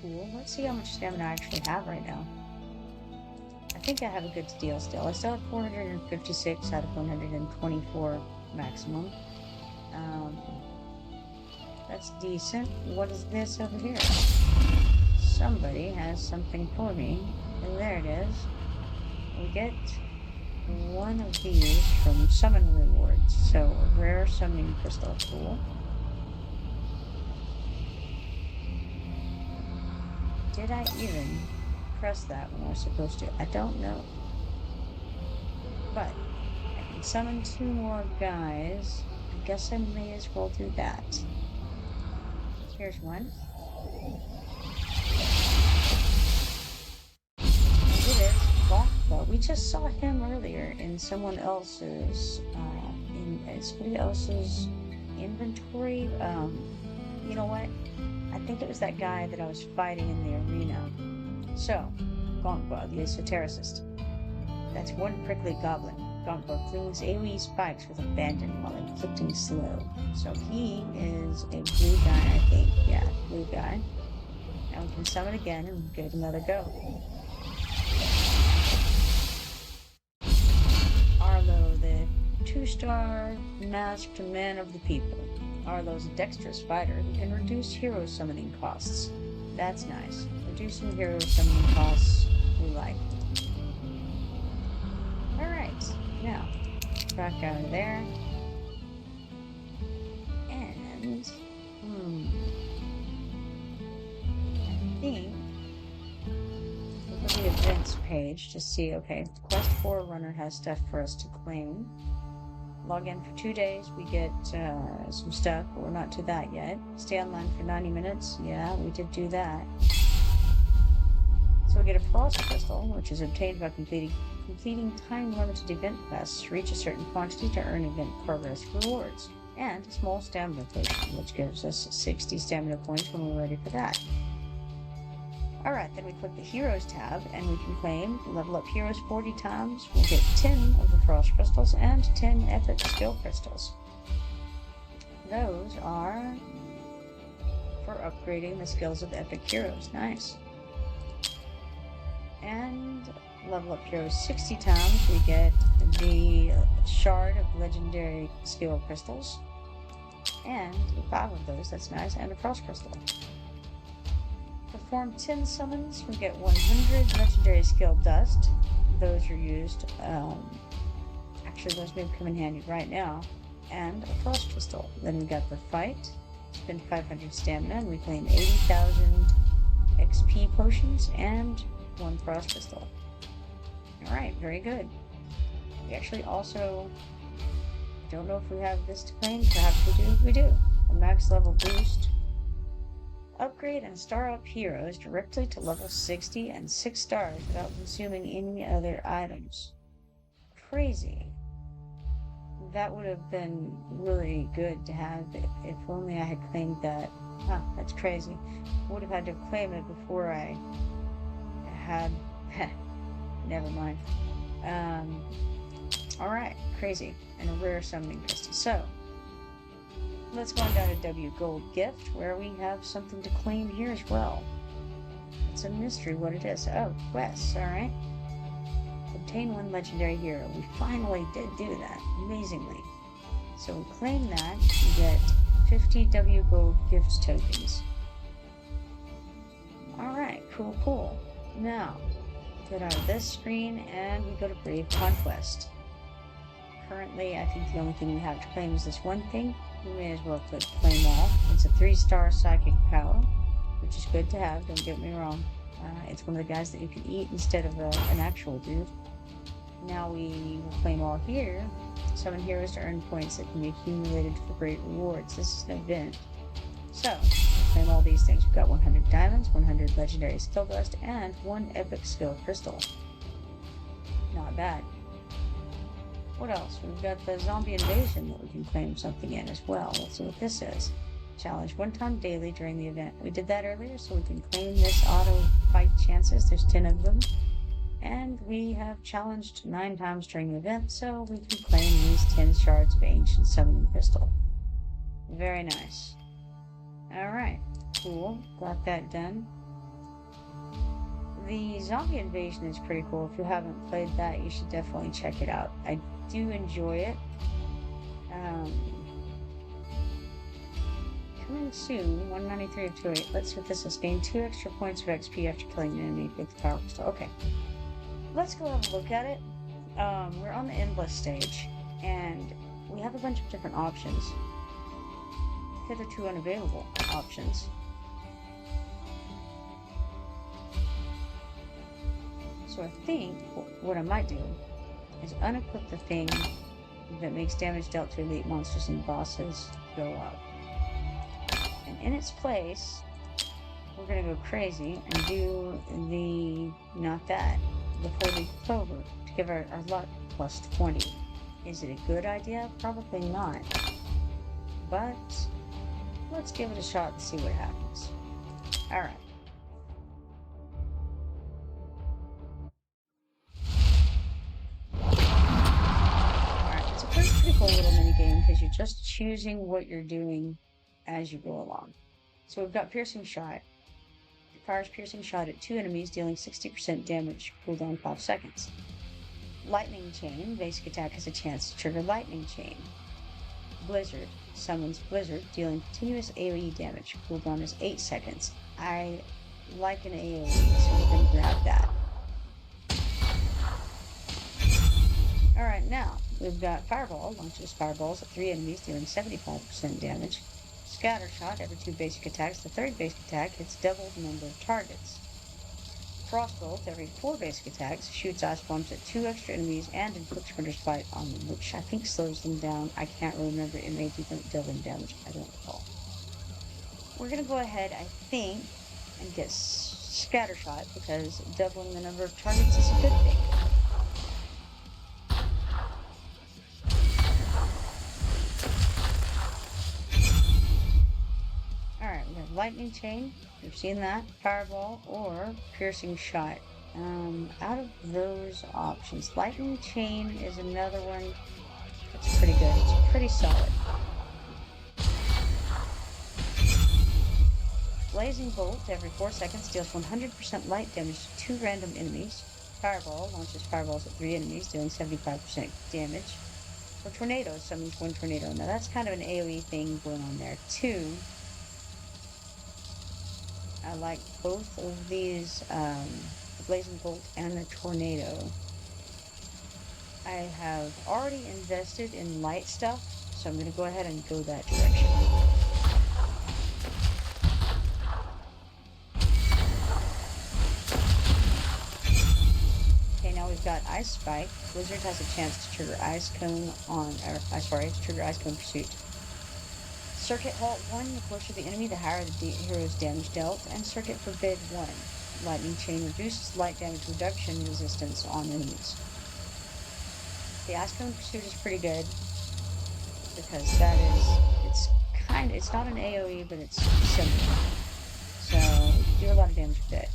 Cool. Let's see how much stamina I actually have right now. I think I have a good deal still. I still have 456 out of 124 maximum. That's decent. What is this over here? Somebody has something for me. And there it is. We get 1 of these from summon rewards. So, a rare summoning crystal. Cool. Did I even press that when I was supposed to? I don't know. But I can summon 2 more guys. I guess I may as well do that. Here's one. It is Bokba. We just saw him earlier in someone else's, in somebody else's inventory. You know what? I think it was that guy that I was fighting in the arena. So, Gauntbug, the esotericist. That's one prickly goblin. Gauntbug flings AoE spikes with abandon while inflicting slow. So he is a blue guy, I think. Yeah, blue guy. Now we can summon again and give it another go. Arlo, the 2-star masked man of the people. Arlo's a dexterous fighter who can reduce hero summoning costs. That's nice. Reducing hero summoning costs, we like. Alright, now, back out of there. And, I think, look at the events page to see, okay, Quest 4 Runner has stuff for us to claim. Log in for 2 days, we get some stuff, but we're not to that yet. Stay online for 90 minutes, yeah, we did do that. So we get a Frost Crystal, which is obtained by completing time-limited event quests. Reach a certain quantity to earn event progress rewards. And a small stamina potion, which gives us 60 stamina points when we're ready for that. Alright, then we click the Heroes tab, and we can claim, level up heroes 40 times. We'll get 10 of the Frost Crystals and 10 Epic Skill Crystals. Those are for upgrading the skills of Epic Heroes. Nice. And level up heroes 60 times, we get the Shard of Legendary Skill Crystals. And 5 of those, that's nice, and a Frost Crystal. Perform 10 summons, we get 100 Legendary Skill Dust. Those are used, actually those may come in handy right now. And a Frost Crystal. Then we got the Fight, spend 500 stamina, and we claim 80,000 XP potions and 1 Frost Crystal. Alright, very good. We actually also don't know if we have this to claim. Perhaps we do. We do. A max level boost. Upgrade and star up heroes directly to level 60 and 6 stars without consuming any other items. Crazy. That would have been really good to have if only I had claimed that. Huh, that's crazy. I would have had to claim it before I had... Never mind. Alright, crazy. And a rare summoning crystal. So, let's go on down to W Gold Gift, where we have something to claim here as well. It's a mystery what it is. Oh, quests, alright. Obtain 1 legendary hero. We finally did do that, amazingly. So we claim that, we get 50 W Gold Gift tokens. Alright, cool. Now, get out of this screen and we go to Brave Conquest. Currently, I think the only thing we have to claim is this one thing. We may as well click claim all. It's a 3-star psychic power, which is good to have, don't get me wrong. It's one of the guys that you can eat instead of an actual dude. Now we will claim all here. Summon heroes to earn points that can be accumulated for great rewards. This is an event. So, claim all these things. We've got 100 diamonds, 100 legendary skill dust, and 1 epic skill crystal. Not bad. What else? We've got the zombie invasion that we can claim something in as well. Let's see what this is. Challenge 1 time daily during the event. We did that earlier, so we can claim this auto fight chances. There's 10 of them. And we have challenged 9 times during the event, so we can claim these 10 shards of ancient summoning crystal. Very nice. Alright, cool. Got that done. The zombie invasion is pretty cool. If you haven't played that, you should definitely check it out. I do enjoy it. Coming soon, 193 of 208. Let's see what this is. Gain 2 extra points of XP after killing an enemy with the power crystal. Okay. Let's go have a look at it. We're on the endless stage, and we have a bunch of different options. Hitherto unavailable options. So I think what I might do is unequip the thing that makes damage dealt to elite monsters and bosses go up. And in its place, we're going to go crazy and do not that, the 4-leaf clover to give our luck plus 20. Is it a good idea? Probably not. But let's give it a shot and see what happens. Alright. Alright, it's a pretty cool little mini game because you're just choosing what you're doing as you go along. So we've got Piercing Shot. It fires Piercing Shot at 2 enemies, dealing 60% damage, cooldown 5 seconds. Lightning Chain. Basic attack has a chance to trigger Lightning Chain. Blizzard. Summons Blizzard, dealing continuous AoE damage. Cooldown is 8 seconds. I like an AoE, so we're going to grab that. Alright, now we've got Fireball. Launches fireballs at 3 enemies, dealing 75% damage. Scattershot. Every 2 basic attacks, the third basic attack hits double the number of targets. Frostbolt. Every 4 basic attacks, shoots ice bombs at 2 extra enemies and inflicts Sprinter's Bite on them, which I think slows them down. I can't really remember. It may do doubling damage. I don't recall. We're going to go ahead, I think, and get Scattershot because doubling the number of targets is a good thing. Alright, we have Lightning Chain. We've seen that. Fireball or Piercing Shot. Out of those options, Lightning Chain is another one that's pretty good. It's pretty solid. Blazing Bolt. Every 4 seconds deals 100% light damage to 2 random enemies. Fireball. Launches fireballs at 3 enemies, dealing 75% damage. Or Tornado. Summons 1 tornado. Now that's kind of an AoE thing going on there too. I like both of these, the Blazing Bolt and the Tornado. I have already invested in light stuff, so I'm going to go ahead and go that direction. Okay, now we've got Ice Spike. Blizzard has a chance to trigger Ice Cone trigger Ice Cone Pursuit. Circuit Halt 1, the closer the enemy, the higher the hero's damage dealt, and Circuit Forbid 1. Lightning Chain reduces light damage reduction resistance on enemies. The Ice Cone Pursuit is pretty good, because it's not an AoE, but it's similar. So, do a lot of damage with it.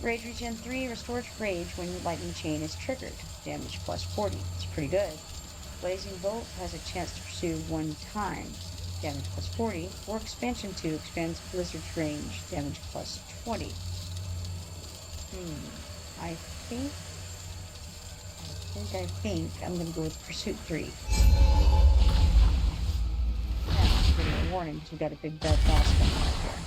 Rage Regen 3 restores Rage when Lightning Chain is triggered. Damage plus 40. It's pretty good. Blazing Bolt has a chance to pursue 1 time. Damage plus 40, or Expansion 2 expands Blizzard's range, damage plus 20. I think I'm going to go with Pursuit 3. Now, I'm getting a warning because we've got a big bad boss coming up here.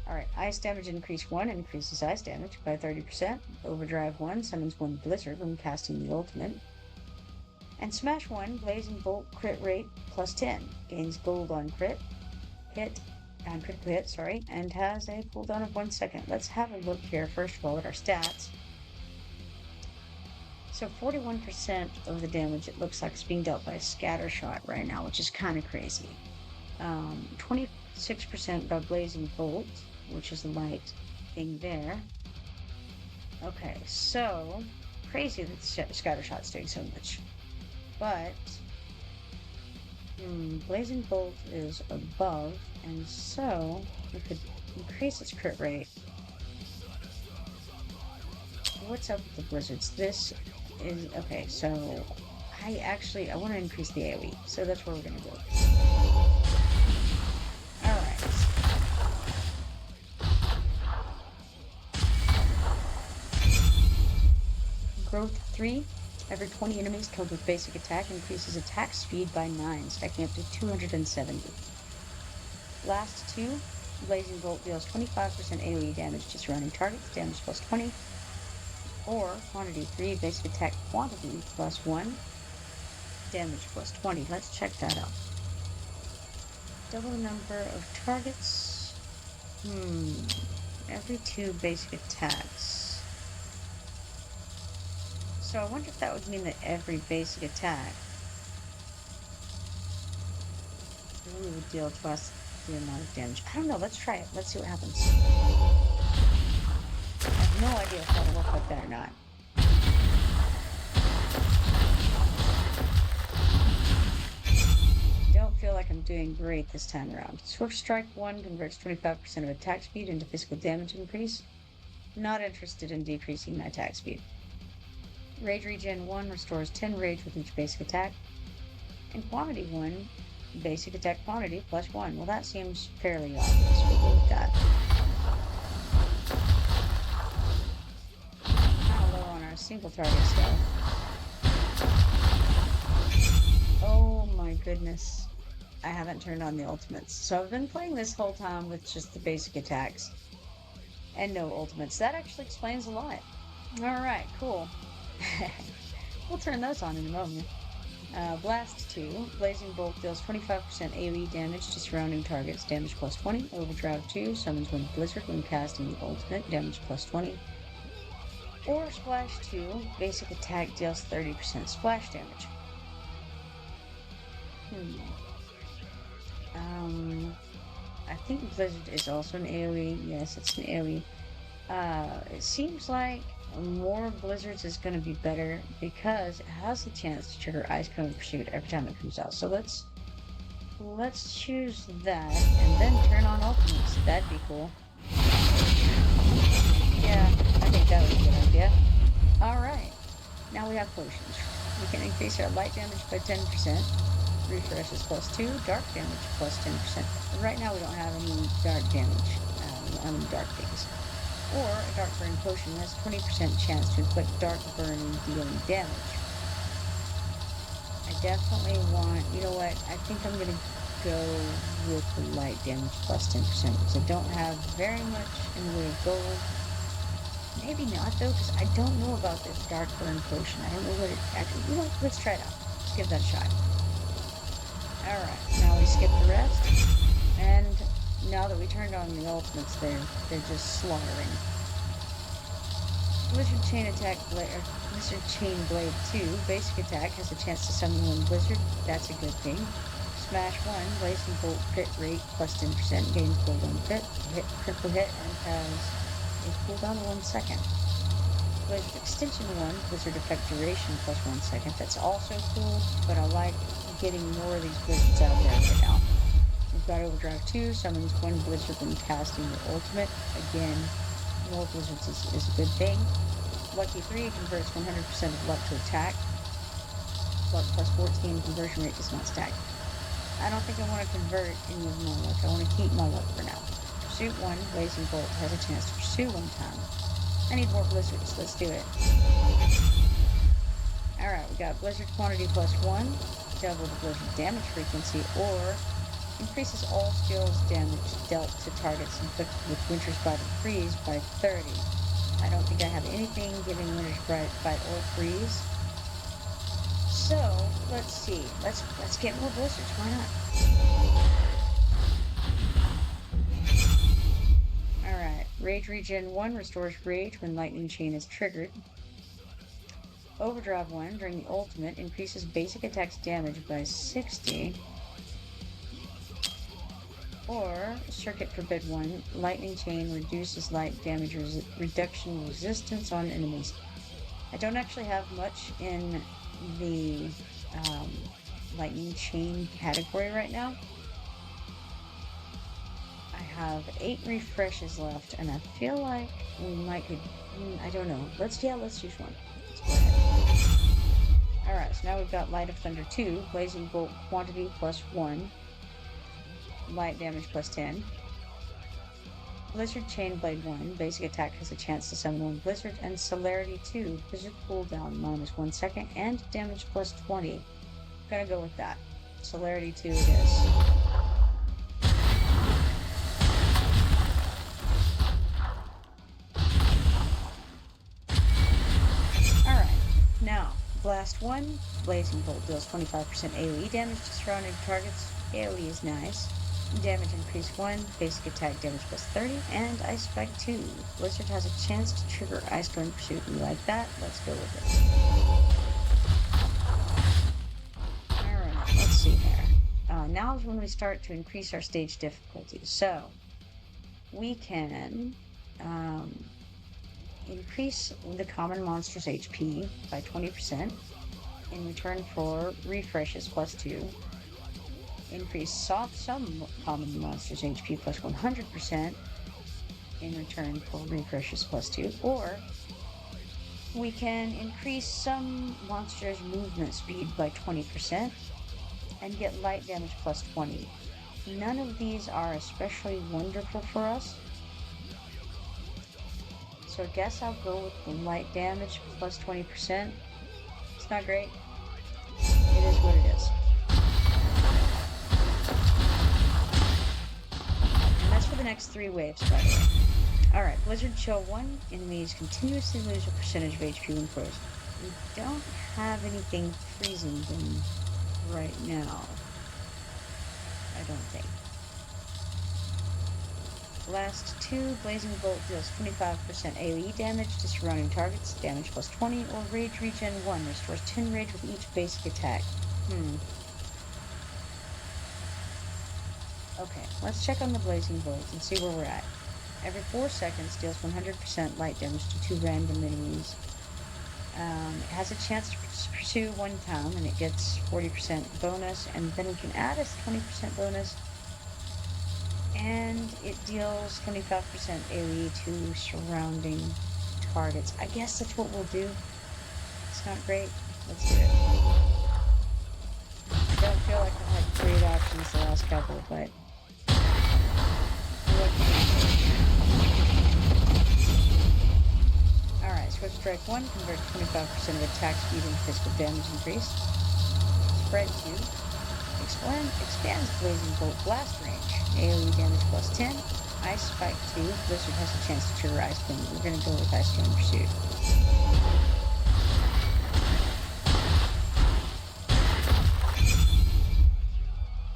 Alright, Ice damage increase 1 increases ice damage by 30%. Overdrive 1 summons 1 Blizzard when casting the ultimate. And Smash 1, Blazing Bolt crit rate plus 10. Gains gold on critical hit, and has a cooldown of 1 second. Let's have a look here, first of all, at our stats. So 41% of the damage, it looks like, is being dealt by Scattershot right now, which is kind of crazy. 26% by Blazing Bolt, which is the light thing there. Okay, so crazy that Scattershot's doing so much. But Blazing Bolt is above, and so we could increase its crit rate. What's up with the blizzards? This is okay, so I want to increase the AoE, so that's where we're gonna go. Alright. Growth 3. Every 20 enemies killed with basic attack increases attack speed by 9, stacking up to 270. Last 2. Blazing Bolt deals 25% AoE damage to surrounding targets, damage plus 20. Or quantity 3, basic attack quantity plus 1, damage plus 20. Let's check that out. Double the number of targets. Every 2 basic attacks. So I wonder if that would mean that every basic attack really would deal twice the amount of damage. I don't know. Let's try it. Let's see what happens. I have no idea if that'll work like that or not. doing great this time around. Swift Strike 1 converts 25% of attack speed into physical damage increase. Not interested in decreasing my attack speed. Rage Regen 1 restores 10 rage with each basic attack. And Quantity 1, basic attack quantity plus 1. Well, that seems fairly obvious. We'll go with that. Kind of low on our single target stuff. Oh my goodness. I haven't turned on the ultimates. So I've been playing this whole time with just the basic attacks and no ultimates. That actually explains a lot. Alright, cool. We'll turn those on in a moment. Blast 2. Blazing Bolt deals 25% AoE damage to surrounding targets. Damage plus 20. Overdrive 2. Summons Wind Blizzard when casting the ultimate. Damage plus 20. Or Splash 2. Basic attack deals 30% splash damage. I think Blizzard is also an AoE. Yes, it's an AoE. It seems like more Blizzards is going to be better because it has the chance to trigger Ice Cone Pursuit every time it comes out. So let's choose that and then turn on ultimates. That'd be cool. Yeah, I think that was a good idea. Alright, now we have potions. We can increase our light damage by 10%. Refreshes plus 2, dark damage plus 10%. Right now we don't have any dark damage, dark things. Or a dark burn potion has 20% chance to inflict dark burn dealing damage. I definitely want, you know what, I think I'm gonna go with the light damage plus 10% because I don't have very much in the way of gold. Maybe not though, because I don't know about this dark burn potion. I don't know what it actually, you know, let's try it out. Let's give that a shot. Alright, now we skip the rest, and now that we turned on the ultimates, they're just slaughtering. Blizzard Chain Attack Blizzard Chain Blade 2, basic attack has a chance to summon one blizzard, that's a good thing. Smash 1, Blazing Bolt crit rate plus 10%, gains gold on crit, critical hit, and has a cooldown of 1 second. Blizzard Extension 1, Blizzard Effect Duration plus 1 second, that's also cool, but I like getting more of these blizzards out there right now. We've got Overdrive 2, summons one blizzard when casting your ultimate. Again, more blizzards is a good thing. Lucky 3 converts 100% of luck to attack. Luck plus 14, conversion rate does not stack. I don't think I want to convert any of my luck. I want to keep my luck for now. Pursuit 1, Blazing Bolt has a chance to pursue 1 time. I need more blizzards. Let's do it. Alright, we got Blizzard Quantity plus 1. Double the blizzard damage frequency, or increases all skills damage dealt to targets inflicted with Winter's Bite or Freeze by 30. I don't think I have anything giving Winter's Bite or Freeze. So, let's see. Let's get more blizzards. Why not? Alright. Rage Regen 1 restores rage when Lightning Chain is triggered. Overdrive 1 during the ultimate increases basic attack's damage by 60. Or Circuit Forbid 1, Lightning Chain reduces light damage reduction resistance on enemies. I don't actually have much in the Lightning Chain category right now. I have 8 refreshes left, and I feel like we might could. I don't know. Let's choose one. Let's go ahead. Alright, so now we've got Light of Thunder 2, Blazing Bolt quantity plus 1, light damage plus 10. Blizzard Chain Blade 1, basic attack has a chance to summon 1 blizzard, and Celerity 2, blizzard cooldown minus 1 second, and damage plus 20. I'm gonna go with that. Celerity 2 it is. Alright, now, Blast 1, Blazing Bolt deals 25% AoE damage to surrounding targets. AoE is nice. Damage increase 1, basic attack damage plus 30, and Ice Spike 2. Blizzard has a chance to trigger Ice Cone Pursuit. We like that. Let's go with it. Alright, let's see here. Now is when we start to increase our stage difficulty. So, we can increase the common monster's HP by 20% in return for refreshes plus 2. increase some common monsters' HP plus 100% in return for refreshes plus 2, or we can increase some monsters' movement speed by 20% and get light damage plus 20. None of these are especially wonderful for us, so I guess I'll go with the light damage plus 20%. It's not great. It is what it is. And that's for the next 3 waves, by the way. Alright, Blizzard Chill 1. Enemies continuously lose a percentage of HP when frozen. We don't have anything freezing them right now. I don't think. Last 2, Blazing Bolt deals 25% AoE damage to surrounding targets, damage plus 20, or Rage Regen 1 restores 10 rage with each basic attack. Okay, let's check on the Blazing Bolt and see where we're at. Every 4 seconds deals 100% light damage to 2 random enemies. It has a chance to pursue 1 time, and it gets 40% bonus, and then we can add a 20% bonus, and it deals 25% AoE to surrounding targets. I guess that's what we'll do. It's not great. Let's do it. I don't feel like I've had great options the last couple, but alright, Swift Strike 1 converts 25% of attack speed into physical damage increase. Spread 2 expands Blazing Bolt blast range. AoE damage plus 10. Ice Spike 2. Blizzard has a chance to trigger Ice Beam. We're going to go with Ice Beam Pursuit.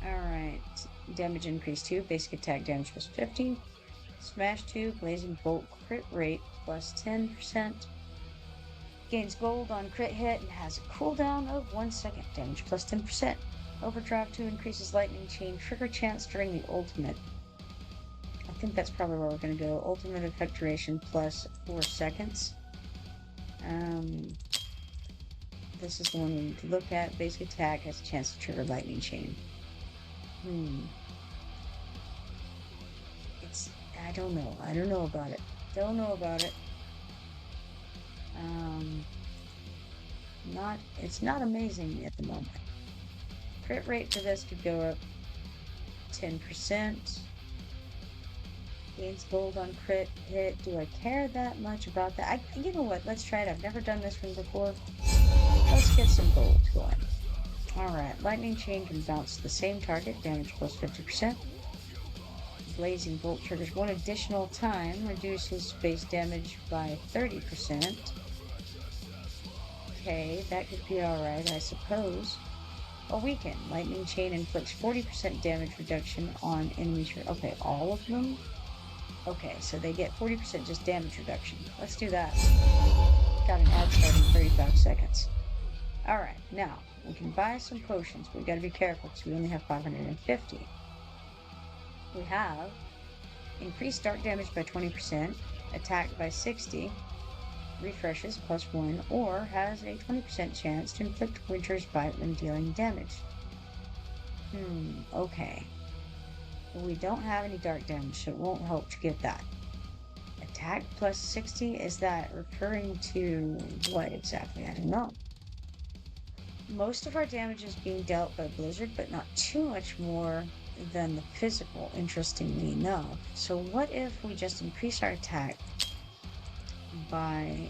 Alright, damage increase 2. Basic attack damage plus 50. Smash 2, Blazing Bolt crit rate plus 10%. Gains gold on crit hit and has a cooldown of 1 second. Damage plus 10%. Overdrive 2 increases lightning chain trigger chance during the ultimate. I think that's probably where we're going to go. Ultimate effect duration plus 4 seconds. This is the one we need to look at. Basic attack has a chance to trigger lightning chain. I don't know. I don't know about it. Don't know about it. It's not amazing at the moment. Crit rate for this could go up 10%. Gains gold on crit hit. Do I care that much about that? You know what? Let's try it. I've never done this one before. Let's get some gold going. Alright, lightning chain can bounce the same target. Damage plus 50%. Blazing Bolt triggers 1 additional time, reduces base damage by 30%. Okay, that could be alright, I suppose. A weaken. Lightning Chain inflicts 40% damage reduction on enemies. Okay, all of them? Okay, so they get 40% just damage reduction. Let's do that. Got an ad starting 35 seconds. Alright, now, we can buy some potions, but we gotta be careful because we only have 550. We have increased dark damage by 20%, attack by 60, refreshes plus 1, or has a 20% chance to inflict Winter's Bite when dealing damage. Okay. We don't have any dark damage, so it won't help to get that. Attack plus 60, is that referring to what exactly? I don't know. Most of our damage is being dealt by Blizzard, but not too much more than the physical, interestingly enough. So what if we just increase our attack by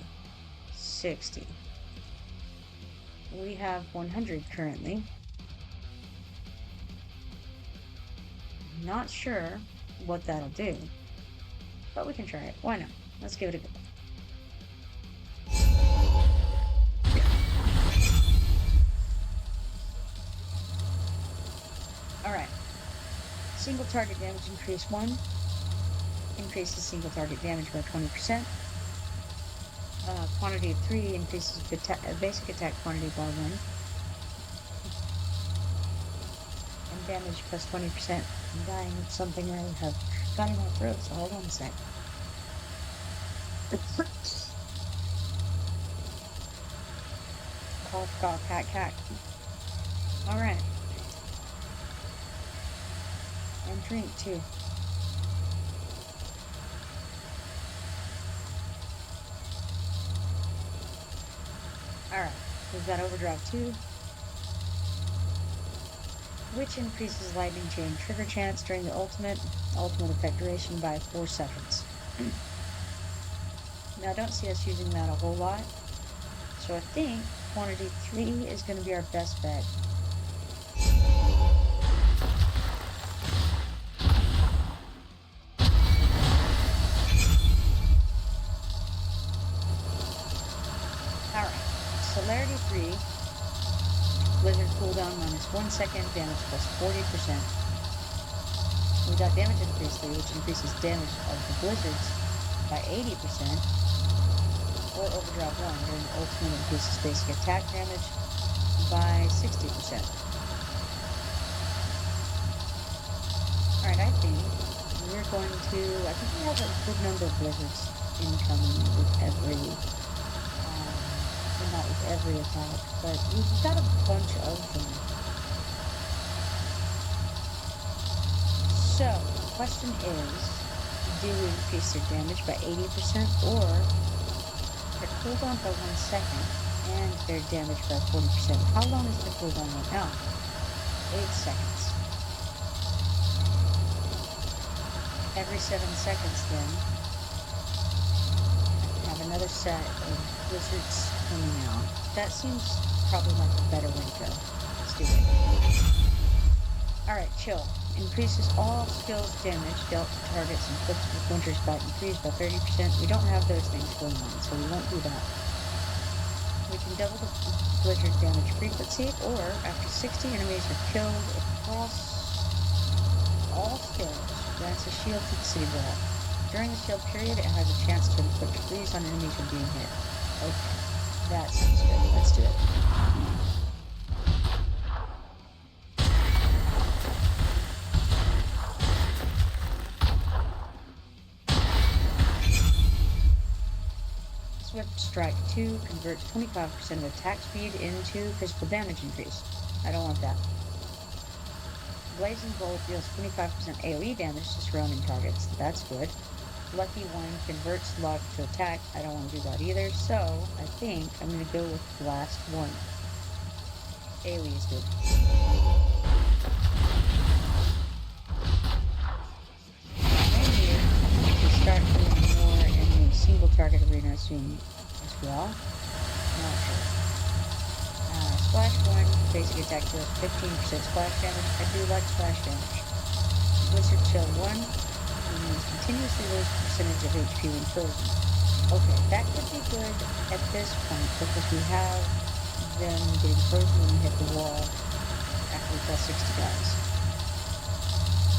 60? We have 100 currently. Not sure what that'll do, but we can try it. Why not? Let's give it a go. Alright. Single target damage increase 1. Increases single target damage by 20%. Quantity of 3 increases basic attack quantity by 1. And damage plus 20%. I'm dying of something I have got in my throat, so hold on a sec. Cough, cough, hack, hack. Alright. And drink, too. Alright, we've got Overdrive 2, which increases lightning chain trigger chance during the ultimate effect duration by 4 seconds. Now, I don't see us using that a whole lot, so I think quantity 3 is going to be our best bet. Alright, Celerity 3, Blizzard cooldown minus 1 second, damage plus 40%. We got damage increase 3, which increases damage of the blizzards by 80%. Or Overdrive 1, during the ultimate increases basic attack damage by 60%. Alright, I think we have a good number of blizzards incoming with every, well, not with every attack, but we've got a bunch of them. So, the question is, do we increase their damage by 80% or their cooldown by 1 second and their damage by 40%? How long is the cooldown right now? 8 seconds. Every 7 seconds then, I can have another set of blizzards coming out. That seems probably like a better way to go. Let's do it. Alright, chill. Increases all skills damage dealt to targets inflicted with Winter's Bite increased by 30%. We don't have those things going on, so we won't do that. We can double the blizzard damage frequency, or after 60 enemies are killed across all skills, grants a shield to the city wall. During the shield period, it has a chance to inflict freeze on enemies when being hit. Okay, that sounds good. Let's do it. Swift Strike 2 converts 25% of attack speed into physical damage increase. I don't want that. Blazing Bolt deals 25% AoE damage to surrounding targets. That's good. Lucky 1 converts luck to attack. I don't want to do that either, so I think I'm going to go with Blast 1. AoE is good. Maybe we start doing more in the single target arena soon as well. Not sure. Splash 1, basic attack deals 15% splash damage. I do like splash damage. Blizzard Chill 1, enemies continuously lose percentage of HP when frozen. Okay, that could be good at this point because we have them getting frozen when we hit the wall after we kill 60 guys.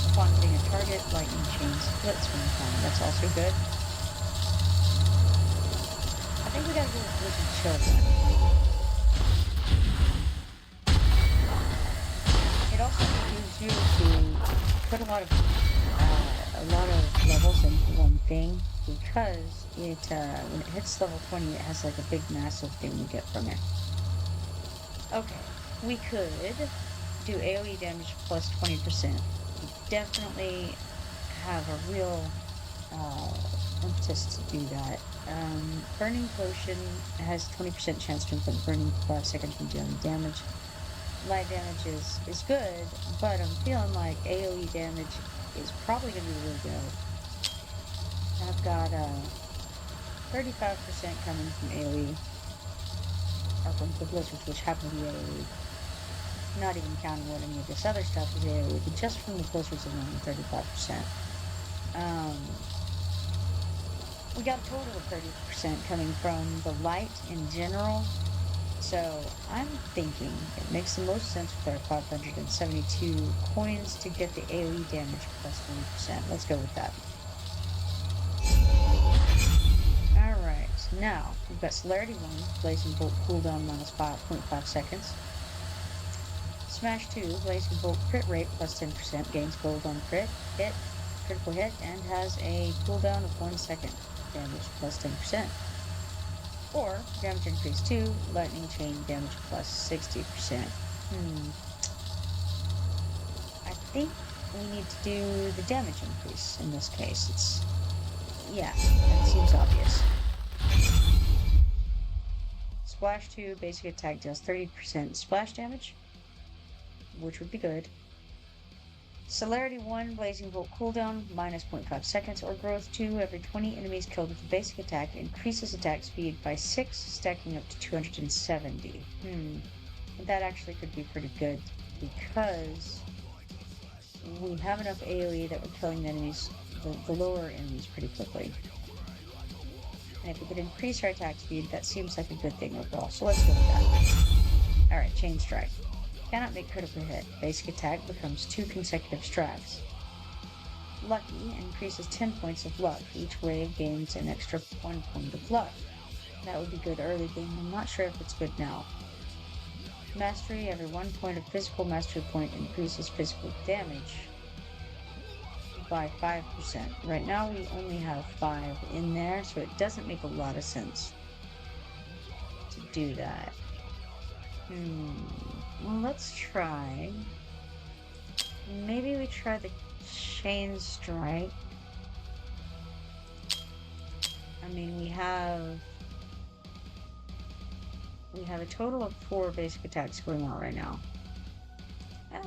Upon hitting a target, lightning chain splits when time. That's also good. I think we gotta go with Blizzard Chill 1. It also gives you to put a lot of levels into one thing because it when it hits level 20, it has like a big massive thing you get from it. Okay, we could do AoE damage plus 20%. We definitely have a real impetus to do that. Burning Potion has 20% chance to inflict burning for 5 seconds from dealing damage. Light damage is good, but I'm feeling like AoE damage is probably going to be the way to go. I've got 35% coming from AoE, or from the blizzards, which happen to be AoE. Not even counting what any of this other stuff is AoE, but just from the blizzards alone, 35%. We got a total of 30% coming from the light in general. So I'm thinking it makes the most sense with our 572 coins to get the AoE damage plus 20%. Let's go with that. Alright, now we've got Celerity 1, Blazing Bolt cooldown minus 5.5 seconds. Smash 2, Blazing Bolt crit rate plus 10%, gains gold on critical hit, and has a cooldown of 1 second, damage plus 10%. Or, damage increase 2, lightning chain damage plus 60%. I think we need to do the damage increase in this case. Yeah, that seems obvious. Splash 2, basic attack deals 30% splash damage, which would be good. Celerity 1, Blazing Bolt cooldown, minus 0.5 seconds, or growth 2, every 20 enemies killed with a basic attack increases attack speed by 6, stacking up to 270. That actually could be pretty good, because we have enough AoE that we're killing the enemies, the lower enemies pretty quickly. And if we could increase our attack speed, that seems like a good thing overall, so let's go with that. Alright, Chain Strike. Cannot make critical hit. Basic attack becomes 2 consecutive strikes. Lucky increases 10 points of luck. Each wave gains an extra 1 point of luck. That would be good early game. I'm not sure if it's good now. Mastery, every 1 point of physical mastery point increases physical damage by 5%. Right now we only have 5 in there, so it doesn't make a lot of sense to do that. Well, let's try. Maybe we try the Chain Strike. I mean, we have a total of 4 basic attacks going on right now.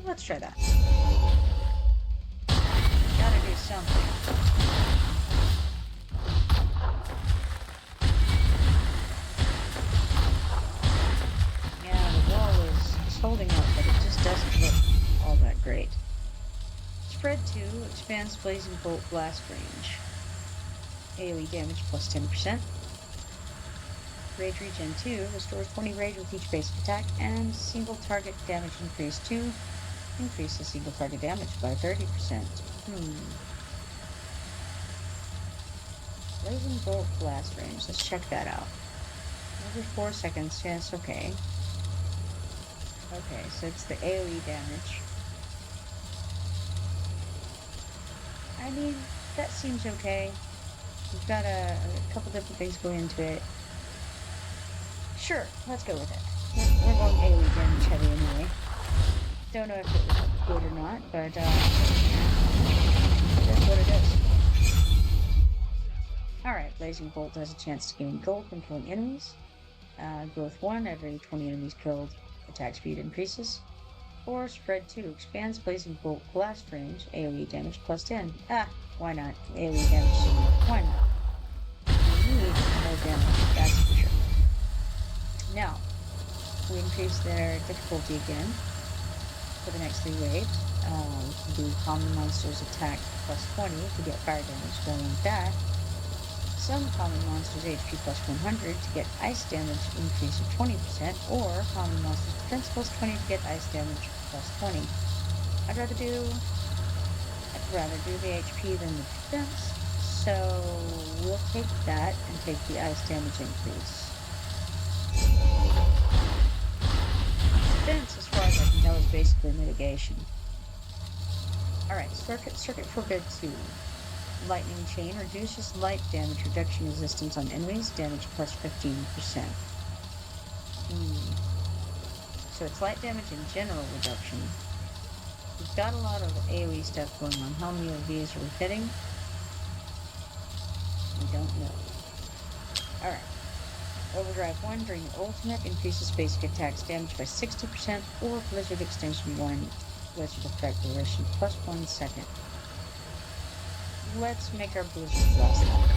Let's try that. Gotta do something. Holding up, but it just doesn't look all that great. Spread 2 expands Blazing Bolt blast range. AoE damage plus 10%. Rage Regen 2 restores 20 rage with each basic attack, and single target damage increase 2 increases single target damage by 30%. Blazing Bolt blast range, let's check that out. Every 4 seconds, yes, okay. Okay, so it's the AoE damage. I mean, that seems okay. We've got a couple different things going into it. Sure, let's go with it. We're going AoE damage heavy anyway. Don't know if it was good or not, but that's what it is. Alright, Blazing Bolt has a chance to gain gold from killing enemies. Growth 1, every 20 enemies killed, attack speed increases. Or Spread 2 expands Blazing Bolt blast range, AoE damage plus 10. Why not? AoE damage, why not? We need more damage, that's for sure. Now, we increase their difficulty again for the next 3 waves. We can do common monsters attack plus 20 to get fire damage, going with that. Some common monsters HP plus 100 to get ice damage increase of 20%, or common monsters defense plus 20 to get ice damage plus 20. I'd rather do the HP than the defense, so we'll take that and take the ice damage increase. Defense, as far as I can tell, is basically mitigation. Alright, Circuit Forbid 2. Lightning Chain reduces light damage reduction resistance on enemies, damage plus 15%. So it's light damage in general reduction. We've got a lot of AoE stuff going on. How many of these are we hitting? We don't know. Alright. Overdrive 1 during the ultimate increases basic attacks damage by 60%, or Blizzard Extension 1, Blizzard Effect duration plus 1 second. Let's make our blizzards last longer.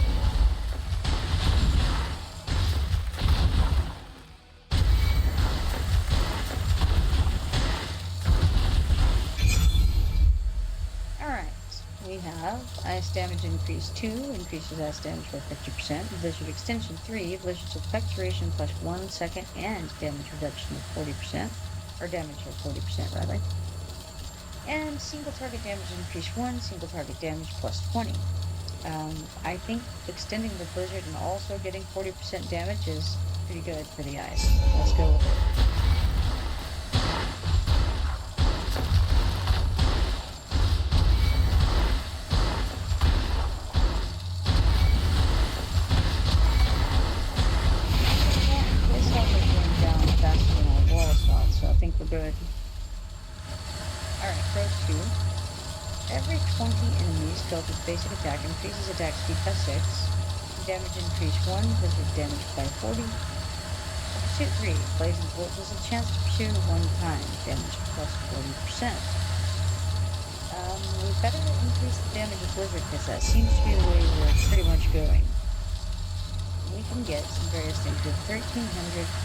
Alright, we have ice damage increase 2, increases ice damage by 50%. Blizzard Extension 3, Blizzard's effect duration plus 1 second and damage reduction of 40%, or damage of 40% rather. And single target damage increase 1, single target damage plus 20. I think extending the blizzard and also getting 40% damage is pretty good for the ice. Let's go with it. This health is going down faster than our wall assault, so I think we're good. Alright, growth 2. Every 20 enemies killed with basic attack increases attack speed by 6. Damage increase 1, blizzard damage by 40. Pursuit 3, blazing bolt has a chance to pursue 1 time, damage plus 40%. We better increase the damage of blizzard because that seems to be the way we're pretty much going. We can get some various things. We have 1,300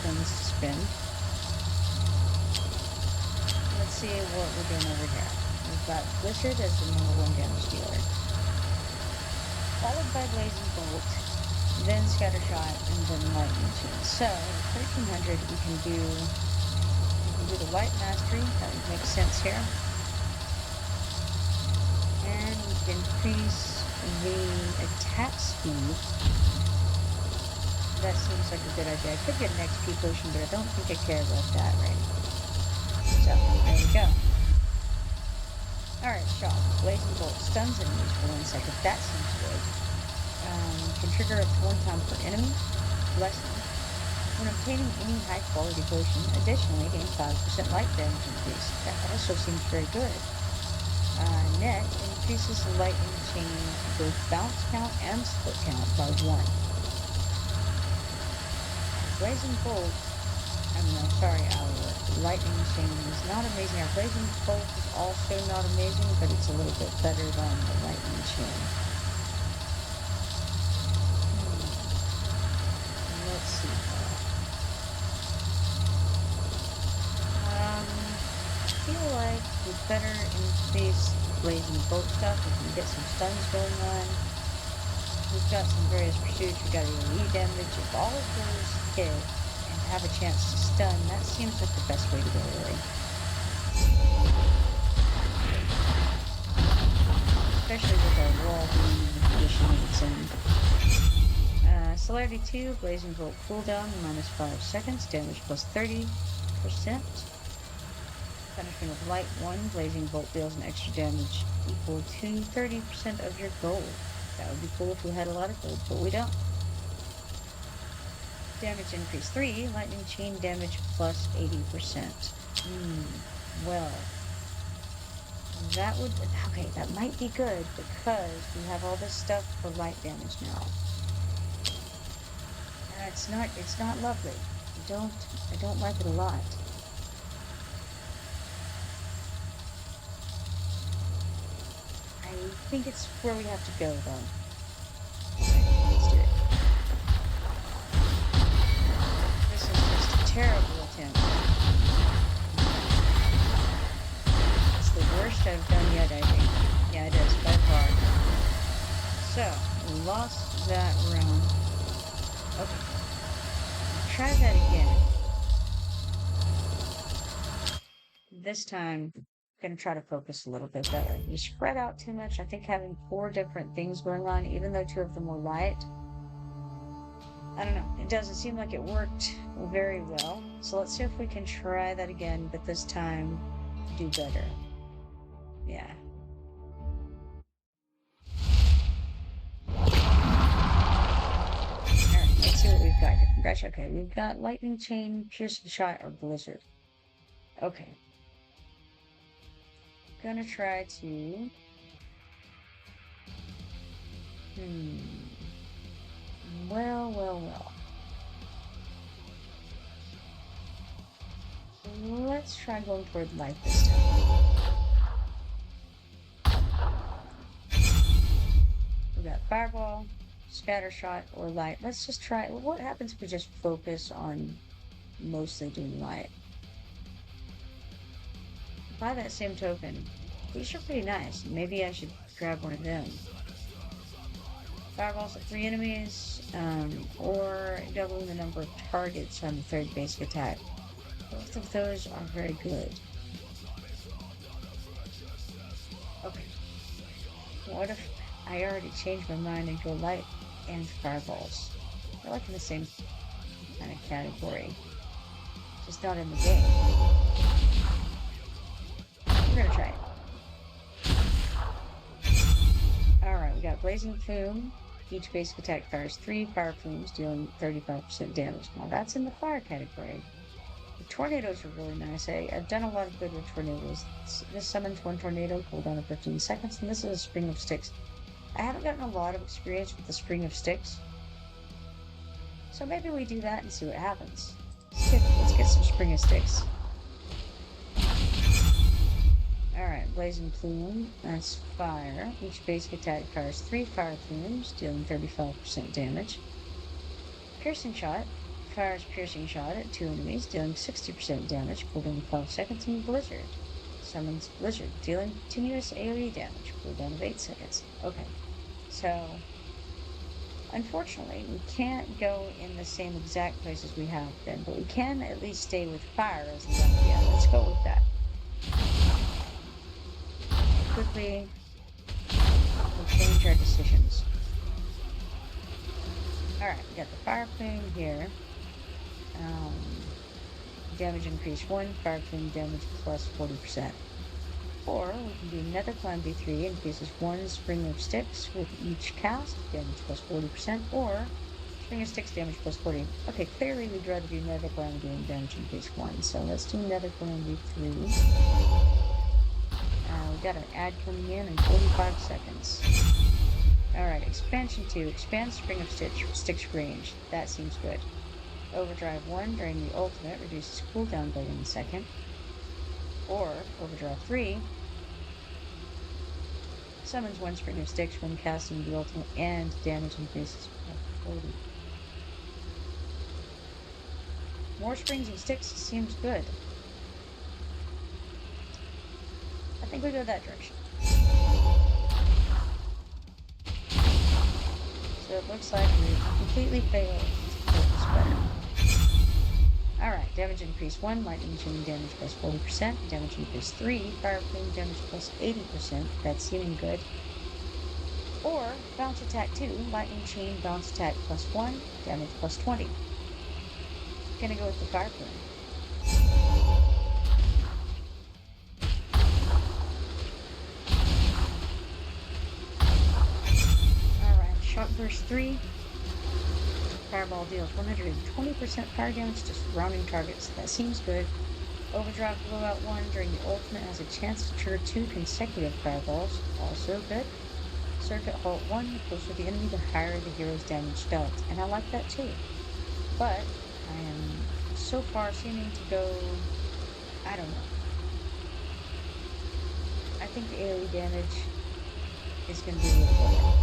coins to spend. Let's see what we're doing over here. We've got blizzard as the number 1 damage dealer, followed by blazing bolt, then scatter shot, and then lightning chain. So, with 1,300, we can do the light mastery. That would make sense here. And we can increase the attack speed. That seems like a good idea. I could get an XP potion, but I don't think I care about that right now. So, there we go. Alright, shock. Blazing bolt stuns enemies for 1 second. That seems good. Can trigger up to 1 time per enemy. Blessing. When obtaining any high quality potion, additionally gain 5% light damage increase. That also seems very good. Net increases the lightning chain both bounce count and split count by 1. Blazing bolt, our lightning chain is not amazing. Our blazing bolt is also not amazing, but it's a little bit better than the lightning chain. Let's see. I feel like we better increase blazing bolt stuff. We can get some stuns going on. We've got some various pursuits. We've got AoE damage. If all of those hit and have a chance to stun, that seems like the best way to go, really. Especially with our wall being conditions and celerity 2, blazing bolt cooldown minus 5 seconds, damage plus 30%. Punishment of light 1, blazing bolt deals an extra damage equal to 30% of your gold. That would be cool if we had a lot of gold, but we don't. Damage increase 3, lightning chain damage plus 80%. Well, that would, okay, that might be good because we have all this stuff for light damage now. It's not lovely. I don't like it a lot. I think it's where we have to go, though. Okay, let's do it. This is just a terrible attempt. It's the worst I've done yet, I think. Yeah, it is, by far. So, we lost that round. Okay. Try that again. This time, I'm going to try to focus a little bit better. You spread out too much. I think having 4 different things going on, even though 2 of them were light, I don't know. It doesn't seem like it worked very well. So let's see if we can try that again, but this time do better. Yeah. Alright, let's see what we've got here. Gotcha. Okay, we've got lightning chain, piercing shot, or blizzard. Okay. Gonna try to well. Let's try going for light this time. We got fireball, scatter shot, or light. Let's just try. What happens if we just focus on mostly doing light? By that same token, these are pretty nice. Maybe I should grab one of them. Fireballs at 3 enemies, or doubling the number of targets on the 3rd basic attack. Both of those are very good. Okay. What if I already changed my mind and go light and fireballs? They're like in the same kind of category. Just not in the game. We're gonna try it. Alright, we got Blazing Plume. Each basic attack fires 3 fire plumes, dealing 35% damage. Now that's in the fire category. The tornadoes are really nice. I've done a lot of good with tornadoes. This summons one tornado, cooldown of 15 seconds, and this is a Spring of Sticks. I haven't gotten a lot of experience with the Spring of Sticks, so maybe we do that and see what happens. Let's get some Spring of Sticks. Alright, Blazing Plume, that's fire. Each basic attack fires 3 fire plumes, dealing 35% damage. Piercing Shot fires Piercing Shot at 2 enemies, dealing 60% damage, cooldown 5 seconds, and Blizzard summons Blizzard, dealing continuous AoE damage, cooldown of 8 seconds. Okay, so unfortunately we can't go in the same exact places we have been, but we can at least stay with fire as the idea. Let's go with that. Quickly, we'll change our decisions. Alright, we got the fire plume here. Damage increase 1, fire plume damage plus 40%. Or we can do Nether Climb V3, increases 1 Spring of Sticks with each cast, damage plus 40%, or Spring of Sticks damage plus 40. Okay, clearly we'd rather do Nether Climb doing damage increase 1, so let's do Nether Climb V3. We got an ad coming in 45 seconds. Alright, Expansion 2, expands Spring of Sticks range. That seems good. Overdrive 1 during the ultimate reduces cooldown by 1 second. Or Overdrive 3 summons 1 Spring of Sticks when casting the ultimate and damage increases by 40. More Springs of Sticks seems good. I think we go that direction. So it looks like we completely failed to focus better. Alright, damage increase 1, lightning chain damage plus 40%, damage increase 3, fire plume damage plus 80%, that's seeming good. Or bounce attack 2, lightning chain bounce attack plus 1, damage plus 20. Gonna go with the fire plume. Burst 3. Fireball deals 120% fire damage to surrounding targets. That seems good. Overdrive Blowout 1 during the ultimate has a chance to trigger 2 consecutive fireballs. Also good. Circuit Halt 1. The closer the enemy, the higher the hero's damage dealt. And I like that too. But I am so far seeming to go... I don't know. I think the AoE damage is going to be a little better.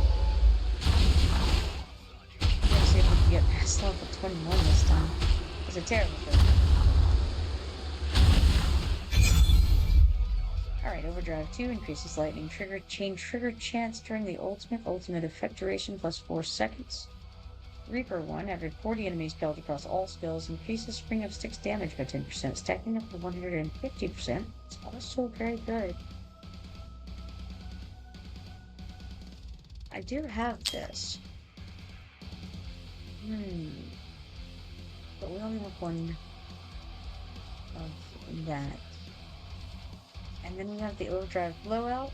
Let's see if we can get past level 21 this time. It's a terrible thing. Alright, Overdrive 2 increases lightning chain trigger chance during the ultimate effect duration plus 4 seconds. Reaper 1, after 40 enemies killed across all skills, increases Spring of Sticks damage by 10%, stacking up to 150%. It's also very good. I do have this. But we only have one of that. And then we have the Overdrive Blowout.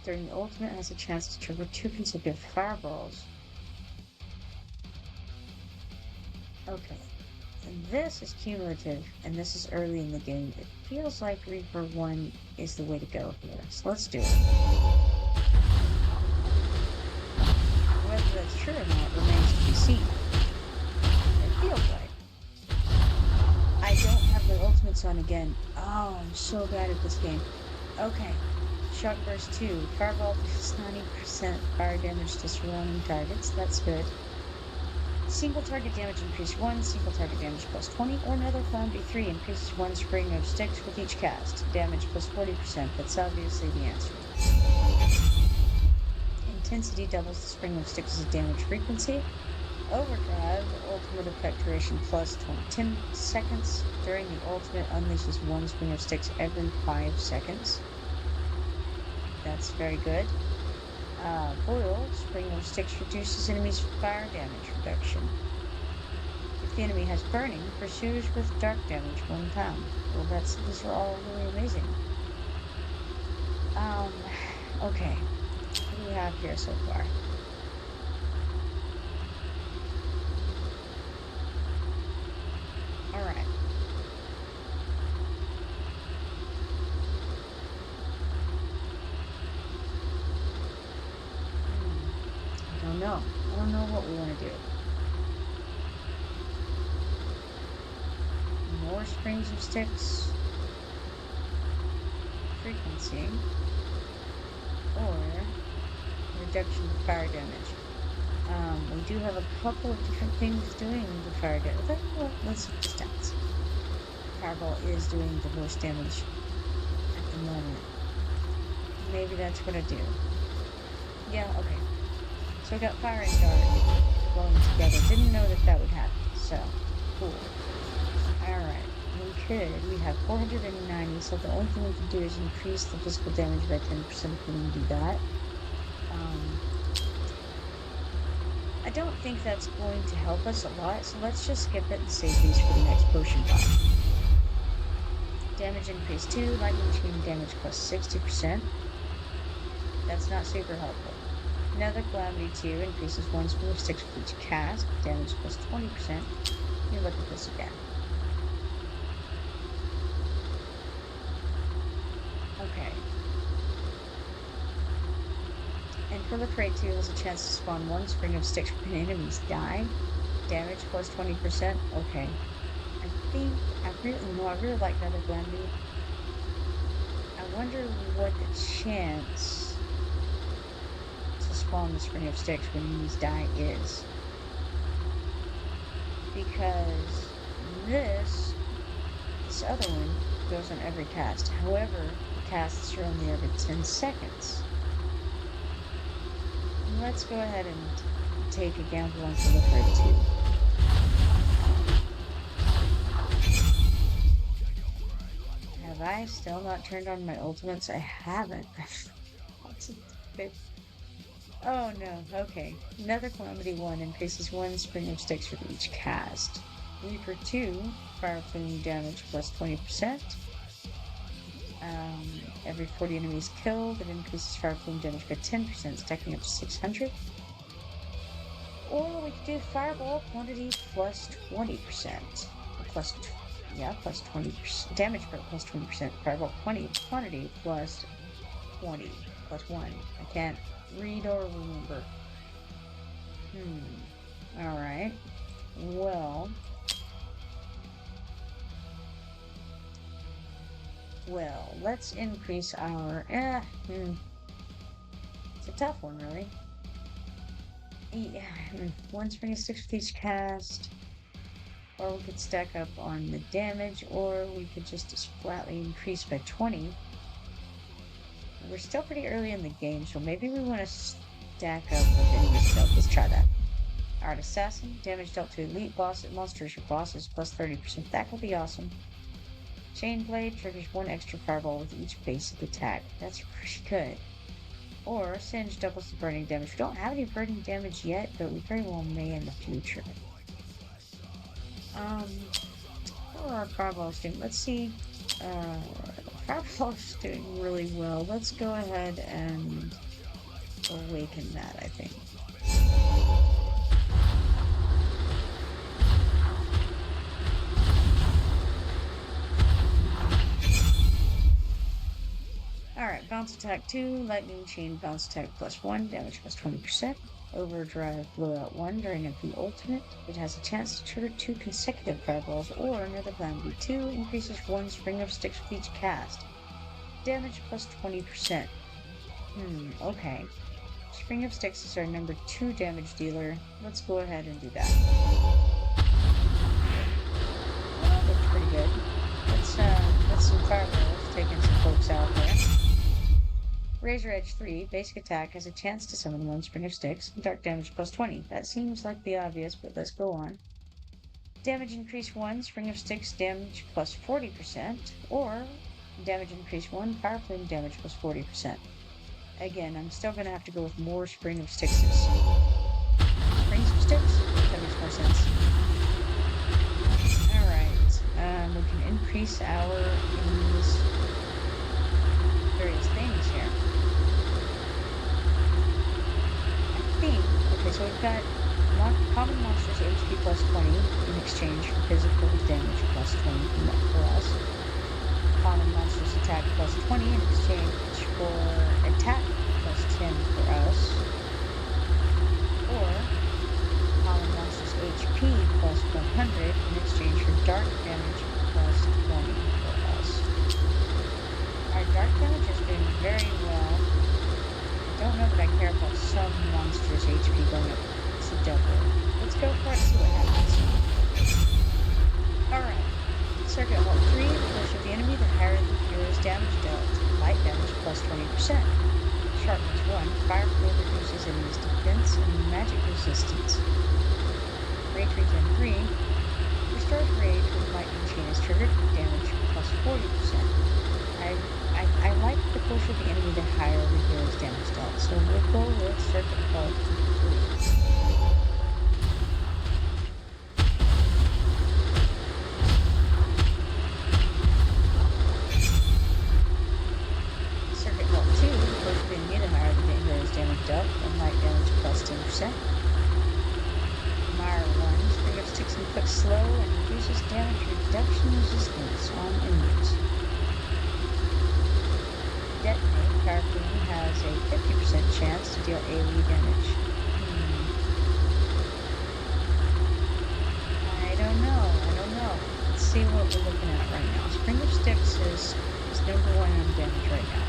During the ultimate has a chance to trigger 2 consecutive fireballs. Okay. And this is cumulative, and this is early in the game. It feels like Reaper 1 is the way to go here. So let's do it. Whether that's true or not remains to be seen. It feels like. I don't have the ultimates on again. Oh, I'm so bad at this game. Okay. Shock Burst 2. Fireball deals 90% fire damage to surrounding targets. That's good. Single target damage increase 1, single target damage plus 20, or Nether Climb V3 increases 1 Spring of Sticks with each cast. Damage plus 40%. That's obviously the answer. Intensity doubles the Spring of Sticks' damage frequency. Overdrive, ultimate effect duration plus 10 seconds. During the ultimate, unleashes 1 Spring of Sticks every 5 seconds. That's very good. Boil, Spring of Sticks reduces enemies' fire damage reduction. If the enemy has burning, pursues with dark damage 1 time. Well, these are all really amazing. Okay. What do we have here so far? Alright. Springs of Sticks frequency, or reduction of fire damage. We do have a couple of different things doing the fire damage. Let's look at the stats. Fireball is doing the most damage at the moment. Maybe that's what I do. Yeah, okay. So we got fire and dark going together. Didn't know that would happen. So, cool. Alright. We have 490, so the only thing we can do is increase the physical damage by 10% if we can do that. I don't think that's going to help us a lot, so let's just skip it and save these for the next potion buy. Damage increase 2, lightning chain damage plus 60%. That's not super helpful. Another Calamity 2 increases 1 spring of sticks for each cast, damage plus 20%. Let me look at this again. Okay. And Proliferate 2 has a chance to spawn 1 spring of sticks when enemies die. Damage plus 20%. Okay. I really like Nether Calamity. I wonder what the chance to spawn the spring of sticks when enemies die is. Because this other one goes on every cast. However, the casts are only every 10 seconds. Let's go ahead and take a gamble on Proliferate 2. Have I still not turned on my ultimates? I haven't. Oh no, okay. Another Calamity 1 increases 1 spring of sticks for each cast. Reaper 2, fire plume damage plus 20%. Every 40 enemies killed, it increases fire plume damage by 10%, stacking up to 600. Or we could do fireball quantity plus 20%. Plus 20%. Damage plus 20%. Fireball quantity plus 20. Plus 1. I can't read or remember. Alright. Well, let's increase our... It's a tough one, really. Yeah, 1 spring of sticks with each cast. Or we could stack up on the damage, or we could just flatly increase by 20. We're still pretty early in the game, so maybe we want to stack up with enemy stealth. Let's try that. Art Assassin, damage dealt to elite monsters or bosses plus 30%. That could be awesome. Chain Blade triggers 1 extra fireball with each basic attack. That's pretty good. Or Singe doubles the burning damage. We don't have any burning damage yet, but we very well may in the future. What are our fireballs doing? Let's see. Fireball's doing really well. Let's go ahead and awaken that, I think. Alright, bounce attack 2, lightning chain bounce attack plus 1, damage plus 20%. Overdrive blowout 1 during the ultimate. It has a chance to trigger 2 consecutive fireballs, or another Calamity 2 increases 1 spring of sticks with each cast. Damage plus 20%. Okay. Spring of Sticks is our number 2 damage dealer. Let's go ahead and do that. Well, that looks pretty good. Let's some fireballs, taking some folks out there. Razor Edge 3, basic attack, has a chance to summon 1 Spring of Sticks, dark damage plus 20. That seems like the obvious, but let's go on. Damage increase 1, Spring of Sticks damage plus 40%, or damage increase 1, Fire Plume damage plus 40%. Again, I'm still going to have to go with more Spring of Stickses. Springs of Sticks? That makes more sense. Alright, we can increase our enemies' various things here. Okay, so we've got common monsters HP plus 20 in exchange for physical damage plus 20 for us. Common monsters attack plus 20 in exchange for attack plus 10 for us. Or common monsters HP plus 100 in exchange for dark damage plus some monster's HP going up to double. Let's go for it and see what happens. Alright. Circuit Halt 3, the closer the enemy, the higher the hero's damage dealt. Light damage plus 20%. Sharpness 1, fire flow reduces enemies' defense and magic resistance. Rage Regen 3, restores rage when lightning chain is triggered, damage plus 40%. I like the closer the enemy, the higher the hero's damage dealt, so we'll go with Circuit Halt 3. Circuit Halt 2, the closer the enemy, the higher the hero's damage dealt, and light damage plus 10%. Mire 1, Spring of Sticks inflicts slow and reduces damage reduction resistance on enemies. Detonate, Fire Plume has a 50% chance to deal AoE damage. I don't know. Let's see what we're looking at right now. Spring of Sticks is number 1 on damage right now.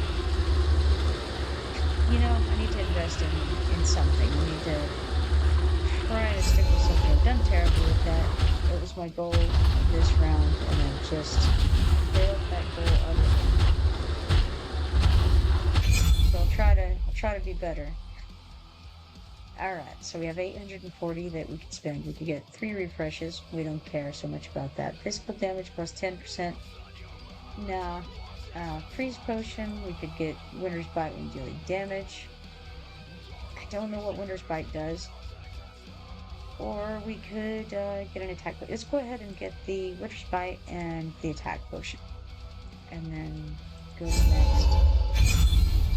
You know, I need to invest in something. I need to try to stick with something. I've done terribly with that. It was my goal this round, and I've just failed that goal utterly. So I'll try to be better. Alright, so we have 840 that we can spend. We could get 3 refreshes. We don't care so much about that. Physical damage plus 10%. Nah. Freeze Potion, we could get Winter's Bite when dealing damage. I don't know what Winter's Bite does. Or we could get an attack. Let's go ahead and get the Winter's Bite and the attack potion. And then go to the next.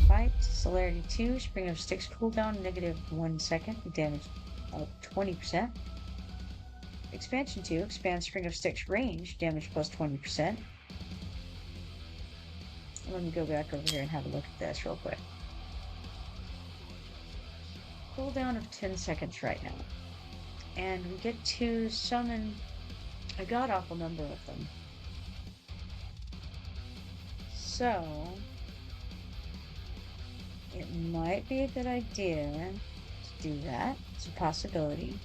Bite, Celerity 2, Spring of Sticks cooldown, -1 second, damage up 20%. Expansion 2, expand Spring of Sticks range, damage plus 20%. Let me go back over here and have a look at this real quick. Cooldown of 10 seconds right now. And we get to summon a god-awful number of them. So it might be a good idea to do that. It's a possibility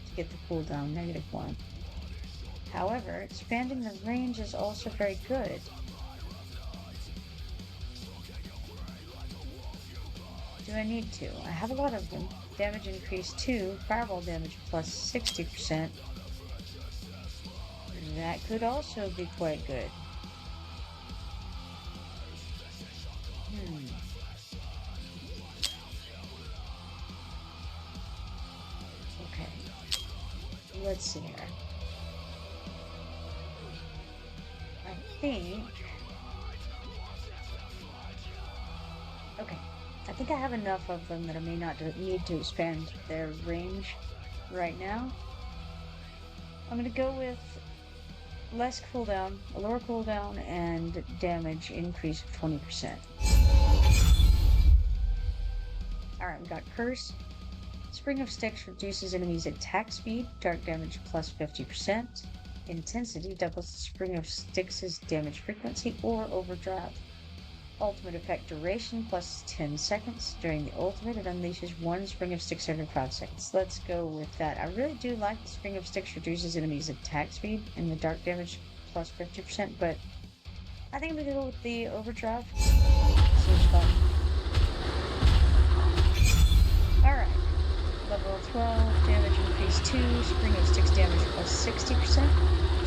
to get the cooldown -1. However, expanding the range is also very good. Do I need to? I have a lot of them. Damage increase 2, fireball damage plus 60%. That could also be quite good. Okay. Let's see here. I think... Okay. I think I have enough of them that I may not need to expand their range right now. I'm going to go with less cooldown, a lower cooldown, and damage increase of 20%. Alright, we got Curse. Spring of Sticks reduces enemies' attack speed, dark damage plus 50%. Intensity doubles the Spring of Sticks' damage frequency or overdrive. Ultimate effect duration plus 10 seconds. During the ultimate, it unleashes 1 Spring of Sticks every 5 seconds. Let's go with that. I really do like the Spring of Sticks reduces enemies' attack speed and the dark damage plus 50%, but I think I'm going to go with the overdrive. Seems fun. Alright. Level 12, damage increase 2, Spring of Sticks damage plus 60%.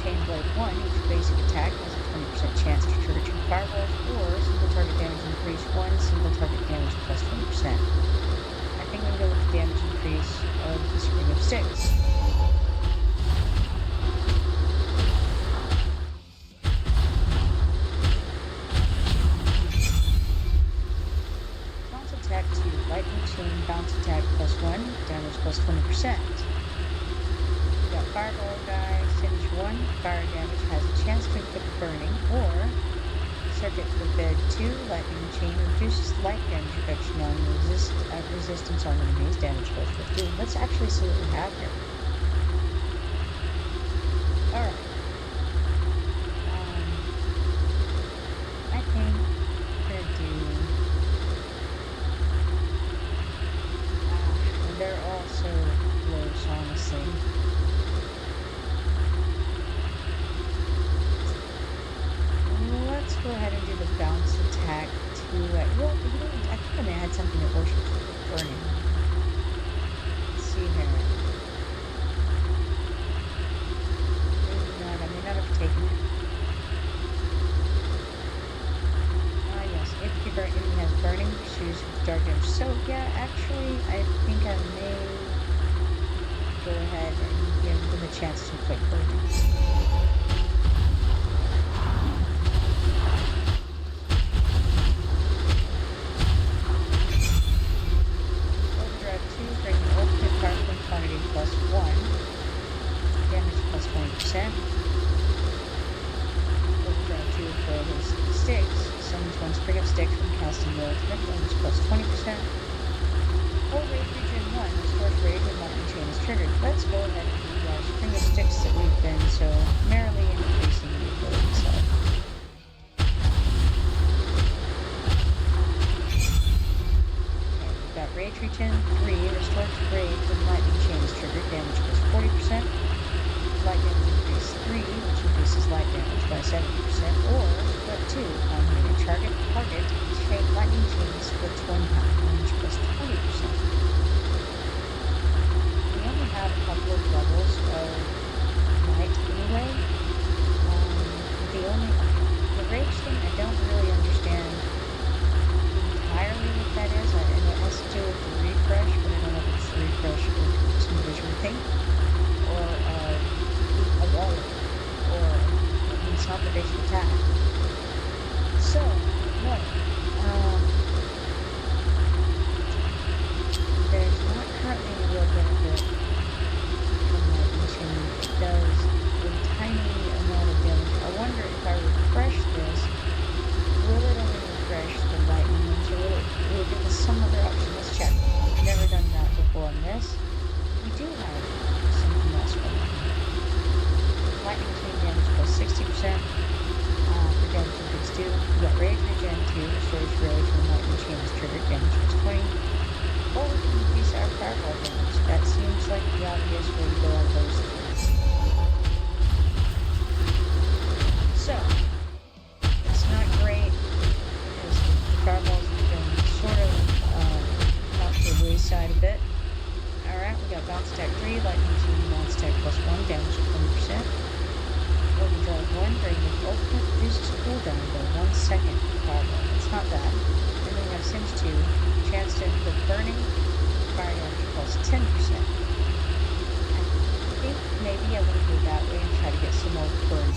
Chain Blade 1, each basic attack has a 20% chance to trigger 2 fireballs, or single target damage increase 1, single target damage plus 20%. I think I'm going to go with the damage increase of the Spring of Sticks. Bounce attack 2, lightning chain, bounce attack plus 1, damage plus 20%. We got Fireball guy, Singe 1, fire damage has a chance to inflict burning, or Circuit Forbid 2, lightning chain reduces light damage reduction on resistance on enemies, damage plus 15. Let's actually see what we have here. Alright. I think we're gonna do attack to, well, I think I may add something that works with burning. Let's see here. Maybe not, I may not have taken it. Yes, if your enemy has burning, pursues with dark damage. So, yeah, actually, I think I may go ahead and give them a chance to inflict burning. Overdrive 2, bring the ultimate powerful quantity plus 1. Damage plus 20%. Overdrive 2 for those sticks. Summons one spring of sticks from casting the ultimate. Damage plus 20%. Or Rage Regen 1. Restores rage when lightning chain is triggered. Let's go ahead and do our string of sticks that we've been so merrily increasing the abilities of. Got Rage Regen 3, restores rage when lightning chain is triggered, damage plus 40%. Light damage increase 3, which increases light damage by 70%. Or split 2, on hitting a target, lightning chain splits 1 time, damage plus 20%. We only have a couple of levels of light anyway. The rage thing, I don't really understand entirely what that is. I know it has to do with the refresh, but I don't know if it's the refresh of some visual thing, or of all of it, or it's not the basic attack. So, no. There's not currently any real benefit from lightning chain. It does a tiny amount of damage. I wonder if I refresh this, will it only refresh the lightning ones, or will it give us some other option? Let's check. I've never done that before on this. We do have something else for lightning chain damage plus 60%. For damage increase 2. We got Rage Regen 2, restores rage when lightning chain is triggered, damage plus 20. Or we can increase our fireball damage. That seems like the obvious way to go out of those three. So, it's not great because the fireballs have been sort of knocked to the wayside a bit. Alright, we got Bounce Attack 3, Lightning Chain, Bounce Attack plus 1, damage 20%. Overdrive 1, during the ultimate reduces cooldown by 1 second for fireball. It's not bad. Then we have Sims 2, chance to inflict burning, fire damage plus 10%. I think maybe I want to go that way and try to get some more burn.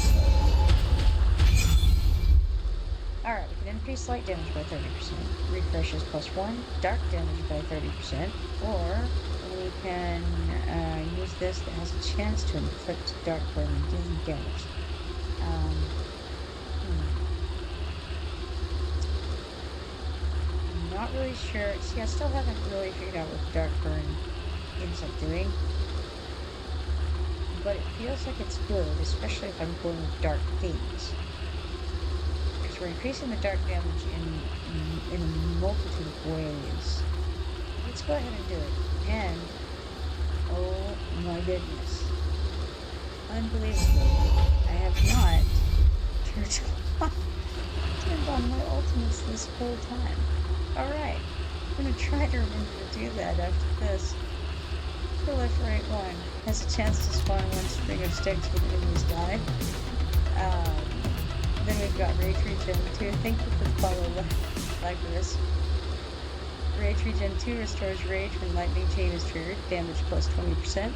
Alright, we can increase light damage by 30%, refreshes plus 1, dark damage by 30%, or we can use this that has a chance to inflict dark burning damage. I'm not really sure. See, I still haven't really figured out what the dark burn ends up doing. But it feels like it's good, especially if I'm going with dark things. Because we're increasing the dark damage in a multitude of ways. Let's go ahead and do it. And, oh my goodness. Unbelievably, I have not turned on my ultimates this whole time. Alright, I'm going to try to remember to do that after this. Proliferate 1 has a chance to spawn 1 string of sticks when enemies die. Then we've got Rage Regen 2. Thank you for the follow, Likerus. Rage Regen 2 restores rage when lightning chain is triggered, damage plus 20%.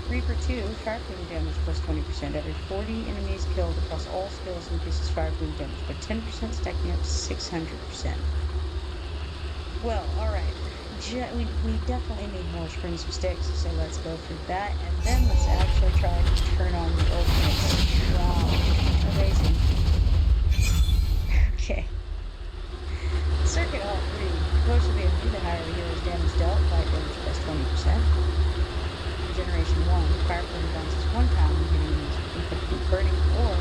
Reaper 2, fire plume damage plus 20%. Every 40 enemies killed across all skills increases fire plume damage by 10%, stacking up to 600%. Well, alright. We definitely need more springs of sticks, so let's go through that, and then let's actually try to turn on the ultimate. Wow, amazing. Okay. Circuit Alt 3. Closer to the enemy, the higher the hero's damage dealt, light damage plus 20%. Regeneration 1, fire plume bounces 1 time when hitting enemies with burning, or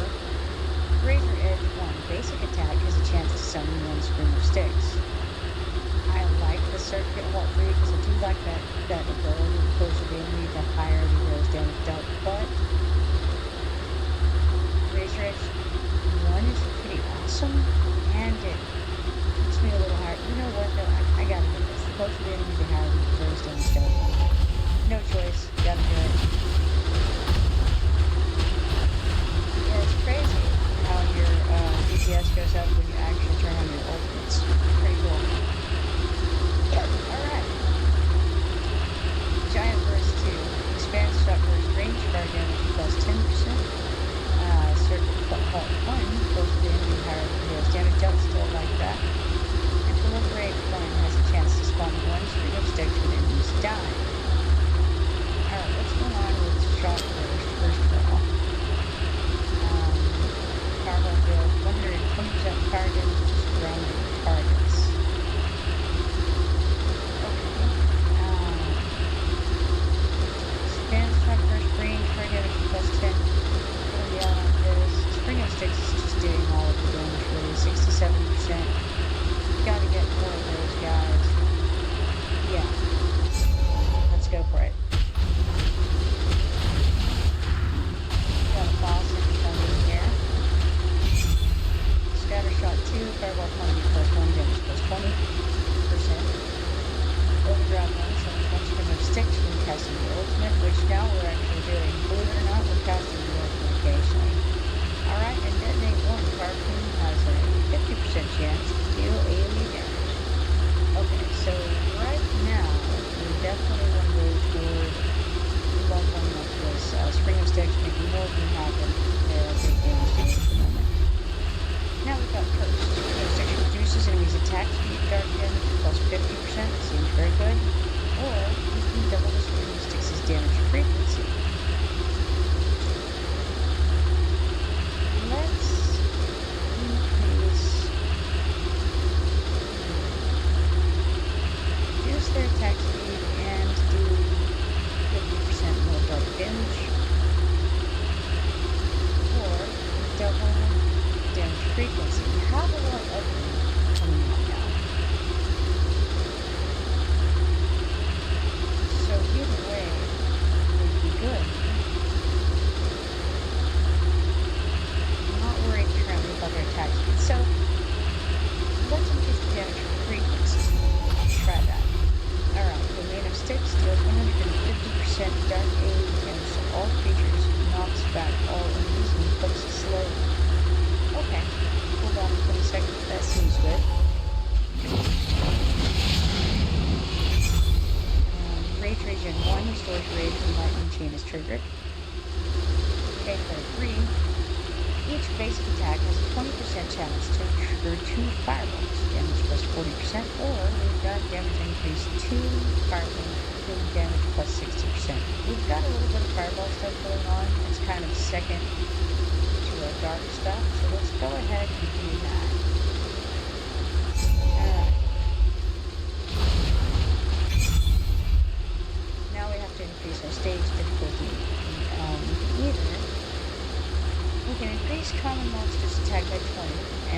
Razor Edge 1, basic attack has a chance to summon 1 spring of sticks. I like the Circuit Alt 3 because I do like that ability. The closer the enemy, the higher the hero's damage dealt, but Razor Edge 1 is pretty awesome, and it damage, or double damage frequency. We have a lot of them coming out now. So either way would be good. I'm not worried currently about their attack speed. So let's increase the damage frequency. Try that. Alright, Domain of Sticks deals 150% dark AoE damage to all creatures, knocks back all enemies, and inflicts slowly. Okay, hold on 20 seconds, that seems good. Rage Regen 1 restores rage when lightning chain is triggered. Okay, for 3. Each basic attack has a 20% chance to trigger 2 fireballs, damage plus 40%, or we've got damage increase 2 fireballs, including damage plus 60%. We've got a little bit of fireball stuff going on. It's kind of second to our dark stuff, so let's go ahead and do that. Alright. Now we have to increase our stage difficulty. We can increase common monsters' attack by 20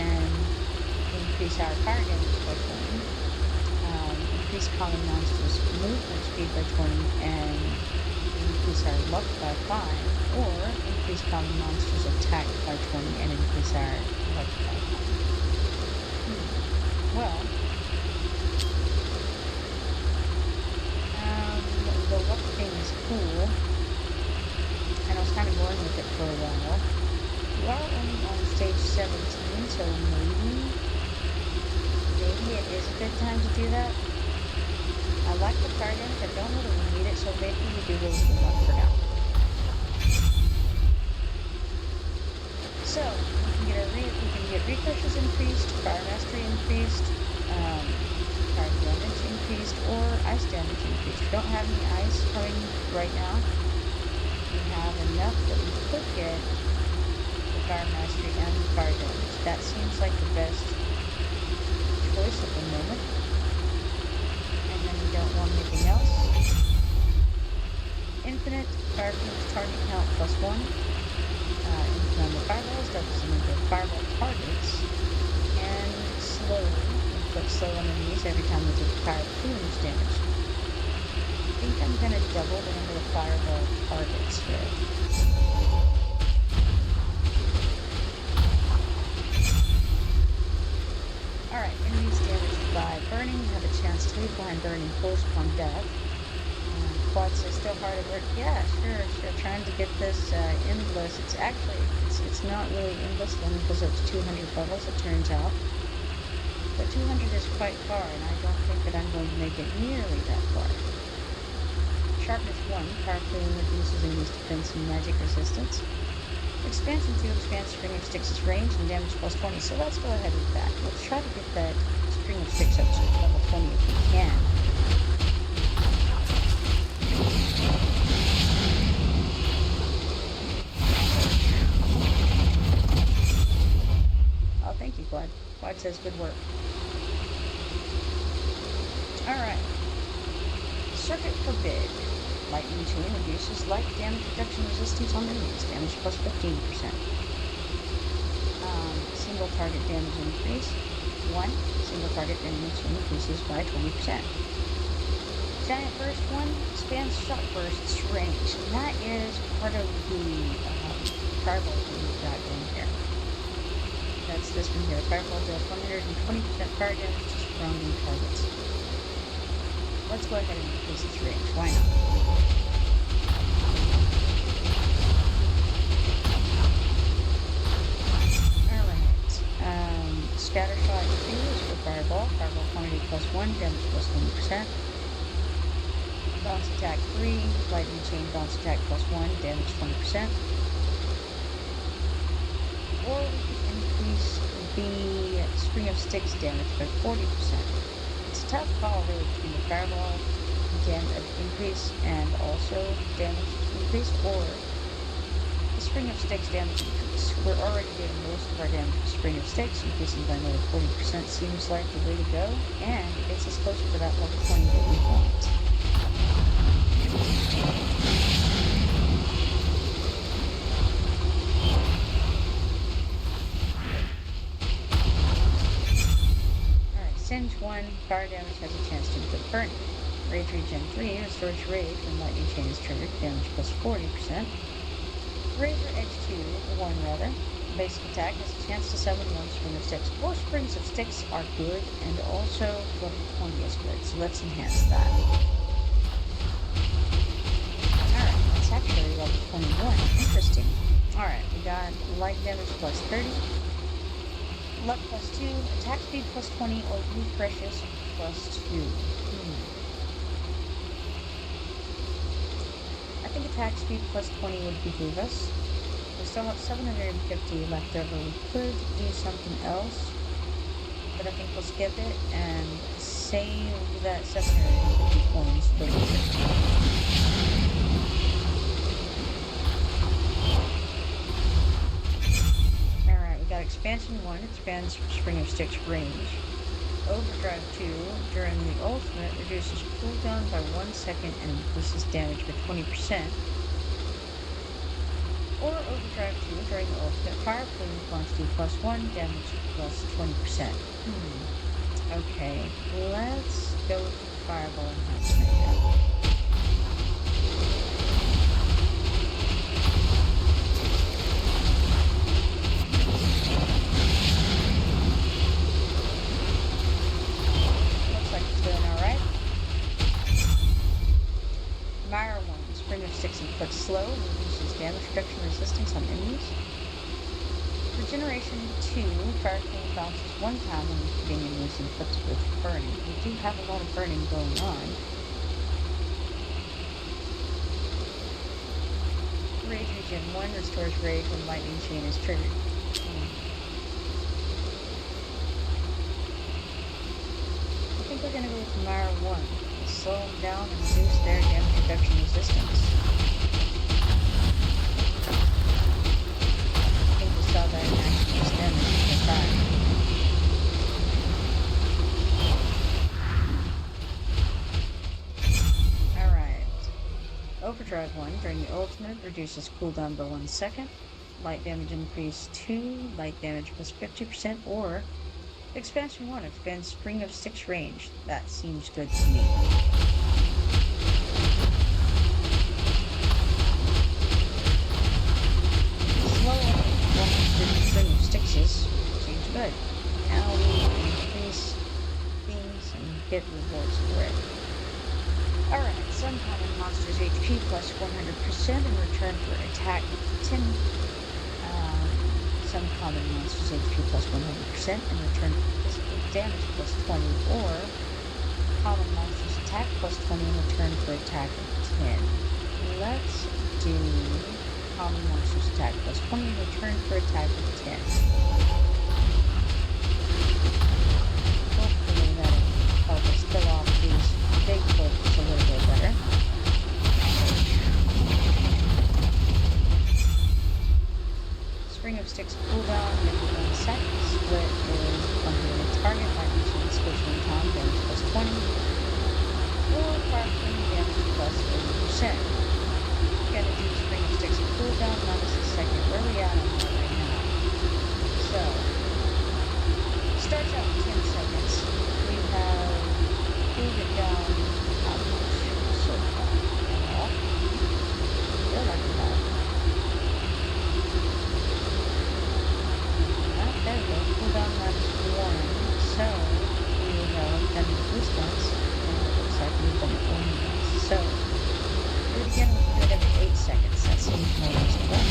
and increase our fire damage by 20. Increase common monsters' movement speed by 20 and increase our luck by 5. Or increase common monsters' attack by 20 and increase our luck by 5. Well, the luck thing is cool. And I was kind of going with it for a while. We are only on stage 17, so maybe it is a good time to do that. I like the fire damage, I don't know that we need it, so maybe we do really good luck for now. So, we can get refreshes increased, fire mastery increased, fire damage increased, or ice damage increased. We don't have any ice coming right now. We have enough that we could get fire mastery and fire damage. That seems like the best choice at the moment. And then we don't want anything else. Infinite fire target count plus 1. Infinite number of fireballs doubles the number of fireball targets. And slow. Inflict slow enemies every time they take fire plumes damage. I think I'm going to double the number of fireball targets here. Alright, enemies damaged by burning have a chance to leave behind burning close upon death. Quad says still hard at work. Yeah, sure. Trying to get this endless. It's not really endless. It only goes up to 200 levels, it turns out. But 200 is quite far, and I don't think that I'm going to make it nearly that far. Sharpness 1 powerfully reduces enemies' defense and magic resistance. Expansion 2 expands String of Sticks' range and damage plus 20, so let's go ahead with that. Let's try to get that String of Sticks up to level 20 if we can. Oh, thank you, Quad. Quad says good work. Alright. Circuit Forbid. Lightning Chain reduces light damage reduction resistance on enemies. Damage plus 15%. Single target damage increase. 1. Single target damage increases by 20%. Giant Burst 1 expands Shock Burst's range. And that is part of the fireball thing we've got going here. That's this one here. Fireball does 120% fire damage to surrounding targets. Let's go ahead and increase its range. Why not? Scattershot 2 is for Fireball. Fireball quantity plus 1, damage plus 20%. Bounce Attack 3, Lightning Chain Bounce Attack plus 1, damage 20%. Or we can increase the String of Sticks damage by 40%. It's a tough call really between the Fireball damage increase and also damage increase, or the String of Sticks damage increase. We're already getting most of our damage with String of Sticks, increasing by another 40% seems like the way to go, and it gets us closer to that level 20 that we want. 1, fire damage has a chance to inflict burning. Rage Regen 3 restores rage when lightning chain is triggered, damage plus 40%. Razor Edge 2, 1 rather. Basic attack has a chance to summon 1 Spring of Sticks. 4 Springs of Sticks are good, and also level 20 is good, so let's enhance that. Alright, that's actually level 21. Interesting. Alright, we got light damage plus 30. Luck plus 2, attack speed plus 20, or blue precious plus 2. I think attack speed plus 20 would behoove us. We still have 750 left over. We could do something else, but I think we'll skip it and save that 750 coins for later. Alright, we got Expansion 1, expands Spring of Sticks range. Overdrive 2, during the ultimate, reduces cooldown by 1 second and increases damage by 20%. Or Overdrive 2, during the ultimate, fire plume quantity plus 1, damage plus 20%. Okay, let's go with the fireball enhancement here. Mire 1, Spring of Sticks inflicts slow and reduces damage reduction resistance on enemies. Regeneration 2, Fire King bounces 1 time when hitting enemies inflicted with burning. We do have a lot of burning going on. Rage Regen 1 restores rage when lightning chain is triggered. I think we're going to go with Mire 1. Slow them down and reduce their damage reduction resistance. I think we saw that in action just then in the time. Alright. Overdrive 1 during the ultimate reduces cooldown by 1 second. Light damage increase 2, light damage plus 50%, or Expansion 1 expands Spring of Sticks range. That seems good to me. Slow Spring of Sticks seems good. Now we increase things and get rewards for it. Alright, some common monsters HP plus 100% in return for attack 10. Some common monsters HP plus 100% in return for physical damage plus 20, or common monsters attack plus 20 in return for attack of 10. Let's do common monsters attack plus 20 in return for attack of 10. Hopefully that'll help us kill off these big folks a little bit better. Spring of Sticks cooldown, maybe 1 second. Split is when hitting a target, lightning chain switch 1 time, damage plus 20. Or fire flame damage plus 80%. Gotta do Spring of Sticks cooldown minus a second. Where are we at on that right now? So, starts out 10 seconds. We have cooled it down how much so far? At all? I feel like we have. There we go, cooldown minus 1, so we have done it at least once, and it looks like we've done it only once. So, do it again, we can do it every 8 seconds, that seems more reasonable.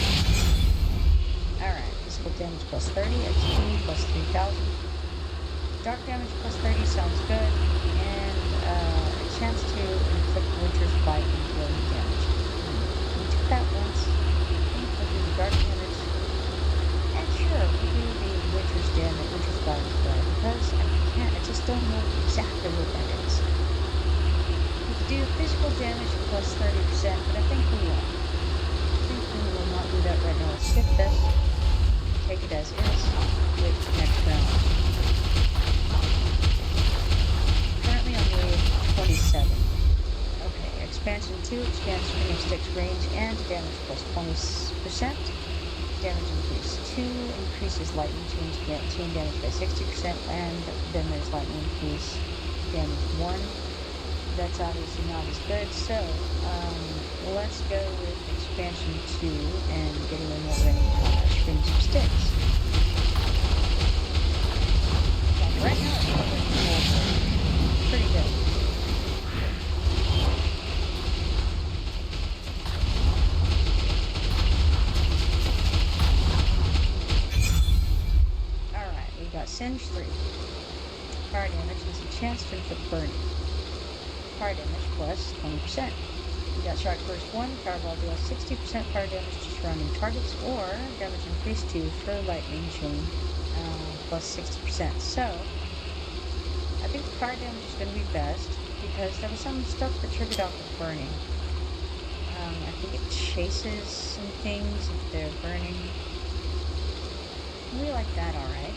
Alright, physical damage plus 30, XP plus 3000. Dark damage plus 30 sounds good, and a chance to inflict Winter's Bite and dealing damage. We took that once, I think we'll do the dark damage, and sure, we'll do the Winter's damage, Winter's Bite as well, because I just don't know exactly what that is. We could do physical damage plus 30%, but I think we won't. I think we will not do that right now. Let's skip this, take it as is, with next round. Currently on wave 27. Okay, expansion 2 expands Spring of Sticks range and damage plus 20%. damage increase. 2 increases lightning chain damage by 60%, and then there's lightning increase damage 1. That's obviously not as good, so let's go with expansion 2 and get a little more range on our strings of sticks. Like right now it's covering pretty good. Alright, we've got Singe 3. Fire damage has a chance to inflict burning. Fire damage plus 20%. We got Shark Burst 1. Fireball deals 60% fire damage to surrounding targets, or damage increase 2 for lightning chain plus 60%. So, I think fire damage is going to be best because there was some stuff that triggered off of burning. I think it chases some things if they're burning. We like that alright.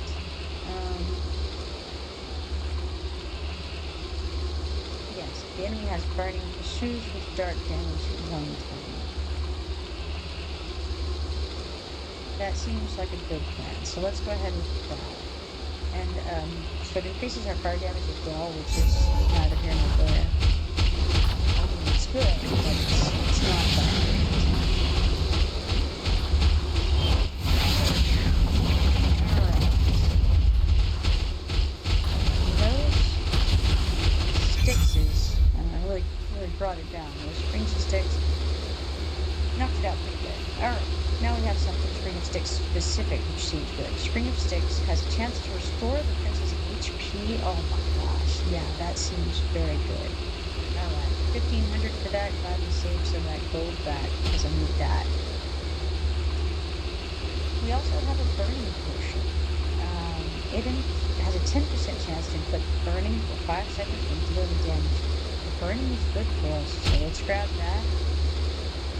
Yes, the enemy has burning, pursues with dark damage at 1 time. That seems like a good plan, so let's go ahead with that. And so it increases our fire damage as well, which is neither here nor there. I mean, it's good, but it's not that good. Brought it down. Those strings of sticks knocked it out pretty good. Alright, now we have something Spring of Sticks specific, which seems good. Spring of Sticks has a chance to restore the prince's HP. Oh my gosh, yeah, that seems very good. Alright, 1500 for that. Glad we saved some of that gold back because I need that. We also have a burning potion. It has a 10% chance to inflict burning for 5 seconds and deal the damage. Burning is good for us, so let's grab that.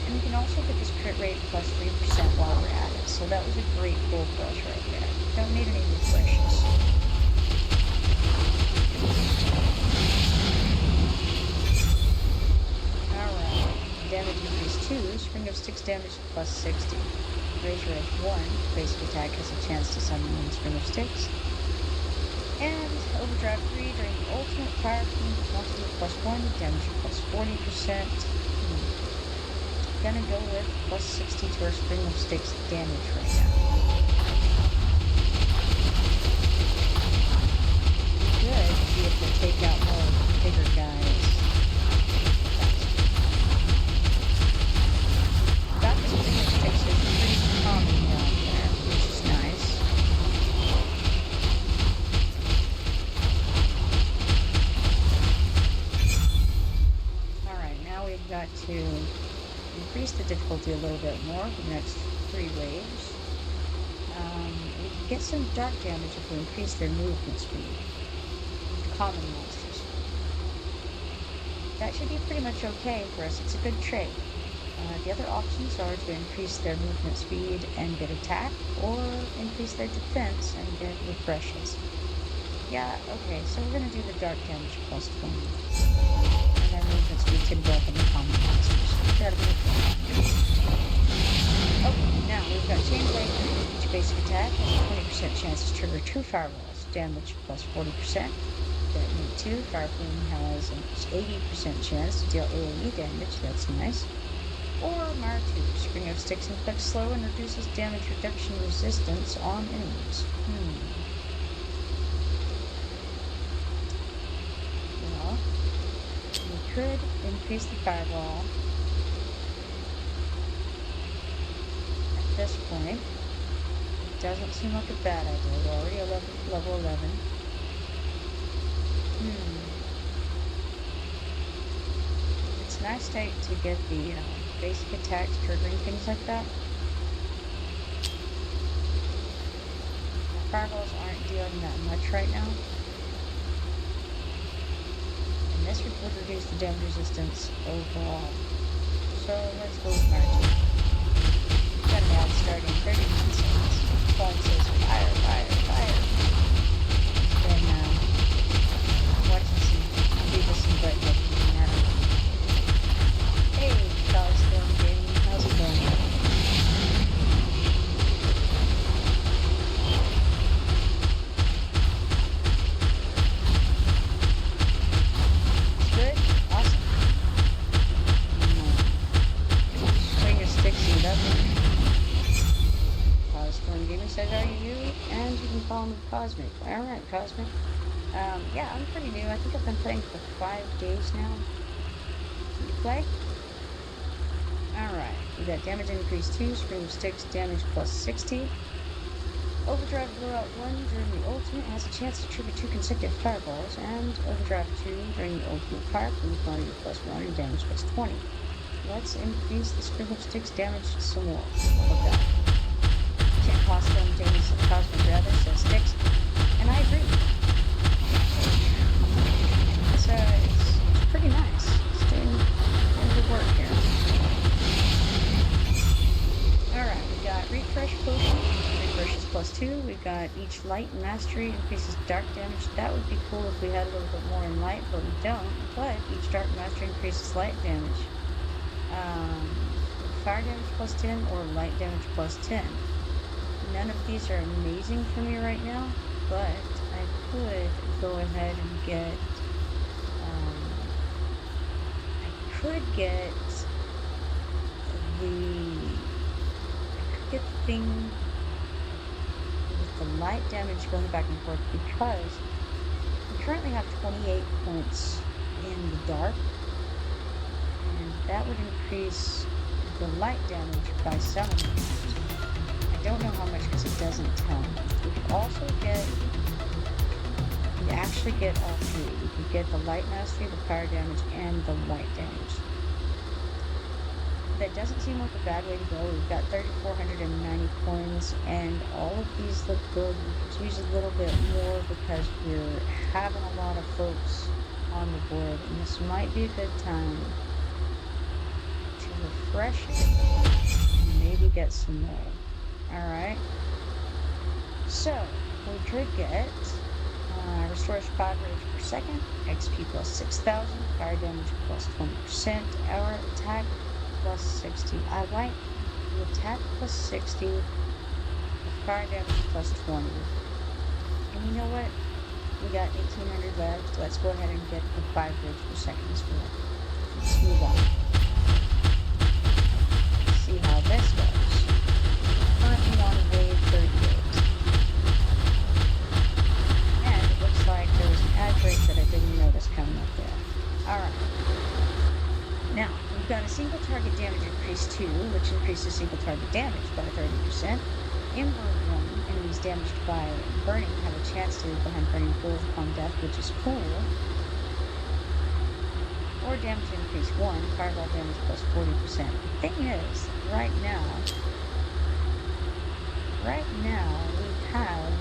And we can also get this crit rate plus 3% while we're at it, so that was a great pull for us right there. Don't need any refreshes. Alright, damage increase 2, Spring of Sticks damage plus 60. Razor Edge 1, basic attack has a chance to summon one Spring of Sticks. And Overdrive 3 during the ultimate fire beam quantity plus 1, damage plus 40%. Gonna go with plus 60 to our Spring of Sticks damage right now. Good, be able to take out more bigger guys. Got the Spring of Sticks is pretty common down there, which is nice. Got to increase the difficulty a little bit more for the next 3 waves. We can get some dark damage if we increase their movement speed. Common monsters. That should be pretty much okay for us. It's a good trade. The other options are to increase their movement speed and get attack, or increase their defense and get refreshes. Yeah, okay, so we're going to do the dark damage plus 20. And then movement speed can go up in the common monsters. That'll be okay. Okay, now we've got Chain Blade. Each basic attack has a 20% chance to trigger 2 fireballs. Damage plus 40%. Detonate 2. Fire Plume has an 80% chance to deal AoE damage. That's nice. Or Mar 2. Spring of Sticks inflicts slow and reduces damage reduction resistance on enemies. Well, we could increase the fireball. At this point, it doesn't seem like a bad idea. We're already level 11. It's nice to get the basic attacks triggering things like that. The fireballs aren't dealing that much right now. And this would reduce the damage resistance overall. So let's go with Martin. Got an ad starting 30 seconds. Phone says fire, fire, fire. Then watching some Beavis and Butthead keeping at him. Hey, Dollar Storm Gaming, how's it going? says, are you new? And you can call me Cosmic. Alright, Cosmic. Yeah, I'm pretty new. I think I've been playing for 5 days now. Can you play? Alright, we got damage increase 2, Scream of Sticks, damage plus 60. Overdrive Blowout 1 during the ultimate has a chance to trigger 2 consecutive fireballs, and Overdrive 2 during the ultimate fire from quantity plus 1 and damage plus 20. Let's increase the Scream of Sticks damage some more. Look at that. Can't cost them damage to the Cosmic rather, so Sticks. And I agree. It's pretty nice. It's doing good work here. Alright, we got Refresh Potion. Refresh is plus 2. We've got each Light Mastery increases dark damage. That would be cool if we had a little bit more in light, but we don't. But each dark mastery increases light damage. Fire damage plus 10 or light damage plus 10. None of these are amazing for me right now, but I could go ahead and get the thing with the light damage going back and forth, because we currently have 28 points in the dark, and that would increase the light damage by 7. I don't know how much because it doesn't tell me. We could also actually get all 3. We could get the light mastery, the fire damage, and the light damage. That doesn't seem like a bad way to go. We've got 3,490 coins, and all of these look good. We could use a little bit more because we're having a lot of folks on the board, and this might be a good time to refresh it and maybe get some more. Alright, so we could get restores 5 rage per second, XP plus 6,000, fire damage plus 20%, our attack plus 60. I like the attack plus 60, the fire damage plus 20. And you know what? We got 1,800 left. Let's go ahead and get the 5 rage per second as well. Let's move on. Let's see how this goes. Currently on wave 38. And it looks like there was an ad break that I didn't notice coming up there. Alright. Now, we've got a single target damage increase 2, which increases single target damage by 30%. Ember 1, enemies damaged by burning have a chance to leave behind burning pools upon death, which is cool. Or damage increase 1, fireball damage plus 40%. The thing is, right now we have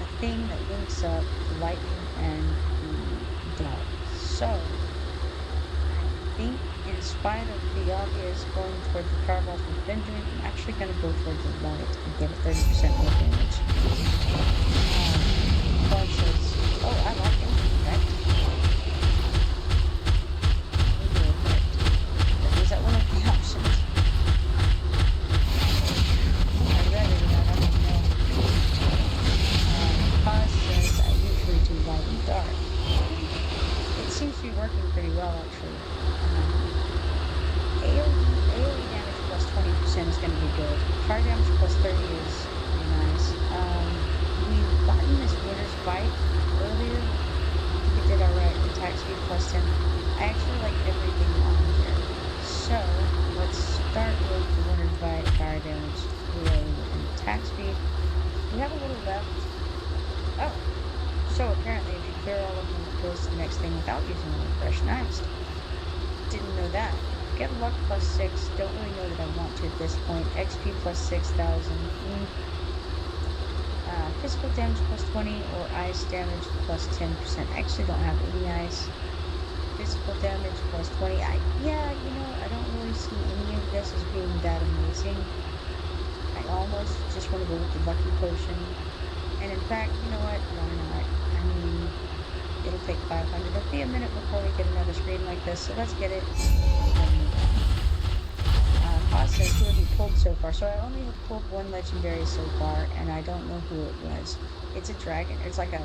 a thing that links up lightning and the dark. So, I think in spite of the obvious going toward the fireballs we've been doing, I'm actually going to go toward the light and get a 30% more damage. Bud says, oh, I like it. Is that one of the options? I read it, I don't know. Pause says I usually do light and dark. It seems to be working pretty well, actually. AoE damage plus 20% is going to be good. Fire damage plus 30 is pretty nice. We've gotten this winner's fight earlier. I think it did alright. Attack speed plus 10. I actually like everything on here. So, let's start with the winner's fight, fire damage, and attack speed. We have a little left. Oh, so apparently if you clear all of them, it goes to the next thing without using a refresh. Nice. Didn't know that. Get luck plus 6. Don't really know that I want to at this point. XP plus 6,000. Physical damage plus 20 or ice damage plus 10%. I actually don't have any ice. Physical damage plus 20. I don't really see any of this as being that amazing. I almost just want to go with the lucky potion. And in fact, you know what? Why not? I mean, it'll take 500. It'll be a minute before we get another screen like this, so let's get it. Pause says who have you pulled so far? So I only have pulled one legendary so far, and I don't know who it was. It's a dragon. It's like a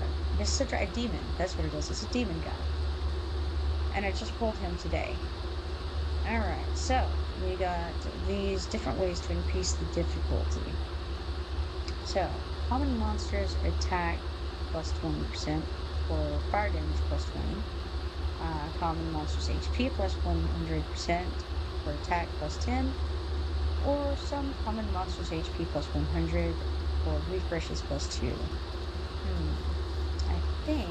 demon. That's what it is. It's a demon guy. And I just pulled him today. Alright, so we got these different ways to increase the difficulty. So, common monsters attack plus 20%, or fire damage plus 20. Common monsters HP plus 100%, or attack plus 10. Or some common monsters HP plus 100, or refreshes plus 2. I think,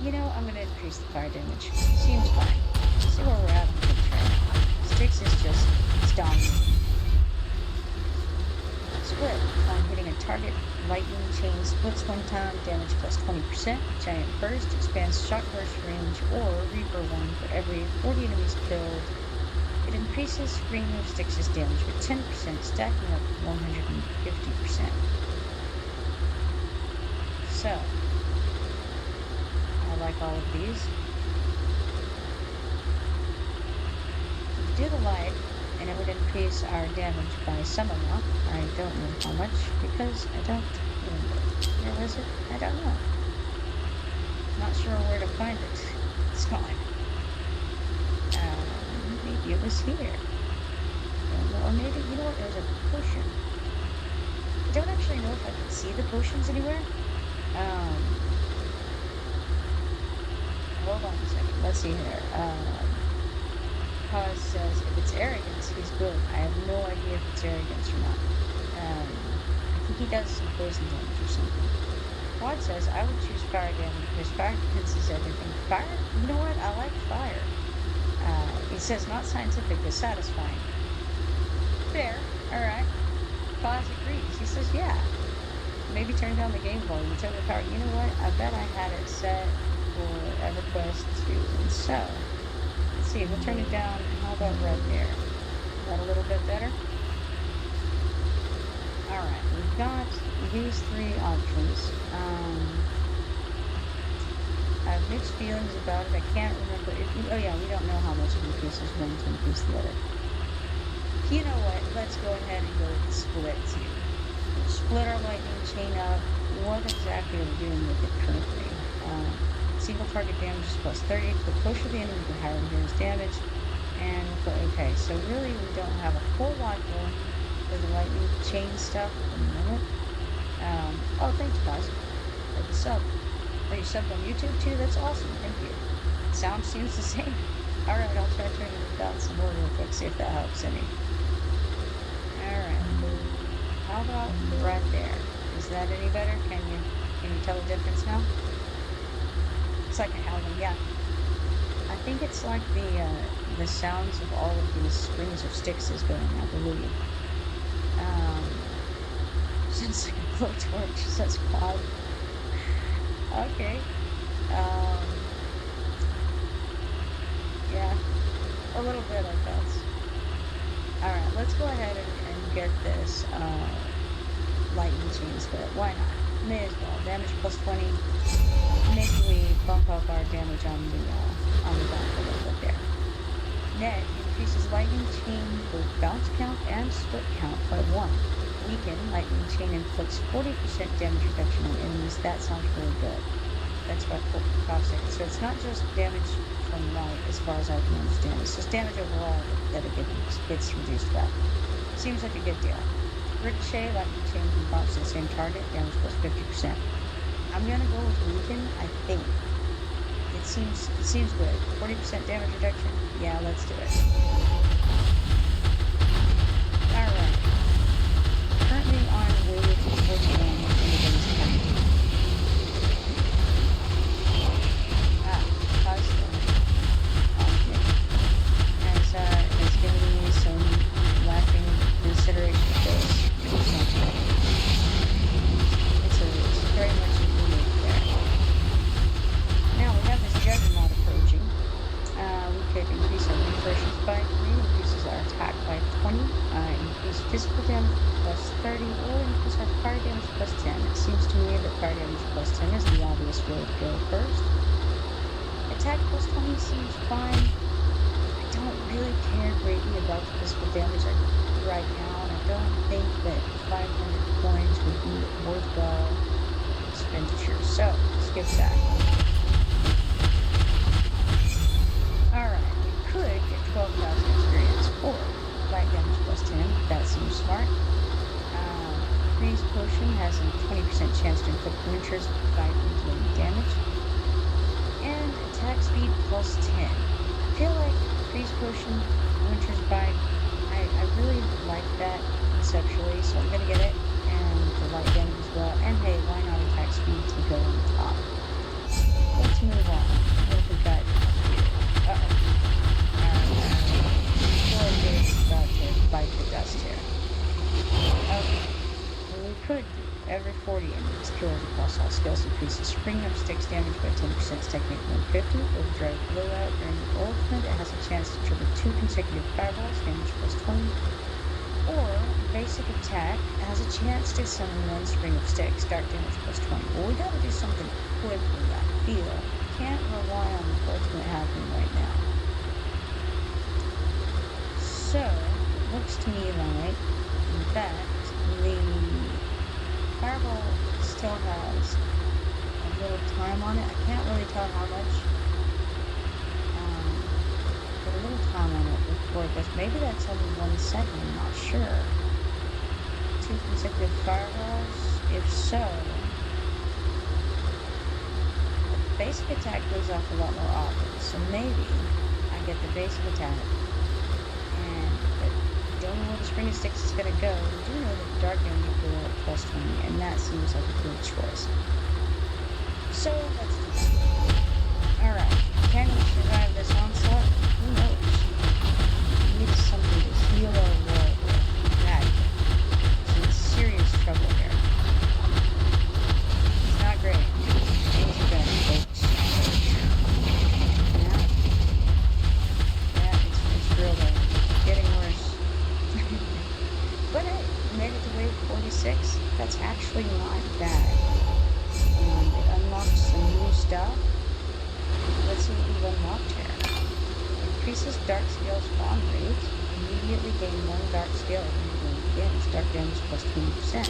I'm going to increase the fire damage. Seems fine. See where we're at on the trail. Styx is just dominating. Split. On hitting a target, lightning chain splits one time, damage plus 20%. Giant burst expands shot burst range, or Reaper 1 for every 40 enemies killed. It increases Scream of Styx's damage with 10%, stacking up 150%. So, I like all of these. Do the light, and it would increase our damage by some amount. I don't know how much, because I don't remember. Where was it? I don't know. Not sure where to find it. It's gone. Maybe it was here. Or maybe, you know what, there's a potion. I don't actually know if I can see the potions anywhere. Hold on a second. Let's see here. Paz says if it's arrogance, he's good. I have no idea if it's arrogance or not. I think he does some poison damage or something. Quad says I would choose fire damage because fire defenses everything. Fire? You know what? I like fire. He says not scientific, but satisfying. Fair. Alright. Paz agrees. He says, yeah. Maybe turn down the game volume until the power. You know what? I bet I had it set for EverQuest 2. And so, let's see. We'll turn it down. How about right there? Is that a little bit better? Alright. We've got these three options. I have mixed feelings about it. I can't remember. Oh yeah, we don't know how much it increases one to increase the other. You know what? Let's go ahead and go with the split too. We'll split our lightning chain up. What exactly are we doing with it currently? Single target damage is plus 30. The closer the enemy, the higher the hero's damage. And okay, so really we don't have a whole lot going for the lightning chain stuff at the moment. Oh, thanks guys for the sub. Oh, you subbed on YouTube too? That's awesome. Thank you. Sound seems the same. Alright, I'll try turning it down some more real quick, see if that helps any. Alright. How about right there? Is that any better? Can you tell the difference now? It's like a howling, yeah. I think it's like the sounds of all of these strings of sticks is going, I believe. Sounds like a blowtorch, says Cloud. Okay. Yeah, a little bit, I guess. Alright, let's go ahead and get this lightning chain split. Why not? May as well. Damage plus 20. Maybe we bump up our damage on the back a little bit there. Net increases lightning chain both bounce count and split count by 1. Weaken, lightning chain inflicts 40% damage reduction on enemies. That sounds really good. That's about 5 seconds. So it's not just damage from light, as far as I can understand. It's just damage overall that it gets reduced back. Seems like a good deal. Ricochet, lightning chain can bounce to the same target, damage plus 50%. I'm gonna go with weaken, I think. It seems good. 40% damage reduction? Yeah, let's do it. Alright. Currently on wave 41 in the base count. Positive. Okay. Has given me some laughing consideration of this. It's very much unique there. Now we have this juggernaut approaching. We could increase our refreshes by 3, increases our attack by 20, increase physical damage plus 30, or increase our fire damage plus 10. It seems to me that fire damage plus 10 is the obvious way to go first. Attack plus 20 seems fine. I don't really care greatly about the physical damage right now, and I don't think that 500 coins would be worthwhile expenditure. So, skip that. Alright, we could get 12,000 experience, or light damage plus 10. That seems smart. Freeze Potion has a 20% chance to inflict Winter's Bite and deal damage. And attack speed plus 10. I feel like Freeze Potion, Winter's Bite, I really like that conceptually, so I'm gonna get it. And the light damage as well. And hey, why not attack speed to go on top? Let's move on. What have we got here? Alright. Is about to bite the dust here. Okay. Well, we could do every 40 enemies killed across all skills increases springing up sticks damage by 10%, technique 150. Overdrive blowout during the ultimate. It has a chance to trigger 2 consecutive fireballs, damage plus 20. Or basic attack has a chance to summon 1 string of sticks, dark damage plus 20. Well, we gotta do something quick with that feel. Can't rely on the ultimate happening right now. So, it looks to me like that the fireball still has a little time on it. I can't really tell how much. But a little time on it before it goes. Maybe that's only 1 second, I'm not sure. 2 consecutive fireballs? If so, the basic attack goes off a lot more often. So maybe I get the basic attack. Don't know where the string of sticks is going to go. We do know that the dark damage will go up plus 20, and that seems like a good choice. So, let's do that. Alright, can we survive this onslaught? Who knows? We need something to heal our world with. That is in serious trouble here. It's not great. Things are bad, folks. Yeah, it's real bad. Getting worse. But hey, we made it to wave 46. That's actually not bad. And it unlocks some new stuff. Let's see what we've unlocked here. Increases dark scale spawn rate. Immediately gain 1 dark scale when begins. Dark damage plus 20%.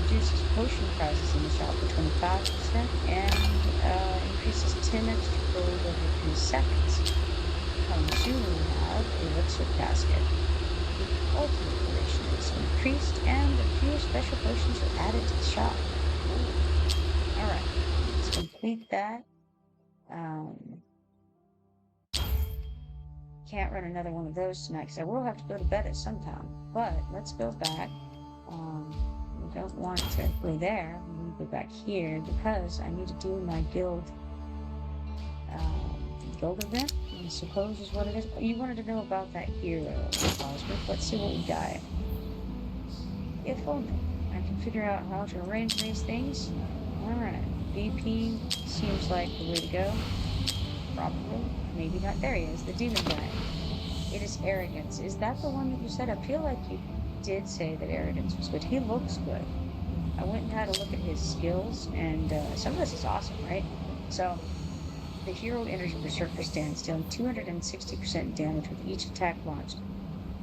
Reduces potion prices in the shop for 25%. And increases 10 extra gold every 3 seconds. Soon we have Elixir Casket. The ultimate duration is increased, and a few special potions are added to the shop. Alright, let's complete that. Can't run another one of those tonight, because I will have to go to bed at some time. But let's go back. We don't want to go there. We need to go back here, because I need to do my guild event, I suppose is what it is. You wanted to know about that hero, Cosmic. Let's see what we got. If only I can figure out how to arrange these things. Alright, BP seems like the way to go. Probably. Maybe not. There he is, the demon guy. It is Arrogance. Is that the one that you said? I feel like you did say that Arrogance was good. He looks good. I went and had a look at his skills, and some of this is awesome, right? So, the hero enters Berserker stance, dealing 260% damage with each attack launched.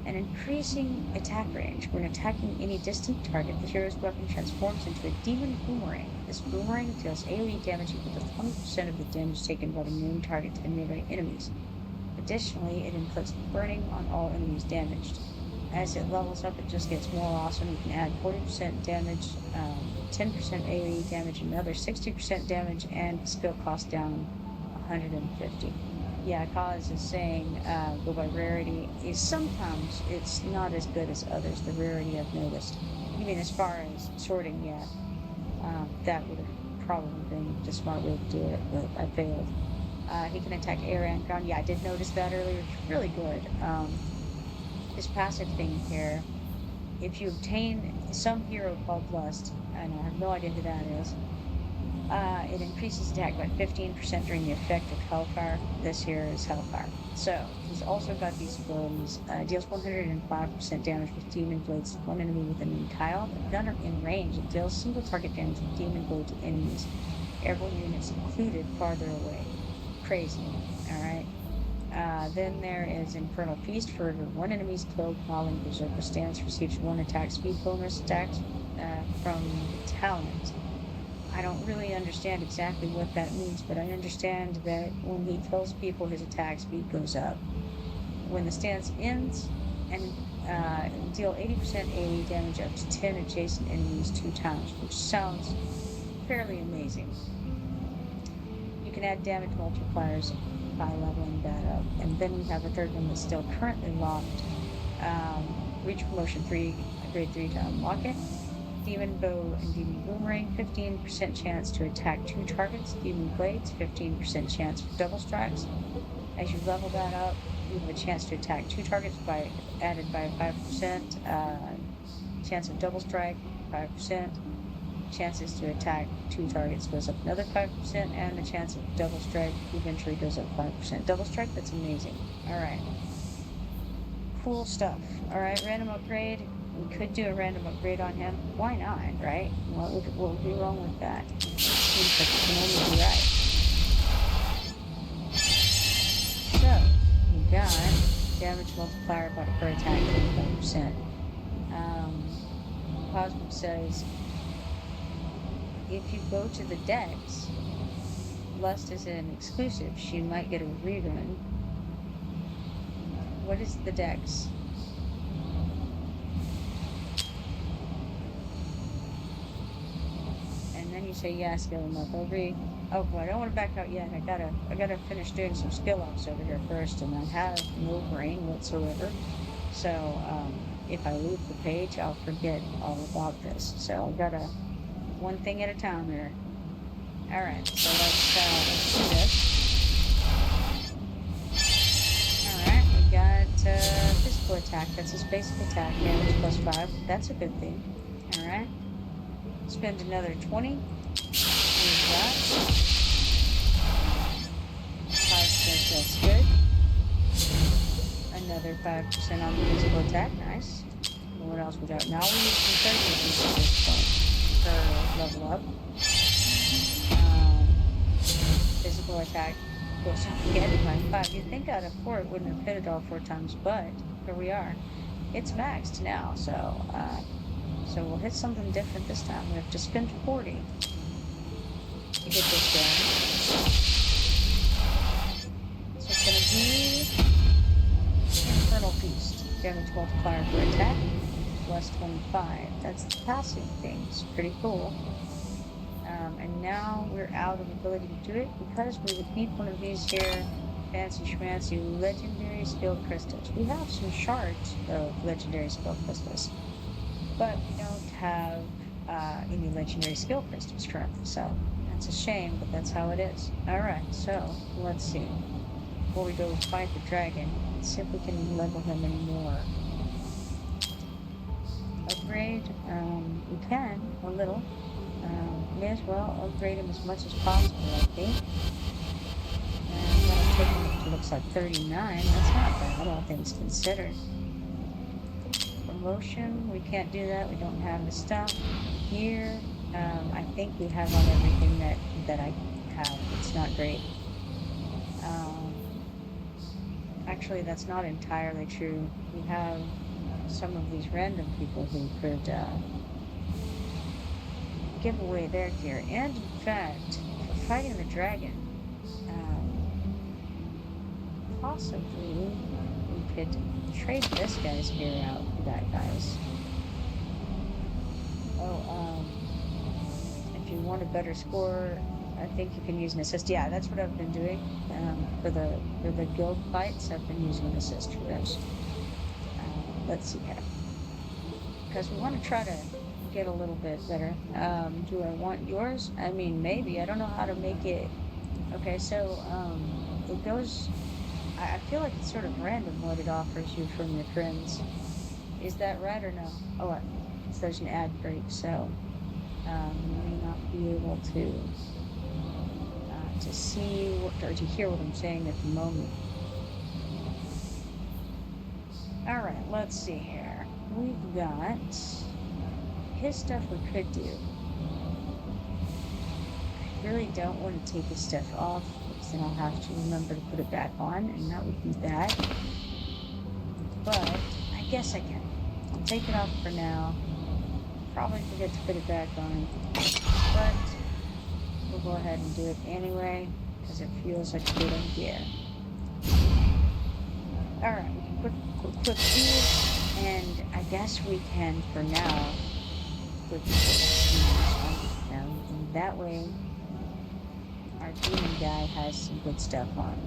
An increasing attack range. When attacking any distant target, the hero's weapon transforms into a demon boomerang. This boomerang deals AoE damage equal to 20% of the damage taken by the main target to nearby enemies. Additionally, it inflicts burning on all enemies damaged. As it levels up, it just gets more awesome. You can add 40% damage, 10% AoE damage, another 60% damage, and skill cost down 150. Yeah, Cause is saying go by rarity. Sometimes it's not as good as others, the rarity I've noticed. I mean, as far as sorting, yeah, that would have probably been the smart way to do it, but I failed. He can attack air and ground. Yeah, I did notice that earlier. It's really good. This passive thing here, if you obtain some hero called Lust, and I have no idea who that is, it increases attack by 15% during the effect of Hellfire. This here is Hellfire. So, he's also got these abilities. Deals 105% damage with Demon Blades to one enemy with an enemy tile. If none are in range, it deals single target damage with Demon Blade to enemies. Airborne units included farther away. Crazy. Alright. Then there is Infernal Feast. For every one enemy is killed while in Berserker stance, receives 1 attack speed bonus attacks from the talent. I don't really understand exactly what that means, but I understand that when he kills people, his attack speed goes up. When the stance ends and deal 80% AoE damage up to 10 adjacent enemies 2 times, which sounds fairly amazing. You can add damage multipliers by leveling that up. And then we have a third one that's still currently locked. Reach promotion 3, grade 3 to unlock it. Demon bow and demon boomerang, 15% chance to attack 2 targets. Demon blades, 15% chance for double strikes. As you level that up, you have a chance to attack 2 targets added by 5%. Chance of double strike, 5%. Chances to attack 2 targets goes up another 5%, and the chance of double strike eventually goes up 5%. Double strike, that's amazing. Alright. Cool stuff. Alright, random upgrade. We could do a random upgrade on him. Why not, right? What would be wrong with that? It seems like it can only be right. So, we got damage multiplier per attack, 25%. Cosmic says, if you go to the decks, Lust is an exclusive. She might get a rerun. What is the decks? And then you say, yeah, skill him up. Oh boy, I don't want to back out yet. I gotta finish doing some skill ups over here first, and I have no brain whatsoever. So if I leave the page, I'll forget all about this. So I gotta one thing at a time here. Alright, so let's do this. Alright, we got physical attack. That's his basic attack, damage plus 5. That's a good thing. Alright. Spend another 20. Here's that. 5%, that's good. Another 5% on the physical attack, nice. What else we got? Now we use some 30 at this point. Level up. Physical attack goes up again by 5. You'd think out of 4 it wouldn't have hit it all 4 times, but here we are. It's maxed now, so we'll hit something different this time. We have to spend 40 to get this done. So it's going to be Infernal Feast. Damage multiplier for attack. Plus 25. That's the passive thing. It's pretty cool. And now we're out of ability to do it because we would need one of these here fancy schmancy legendary skill crystals. We have some shards of legendary skill crystals, but we don't have any legendary skill crystals currently. So that's a shame, but that's how it is. Alright, so let's see. Before we go fight the dragon, let's see if we can level him anymore. Upgrade, we can, a little. May as well upgrade him as much as possible, I think. And that'll take him up to, looks like 39. That's not bad, all things considered. Promotion, we can't do that. We don't have the stuff. Here, I think we have on everything that I have. It's not great. Actually, that's not entirely true. We have some of these random people who could give away their gear. And in fact, for fighting the dragon, possibly we could trade this guy's gear out for that guy's. If you want a better score, I think you can use an assist. Yeah, that's what I've been doing for the guild fights. I've been using an assist for those. Let's see here, because we want to try to get a little bit better. Do I want yours? I mean, maybe. I don't know how to make it. Okay, so it goes. I feel like it's sort of random what it offers you from your friends. Is that right or no? Oh, there's an ad break, so you may not be able to see or to hear what I'm saying at the moment. All right, let's see here. We've got his stuff we could do. I really don't want to take his stuff off, because then I'll have to remember to put it back on, and that would be bad. But I guess I can. I'll take it off for now. Probably forget to put it back on, but we'll go ahead and do it anyway, because it feels like a good idea. Alright, we can equip these, and I guess we can, for now, put on them, and that way our demon guy has some good stuff on.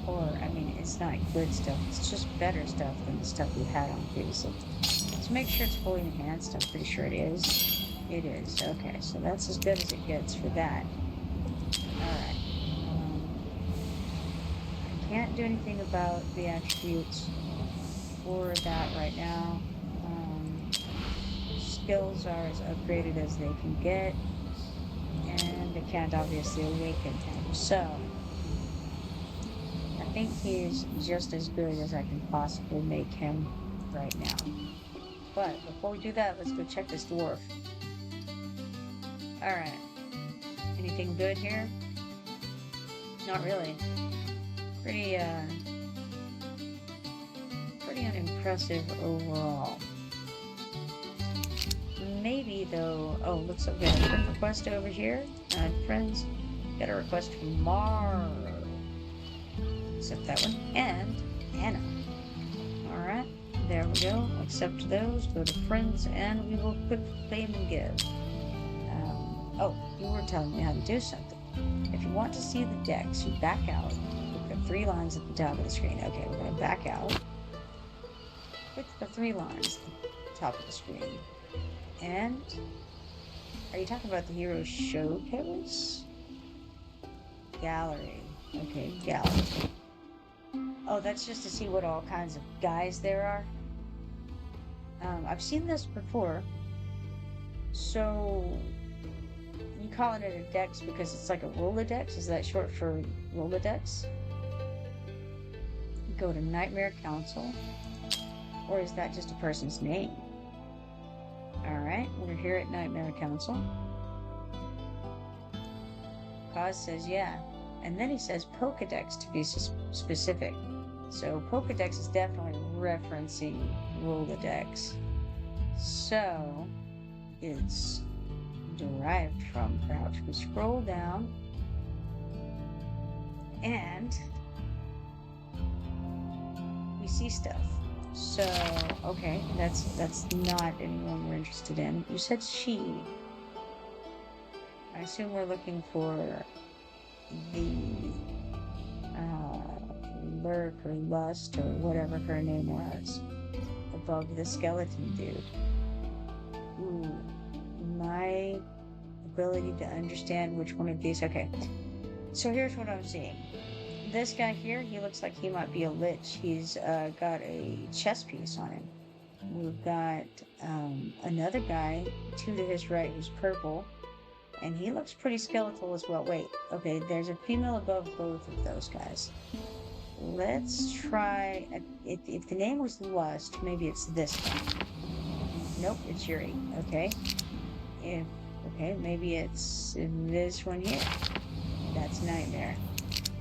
Or, I mean, it's not good stuff, it's just better stuff than the stuff we had on previously. Let's make sure it's fully enhanced. I'm pretty sure it is. It is. Okay, so that's as good as it gets for that. Alright. I can't do anything about the attributes for that right now. Skills are as upgraded as they can get. And I can't obviously awaken him. So, I think he's just as good as I can possibly make him right now. But before we do that, let's go check this dwarf. Alright. Anything good here? Not really. Pretty unimpressive overall. Maybe though, oh, looks like we got a friend request over here. Friends, got a request from Mar. Accept that one. And Anna. Alright, there we go. Accept those, go to friends, and we will quick claim and give. Oh, you were telling me how to do something. If you want to see the decks, you back out. Click the 3 lines at the top of the screen. Okay, we're going to back out. Click the 3 lines at the top of the screen. And are you talking about the hero showcase? Gallery. Okay, gallery. Oh, that's just to see what all kinds of guys there are. I've seen this before. So you calling it a dex because it's like a Rolodex? Is that short for Rolodex? Go to Nightmare Council. Or is that just a person's name? Alright, we're here at Nightmare Council. Cause says yeah. And then he says Pokedex to be specific. So Pokedex is definitely referencing Rolodex. So it's derived from. Perhaps we scroll down and we see stuff. So okay, that's not anyone we're interested in. You said she. I assume we're looking for the lurk or lust or whatever her name was above the skeleton dude. Ooh, my ability to understand which one of these. Okay, so here's what I'm seeing. This guy here, he looks like he might be a lich. He's got a chest piece on him. We've got another guy, 2 to his right, who's purple. And he looks pretty skeletal as well. Wait, okay, there's a female above both of those guys. Let's try, if the name was Lust, maybe it's this one. Nope, it's Yuri, okay. Okay, maybe it's this one here. That's Nightmare.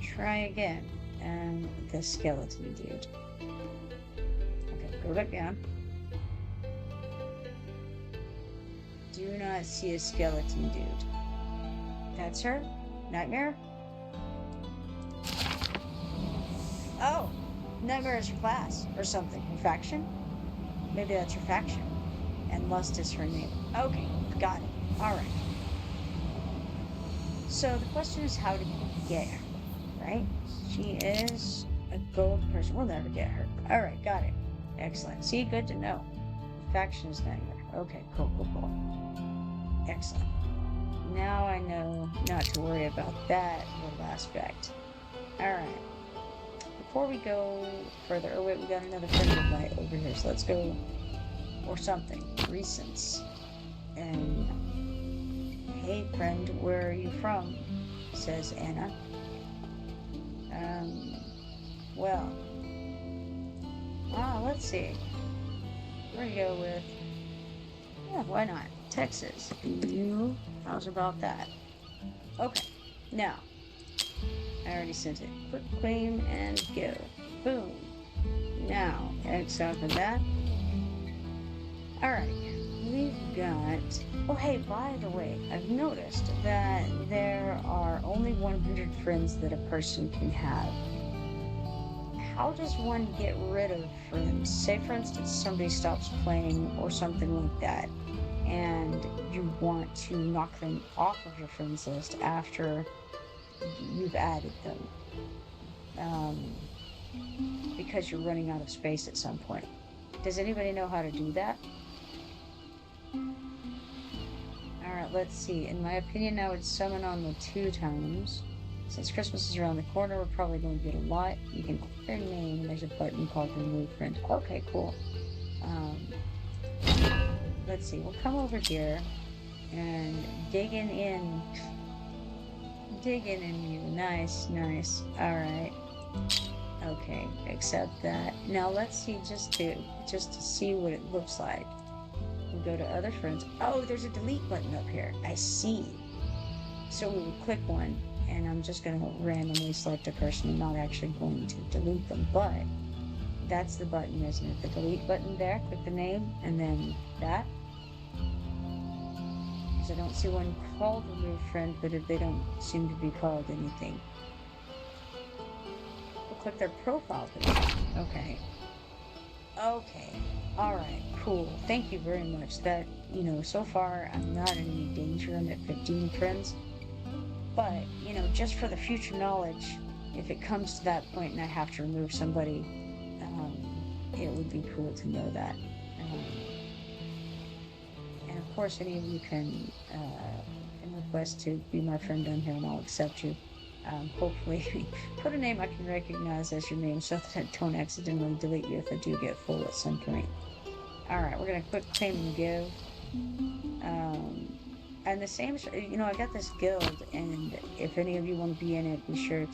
Try again, and the skeleton dude. Okay, go back down. Do not see a skeleton dude. That's her? Nightmare? Oh! Nightmare is her class, or something. Her faction? Maybe that's her faction. And Lust is her name. Okay, got it. Alright. So the question is how to get her, right? She is a gold person. We'll never get her. Alright, got it. Excellent. See, good to know. The faction is Nightmare. Okay, cool. Excellent. Now I know not to worry about that little aspect. Alright. Before we go further, oh wait, we got another friend invite over here, so let's go, or something, recents. And, hey friend, where are you from? Says Anna. Well, let's see. We're gonna go with, yeah, why not? Texas. You? How's about that? Okay. Now, I already sent it. Quick claim and go. Boom. Now, X out of that. Alright. We've got... Oh, hey, by the way, I've noticed that there are only 100 friends that a person can have. how does one get rid of friends? Say, for instance, somebody stops playing or something like that, and you want to knock them off of your friends list after you've added them, because you're running out of space at some point. Does anybody know how to do that? Alright, let's see. In my opinion, I would summon on the 2 times. Since Christmas is around the corner, we're probably going to get a lot. You can click their name, and there's a button called Remove Friend. Okay, cool. Let's see. We'll come over here and digging in you. Nice, nice. Alright. Okay, accept that. Now let's see, just to see what it looks like. We'll go to other friends. Oh, there's a delete button up here. I see. So we will click one, and I'm just going to randomly select a person. I'm not actually going to delete them, but that's the button, isn't it? The delete button there. Click the name, and then that. Because I don't see one called remove friend, but if they don't seem to be called anything. We'll click their profile picture. Okay. Okay. Alright, cool. Thank you very much. That, so far I'm not in any danger. I'm at 15 friends. But, just for the future knowledge, if it comes to that point and I have to remove somebody, it would be cool to know that. And of course, any of you can request to be my friend on here, and I'll accept you. Hopefully, put a name I can recognize as your name so that I don't accidentally delete you if I do get full at some point. Alright, we're going to click claim and give. And the same, I got this guild, and if any of you want to be in it, be sure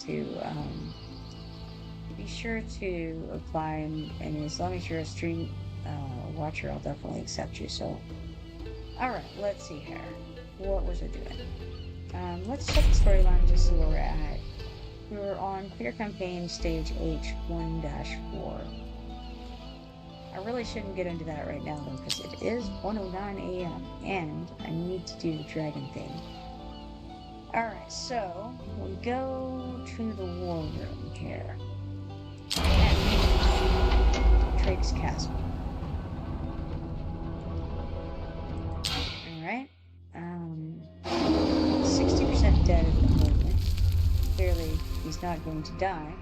to apply, and as long as you're a stream watcher, I'll definitely accept you. So, alright, let's see here. What was it doing? Let's check the storyline to see where we're at. We were on Clear Campaign Stage H1-4. I really shouldn't get into that right now, though, because it is 1:09 a.m., and I need to do the dragon thing. Alright, so we go to the war room here. Drake's Castle. Alright. 60% dead at the moment. Clearly, he's not going to die.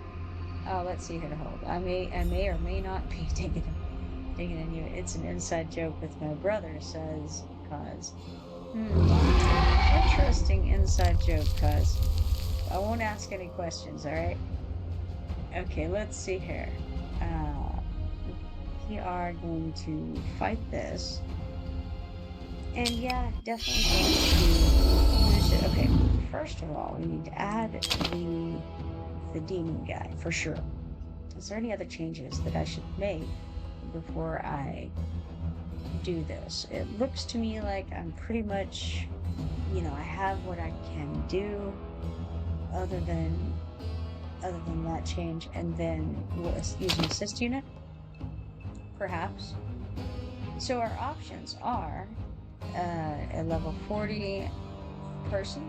Oh, let's see here. Hold. I may or may not be digging in you. It's an inside joke with my brother, says Cause. Interesting inside joke, Cause. I won't ask any questions, alright? Okay, let's see here. We are going to fight this. And yeah, definitely going to use it. Okay, first of all, we need to add the demon guy, for sure. Is there any other changes that I should make before I do this? It looks to me like I'm pretty much, I have what I can do other than that change, and then we'll use an assist unit, perhaps. So our options are a level 40 person,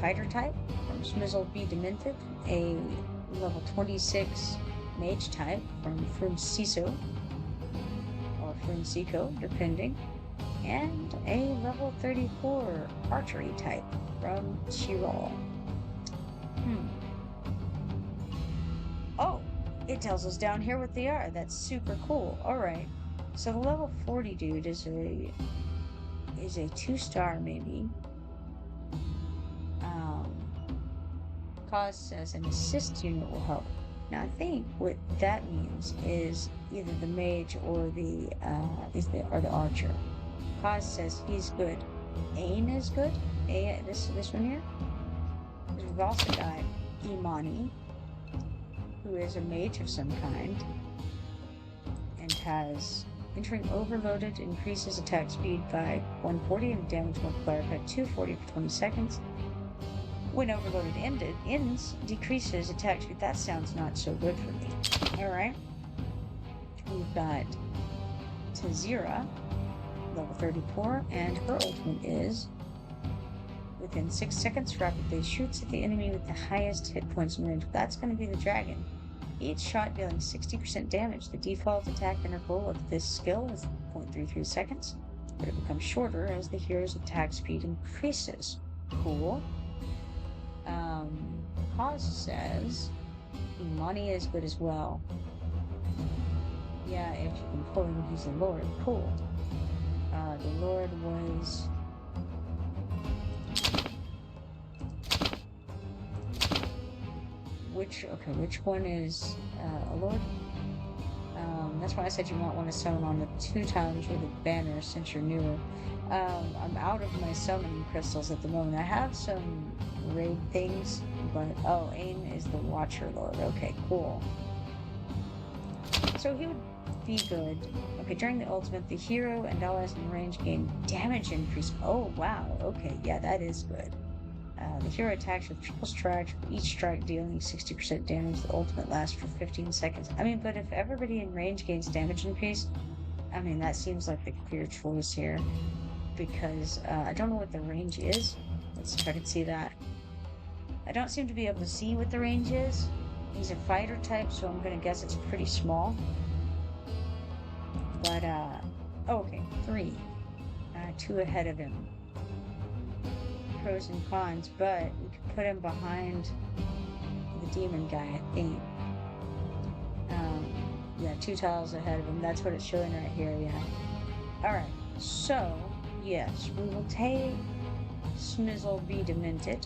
fighter type from Smizzle Be Demented, a level 26 mage type from Frunciso, or Fruncico, depending, and a level 34 archery type from Chirol. Oh, it tells us down here what they are. That's super cool. Alright, so the level 40 dude is a 2-star maybe. Cause says an assist unit will help. Now I think what that means is either the mage or the archer. Cause says he's good. Ain is good. This one here. We've also got Imani, who is a mage of some kind, and has entering overloaded increases attack speed by 140 and damage multiplier by 240 for 20 seconds. When overloaded ends, decreases attack speed. That sounds not so good for me. Alright. We've got Tazira, level 34, and her ultimate is within 6 seconds rapidly shoots at the enemy with the highest hit points in range. That's going to be the dragon. Each shot dealing 60% damage. The default attack interval of this skill is 0.33 seconds, but it becomes shorter as the hero's attack speed increases. Cool. Cause says Imani is good as well. Yeah, if you can pull him, he's a lord. Cool. The lord was... Which one is a lord? That's why I said you might want to summon on the 2 times with a banner since you're newer. I'm out of my summoning crystals at the moment. I have some raid things, but oh, Ain is the Watcher Lord. Okay, cool. So he would be good. Okay, during the ultimate, the hero and allies in range gain damage increase. Oh, wow. Okay, yeah, that is good. The hero attacks with triple strikes, each strike dealing 60% damage. The ultimate lasts for 15 seconds. I mean, but if everybody in range gains damage increase, I mean, that seems like the clear choice here. Because I don't know what the range is. Let's see if I can see that. I don't seem to be able to see what the range is. He's a fighter type, so I'm going to guess it's pretty small. But, oh, okay, 3. 2 ahead of him. Pros and cons, but we could put him behind the demon guy, I think. Yeah, 2 tiles ahead of him. That's what it's showing right here, yeah. Alright, so, yes, we will take Smizzle be demented.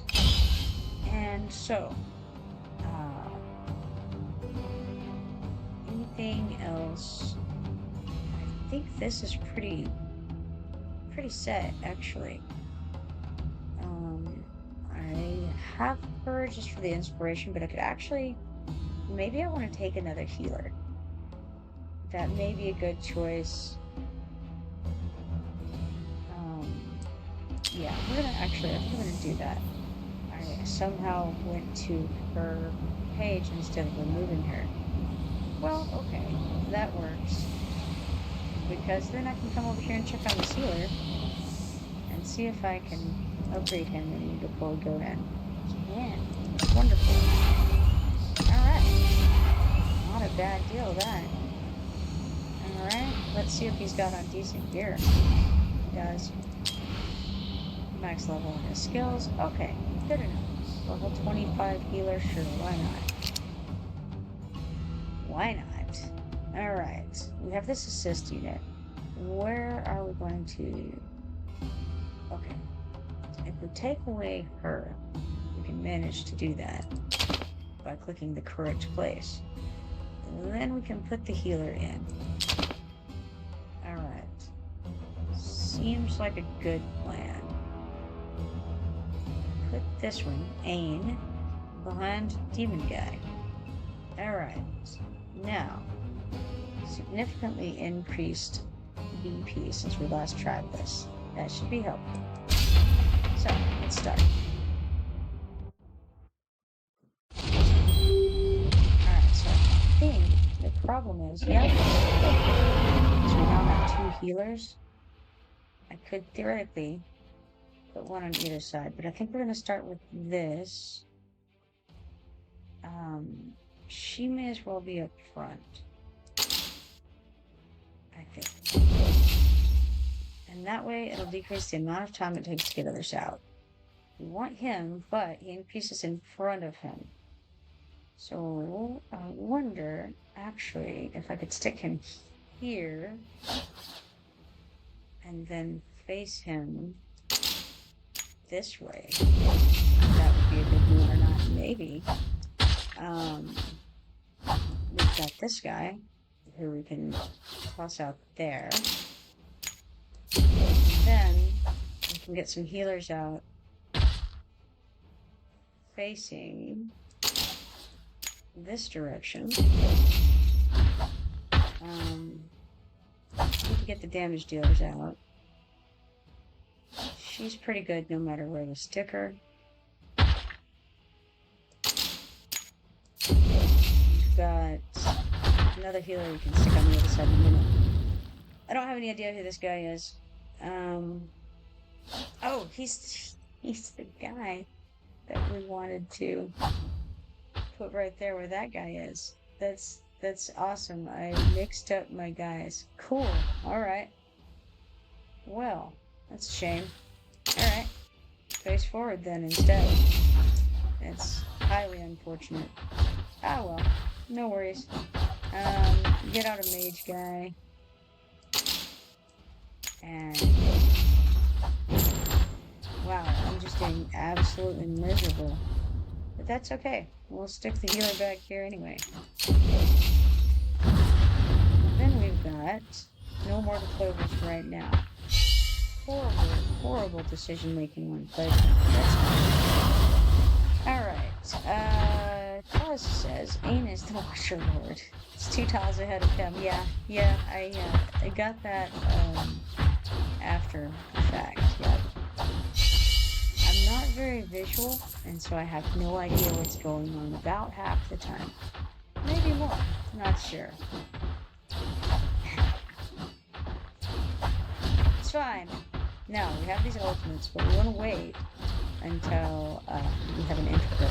And so, anything else? I think this is pretty set, actually. I have her just for the inspiration, but I could actually, maybe I want to take another healer. That may be a good choice. Yeah, I think we're gonna do that. I somehow went to her page instead of removing her. Well, okay, that works. Because then I can come over here and check on the healer and see if I can upgrade him and before we go in. Yeah, wonderful. Alright. Not a bad deal, that. Alright, let's see if he's got on decent gear. He does. Max level on his skills. Okay, good enough. Level 25 healer, sure, why not? Why not? Alright, we have this assist unit. Where are we going to... Okay. If we take away her, we can manage to do that by clicking the correct place. And then we can put the healer in. Alright. Seems like a good plan. Put this one, Ain, behind Demon Guy. Alright. Now, significantly increased BP since we last tried this. That should be helpful. So, let's start. Alright, so I think the problem is, so we now have 2 healers. I could theoretically put one on either side, but I think we're going to start with this. She may as well be up front. I think. And that way it'll decrease the amount of time it takes to get others out. We want him, but he increases in front of him. So I wonder, actually, if I could stick him here and then face him this way. That would be a good move or not, maybe. We've got this guy who we can toss out there. Then we can get some healers out facing this direction. We can get the damage dealers out. She's pretty good no matter where we stick her. We've got another healer we can stick on the other side in a minute. I don't have any idea who this guy is. Oh, he's the guy that we wanted to put right there where that guy is. That's awesome. I mixed up my guys. Cool. Alright. Well, that's a shame. Alright. Face forward then instead. It's highly unfortunate. Ah well. No worries. Get out a mage guy. And wow, I'm just getting absolutely miserable. But that's okay. We'll stick the healer back here anyway. Then we've got no more clovers right now. Horrible, horrible decision making when placement. That's fine. Alright. Cause says Ain is the Watcher Lord. It's 2 tiles ahead of him. Yeah, I got that after the fact, yeah. I'm not very visual, and so I have no idea what's going on about half the time. Maybe more, not sure. It's fine. No, we have these ultimates, but we want to wait until we have an interpreter.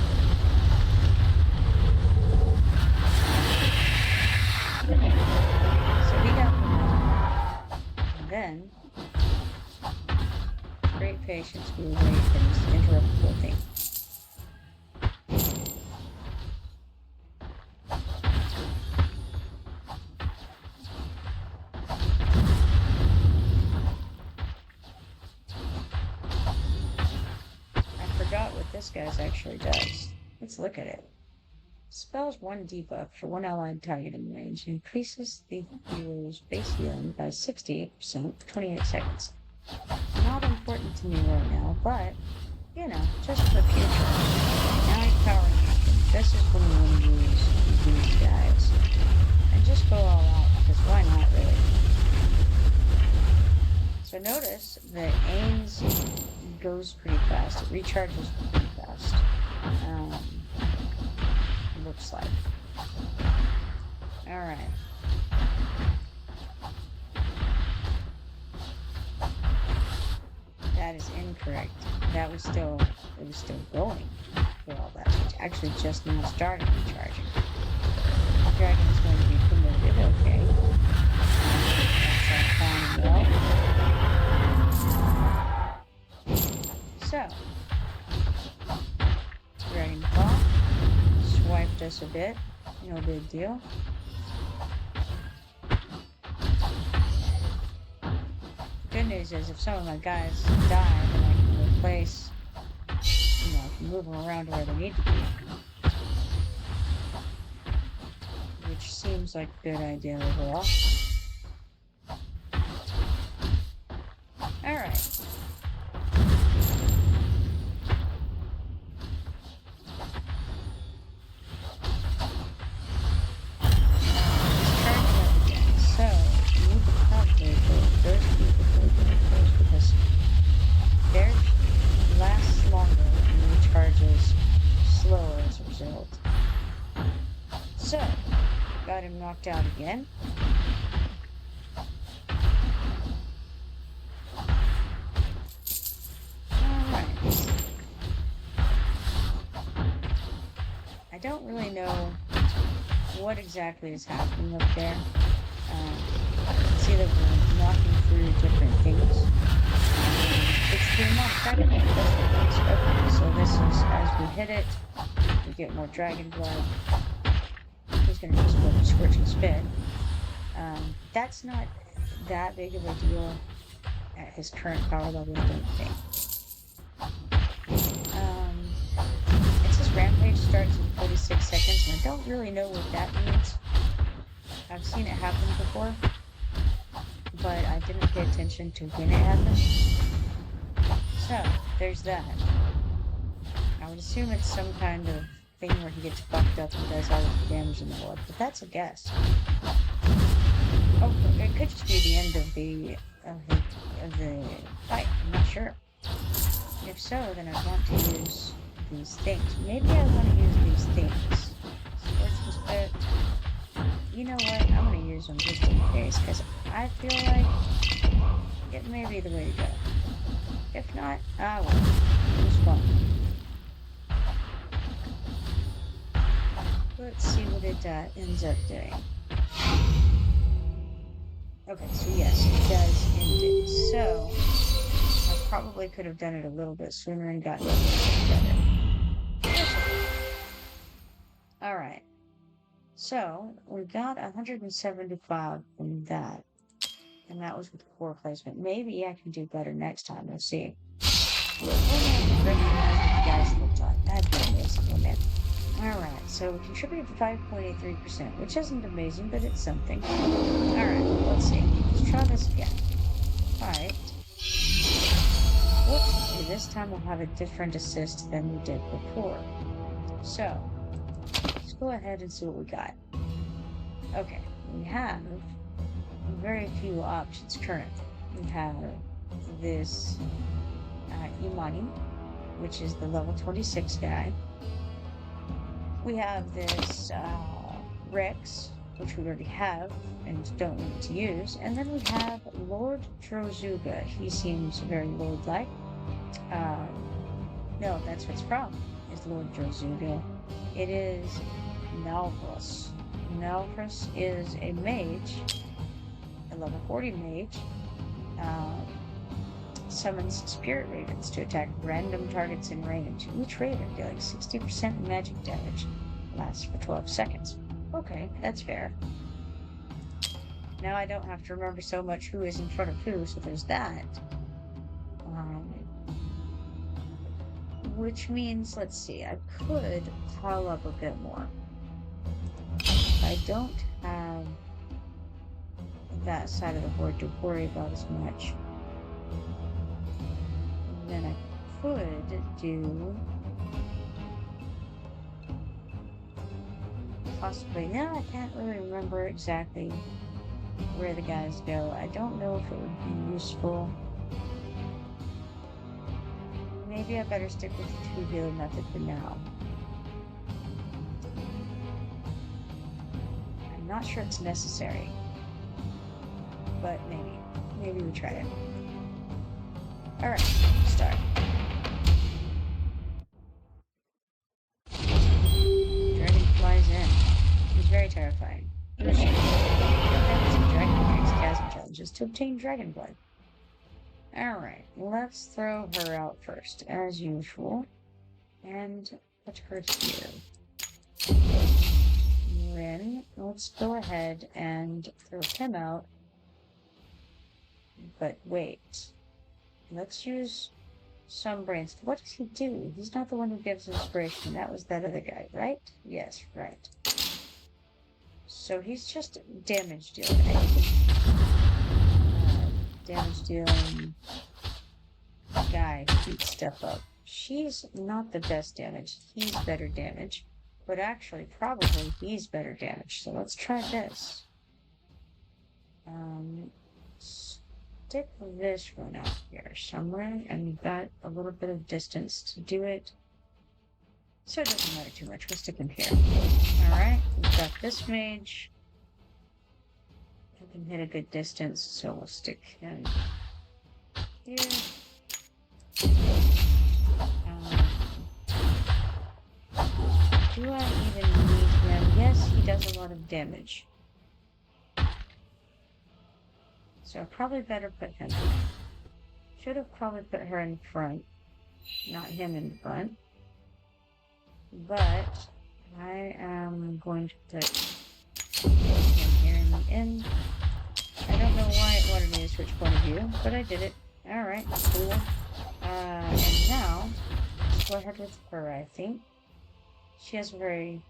So we got the and then great patience, we will wait for this interruptible thing. I forgot what this guy's actually does. Let's look at it. Spells 1 debuff for 1 allied target in range. Increases the healer's base healing by 68% for 28 seconds. Not important to me right now, but, you know, just for the future. Now he's powering up. This is when we want to use these guys. And just go all out, because why not, really? So notice that Ain's goes pretty fast. It recharges pretty fast. Looks like. Alright. That is incorrect. It was still going for all that. It's actually just now started recharging. The dragon is going to be promoted, okay. That's fine and well. So, dragon claw swiped us a bit. No big deal. Good news is if some of my guys die, then I can replace, you know, I can move them around to where they need to be. Which seems like a good idea overall. Alright. Because theirs lasts longer and recharges slower as a result. So, got him knocked out again. Alright. I don't really know what exactly is happening up there. See that we're knocking through different things. It's the amount of dragon blood, that's what we expected. So this is, as we hit it, we get more dragon blood. He's going to just go to Scorching Spit. That's not that big of a deal at his current power level, I don't think. It says Rampage starts in 46 seconds, and I don't really know what that means. I've seen it happen before, but I didn't pay attention to when it happened. So, there's that. I would assume it's some kind of thing where he gets fucked up and does all the damage in the world, but that's a guess. Oh, it could just be the end of the fight. I'm not sure. If so, then I want to use these things. Maybe I want to use these things. Scorching Spit. You know what? I'm going to use them just in case, because I feel like it may be the way to go. If not, I will. It was fun. Let's see what it ends up doing. Okay, so yes, it does end it. So, I probably could have done it a little bit sooner and gotten it together. Alright. So, we got 175 from that. And that was with core placement. Maybe I can do better next time. We'll see. We'll have to recognize what the guys looked like. That'd be amazing, wouldn't it? Alright, so we contributed 5.83%, which isn't amazing, but it's something. Alright, let's see. Let's try this again. Alright. Fortunately, this time we'll have a different assist than we did before. So, let's go ahead and see what we got. Okay, we have very few options currently. We have this Imani, which is the level 26 guy. We have this Rex, which we already have and don't need to use. And then we have Lord Drozuga. He seems very lord-like. No, that's what's from, is Lord Drozuga. It is Nalvros. Nalvros is a mage, a level 40 mage. Summons spirit ravens to attack random targets in range. Each raven dealing 60% magic damage. Lasts for 12 seconds. Okay, that's fair. Now I don't have to remember so much who is in front of who, so there's that. Which means, let's see, I could pile up a bit more. I don't have that side of the board to worry about as much. And then I could do possibly, now I can't really remember exactly where the guys go. I don't know if it would be useful. Maybe I better stick with the two-healer method for now. I'm not sure it's necessary, but maybe we try it. Alright, start. Dragon flies in. He's very terrifying. Dragon Dragon chasm challenges to obtain dragon blood. Alright, let's throw her out first, as usual. And put her here. Then, let's go ahead and throw him out. But wait. Let's use some brains. What does he do? He's not the one who gives inspiration. That was that other guy, right? Yes, right. So he's just damage dealing. Damage dealing guy who beats stuff up. She's not the best damage. He's better damage. But actually, probably he's better damage. So let's try this. Stick this one out here somewhere, and we've got a little bit of distance to do it. So it doesn't matter too much. We'll stick him here. Alright, we've got this mage. He can hit a good distance, so we'll stick him here. Do I even need him? Yes, he does a lot of damage. So I probably better put him. Should have probably put her in front, not him in front. But I am going to put him here in the end. I don't know why it wanted me to switch point of view, but I did it. Alright, cool. And now, let's go ahead with her, I think. She has a very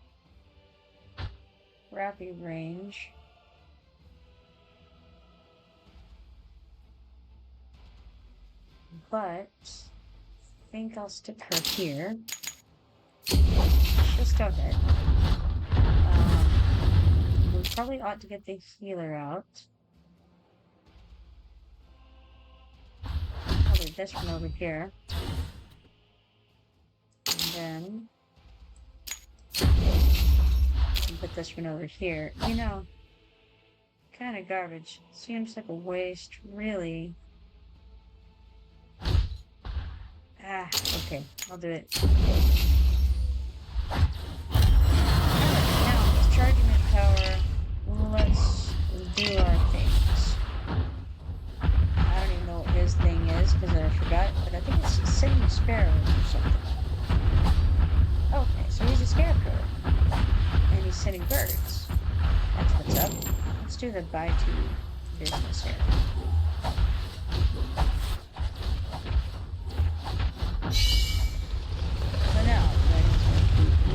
crappy range. But I think I'll stick her here. Just okay. We probably ought to get the healer out. Probably this one over here. And then put this one over here. You know, kind of garbage. Seems like a waste, really. Okay, I'll do it. Charging that power, let's do our things. I don't even know what his thing is because I forgot, but I think it's sending sparrows or something. Okay, so he's a scarecrow. And he's sending birds. That's what's up. Let's do the buy two business here. So now,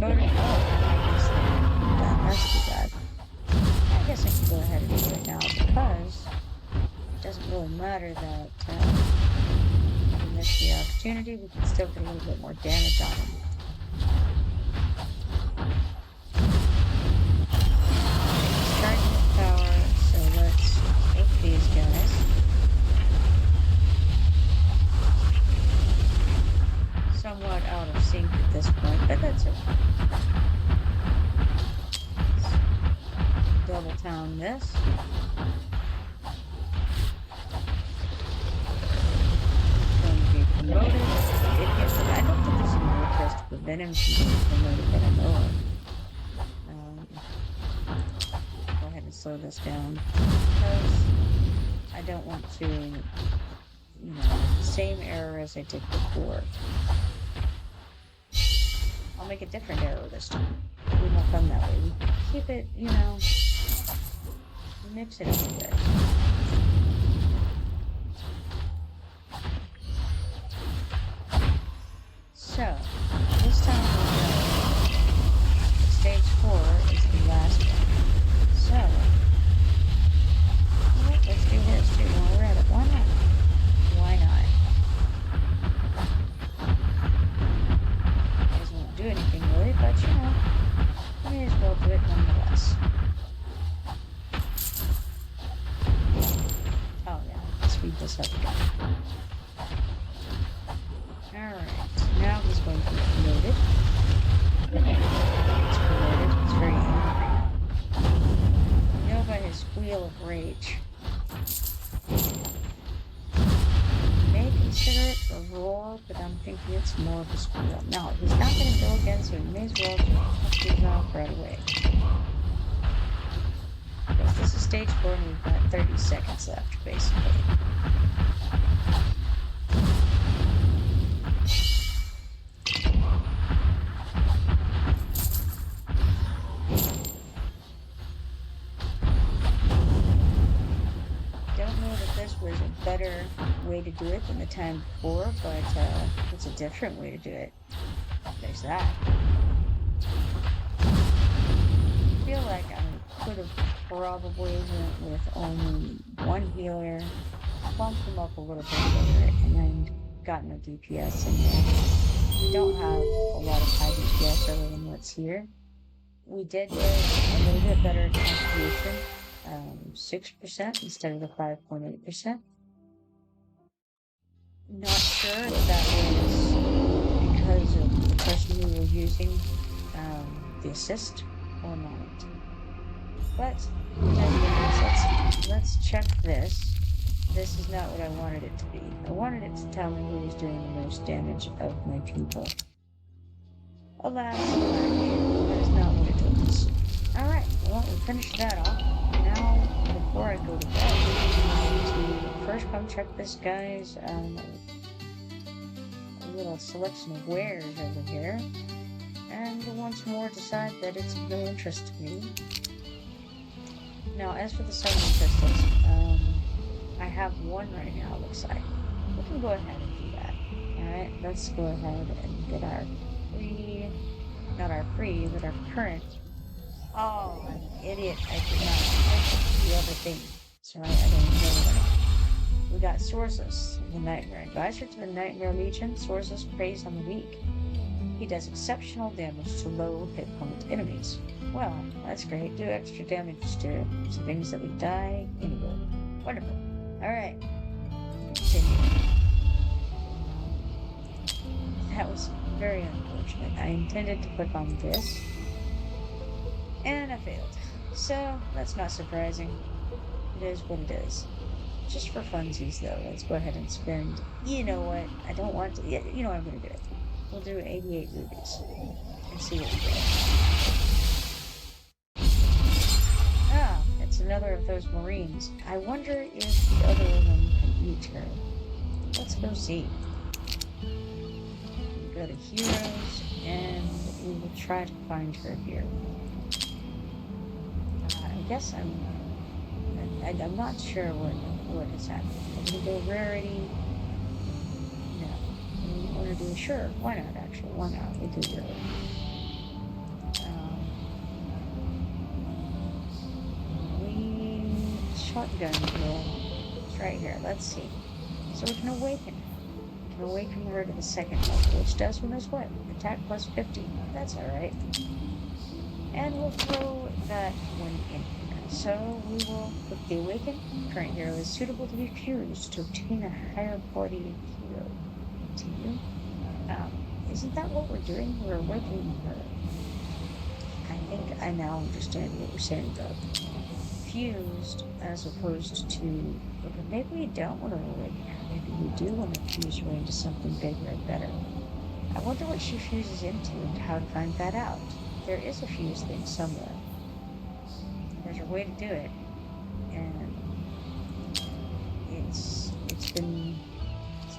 motor. Oh, that's too bad. I guess I can go ahead and do it now because it doesn't really matter that we missed the opportunity. We can still get a little bit more damage on him. Charging the power, so let's hit these guys. Somewhat out of sync at this point, but that's okay. Double town this. Going to be promoted. I don't think there's any request to prevent him from being promoted that I know of. Go ahead and slow this down because I don't want to, same error as I did before. I'll make a different arrow this time. We won't fun that way. We keep it, mix it up a bit. So, this time we'll go. Stage 4 is the last one. So, let's do this too while we're at it. Why not? Why not? Do anything really, but we may as well do it nonetheless. Oh yeah, let's speed this up again. Alright, now he's going to be promoted. It's promoted, it's very angry. You know by his squeal of rage. Consider it a roar, but I'm thinking it's more of a squeal. No, he's not going to go again, so we may as well just cut these off right away. Because this is stage 4 and we've got 30 seconds left, basically. Was a better way to do it than the time before, but it's a different way to do it. There's that. I feel like I could have probably went with only one healer, bumped them up a little bit better, and then gotten a DPS in there. We don't have a lot of high DPS other than what's here. We did get a little bit better contribution. 6% instead of the 5.8%. Not sure if that was because of the person who was using the assist or not. But anyways, let's check this. This is not what I wanted it to be. I wanted it to tell me who was doing the most damage of my people. Alas, that is not what it does. Alright, well, we finished that off. Now, before I go to bed, I need to first come check this guy's little selection of wares over here, and once more decide that it's of no interest to me. Now, as for the summoning crystals, I have one right now, looks like. We can go ahead and do that. Alright, let's go ahead and get our free, not our free, but our current. Oh, I'm an idiot. I did not click the other thing. Sorry, I don't know. We got Sorceress, the Nightmare Advisor to the Nightmare Legion. Sorceress preys on the weak. He does exceptional damage to low hit point enemies. Well, that's great. Do extra damage to some things that would die anyway. Wonderful. Alright. Continue. That was very unfortunate. I intended to click on this, and I failed. So, that's not surprising. It is what it is. Just for funsies, though, let's go ahead and spend... You know what? I don't want to... You know what I'm going to do. We'll do 88 rubies. And see what we get. It's another of those Marines. I wonder if the other of them can eat her. Let's go see. We go to Heroes, and we will try to find her here. I guess I'm not sure what has happened. I'm gonna go Rarity. No. I want to do, sure, why not actually? Why not? We do Rarity. Shotgun drill. It's right here. Let's see. So we can awaken her. We can awaken her to the second level, which does who knows what. Attack plus 50. That's alright. And we'll throw that one in here. So we will, with the awaken, current hero is suitable to be fused to obtain a higher quality hero. Continue. Isn't that what we're doing? We're awakening her. I think I now understand what we're saying though. Fused as opposed to, okay, maybe we don't want to awaken her. Maybe we do want to fuse her into something bigger and better. I wonder what she fuses into and how to find that out. There is a fuse thing somewhere. There's a way to do it, and it's been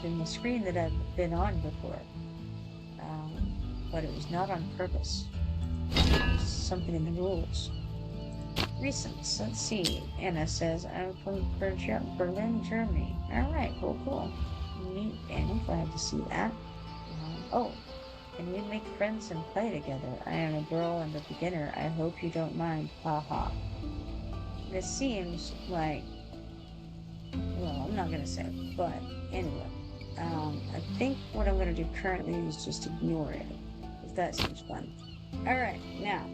the screen that I've been on before, but it was not on purpose. It was something in the rules. Recents, let's see. Anna says, I'm from Berlin, Germany. Alright, cool. Neat, Anna, glad to see that. Oh, can we make friends and play together? I am a girl and a beginner. I hope you don't mind. Haha. This seems like, well, I'm not gonna say, but anyway. I think what I'm gonna do currently is just ignore it, if that seems fun. Alright, now,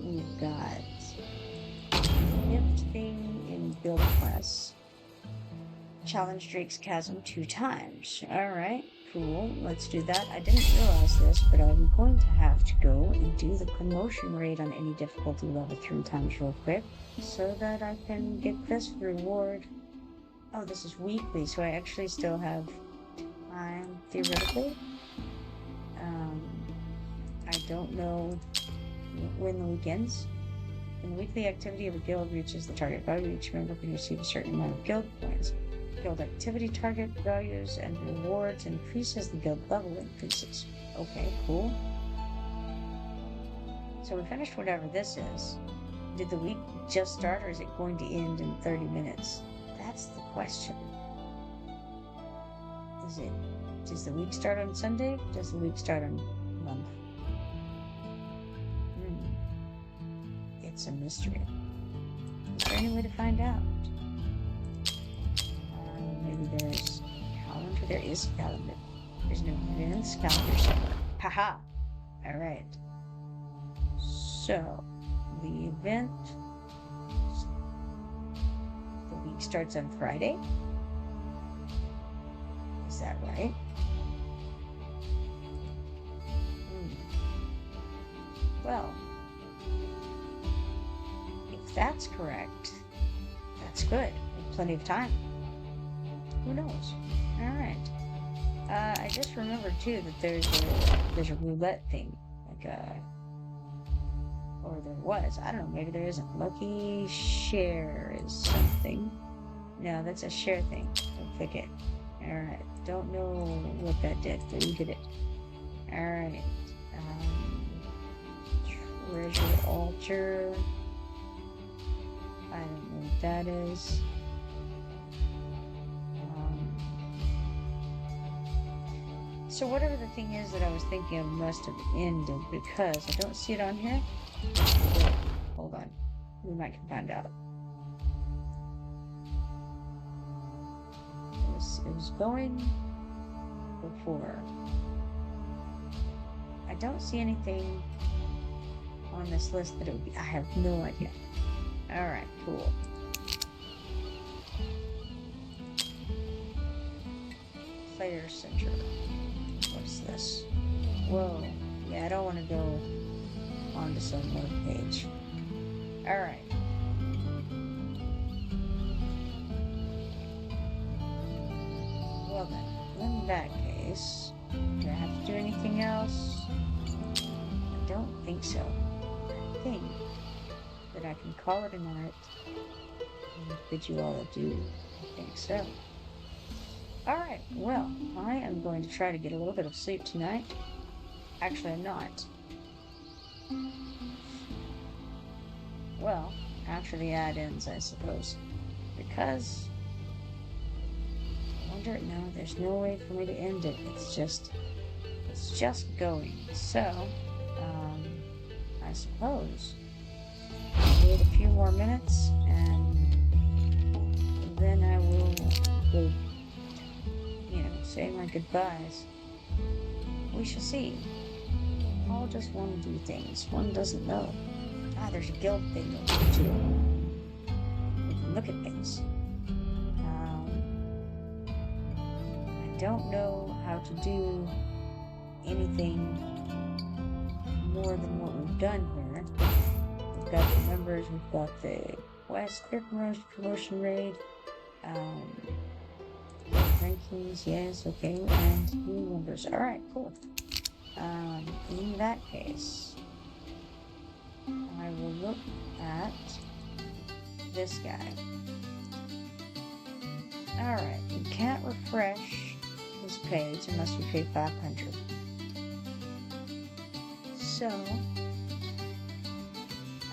we've got gift thing in build class. Challenge Drake's Chasm 2 times. Alright, cool. Let's do that. I didn't realize this, but I'm going to have to go and do the promotion raid on any difficulty level 3 times real quick, so that I can get this reward. Oh, this is weekly, so I actually still have time, theoretically. I don't know when the weekends. When the weekly activity of a guild reaches the target value, each member can receive a certain amount of guild points. Guild activity target values and rewards increase as the guild level increases. Okay, cool. So we finished whatever this is. Did the week just start, or is it going to end in 30 minutes? That's the question. Does the week start on Sunday? Does the week start on month? It's a mystery. Is there any way to find out? Maybe there's a calendar. There is a calendar. There's an events calendar somewhere. Haha! Alright. So, the event... The week starts on Friday? Is that right? Well... If that's correct, that's good. We have plenty of time. Who knows? Alright. I just remembered too that there's a roulette thing. Or there was. I don't know, maybe there isn't. Lucky share is something. No, that's a share thing. I'll click it. Alright. Don't know what that did, but you did it. Alright. Treasure altar. I don't know what that is. So whatever the thing is that I was thinking of must have ended, because I don't see it on here. Hold on. We might can find out. It was going before. I don't see anything on this list that it would be. I have no idea. Alright, cool. Player Center. What's this? Whoa. Yeah, I don't want to go onto some more page. Alright. Well then, in that case, do I have to do anything else? I don't think so. I think that I can call it a night and bid you all adieu. I think so. Alright, well, I am going to try to get a little bit of sleep tonight. Actually, I'm not. Well, after the ad ends, I suppose. Because... I wonder, no, there's no way for me to end it. It's just going. So, I suppose wait a few more minutes and then I will go, say my goodbyes. We shall see. All just want to do things. One doesn't know. There's a guild thing over too. We can look at things. I don't know how to do anything more than what we've done here. We've got the members, we've got the quest, clear promotion raid, rankings, yes, okay, and new members. Alright, cool. In that case, I will look at this guy. Alright, you can't refresh this page unless you pay 500. So,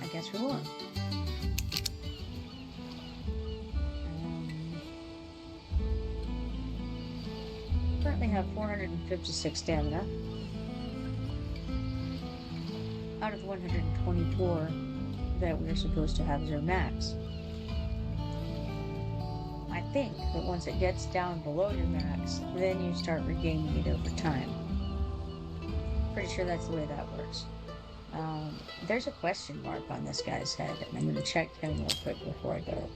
I guess we won. Currently have 456 stamina out of the 124 that we're supposed to have as our max. I think that once it gets down below your max, then you start regaining it over time. Pretty sure that's the way that works. There's a question mark on this guy's head, and I'm going to check him real quick before I go.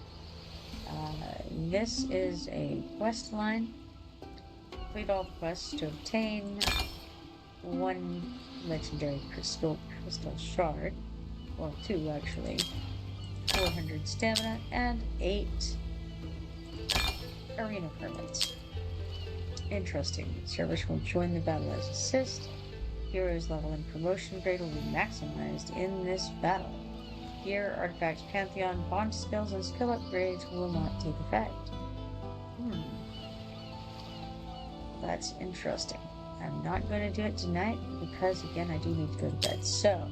This is a quest line. Complete all the quests to obtain 1 legendary crystal shard, or 2 actually, 400 stamina, and 8 arena permits. Interesting. Servers will join the battle as assist. Heroes level and promotion grade will be maximized in this battle. Gear, artifacts, pantheon, bond skills, and skill upgrades will not take effect. That's interesting. I'm not going to do it tonight because, again, I do need to go to bed. So,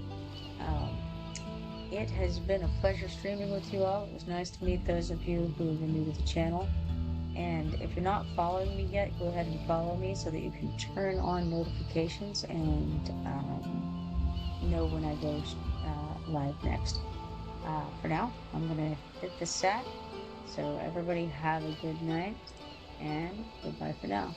it has been a pleasure streaming with you all. It was nice to meet those of you who are new to the channel. And if you're not following me yet, go ahead and follow me so that you can turn on notifications and know when I go live next. For now, I'm going to hit the set. So everybody have a good night and goodbye for now.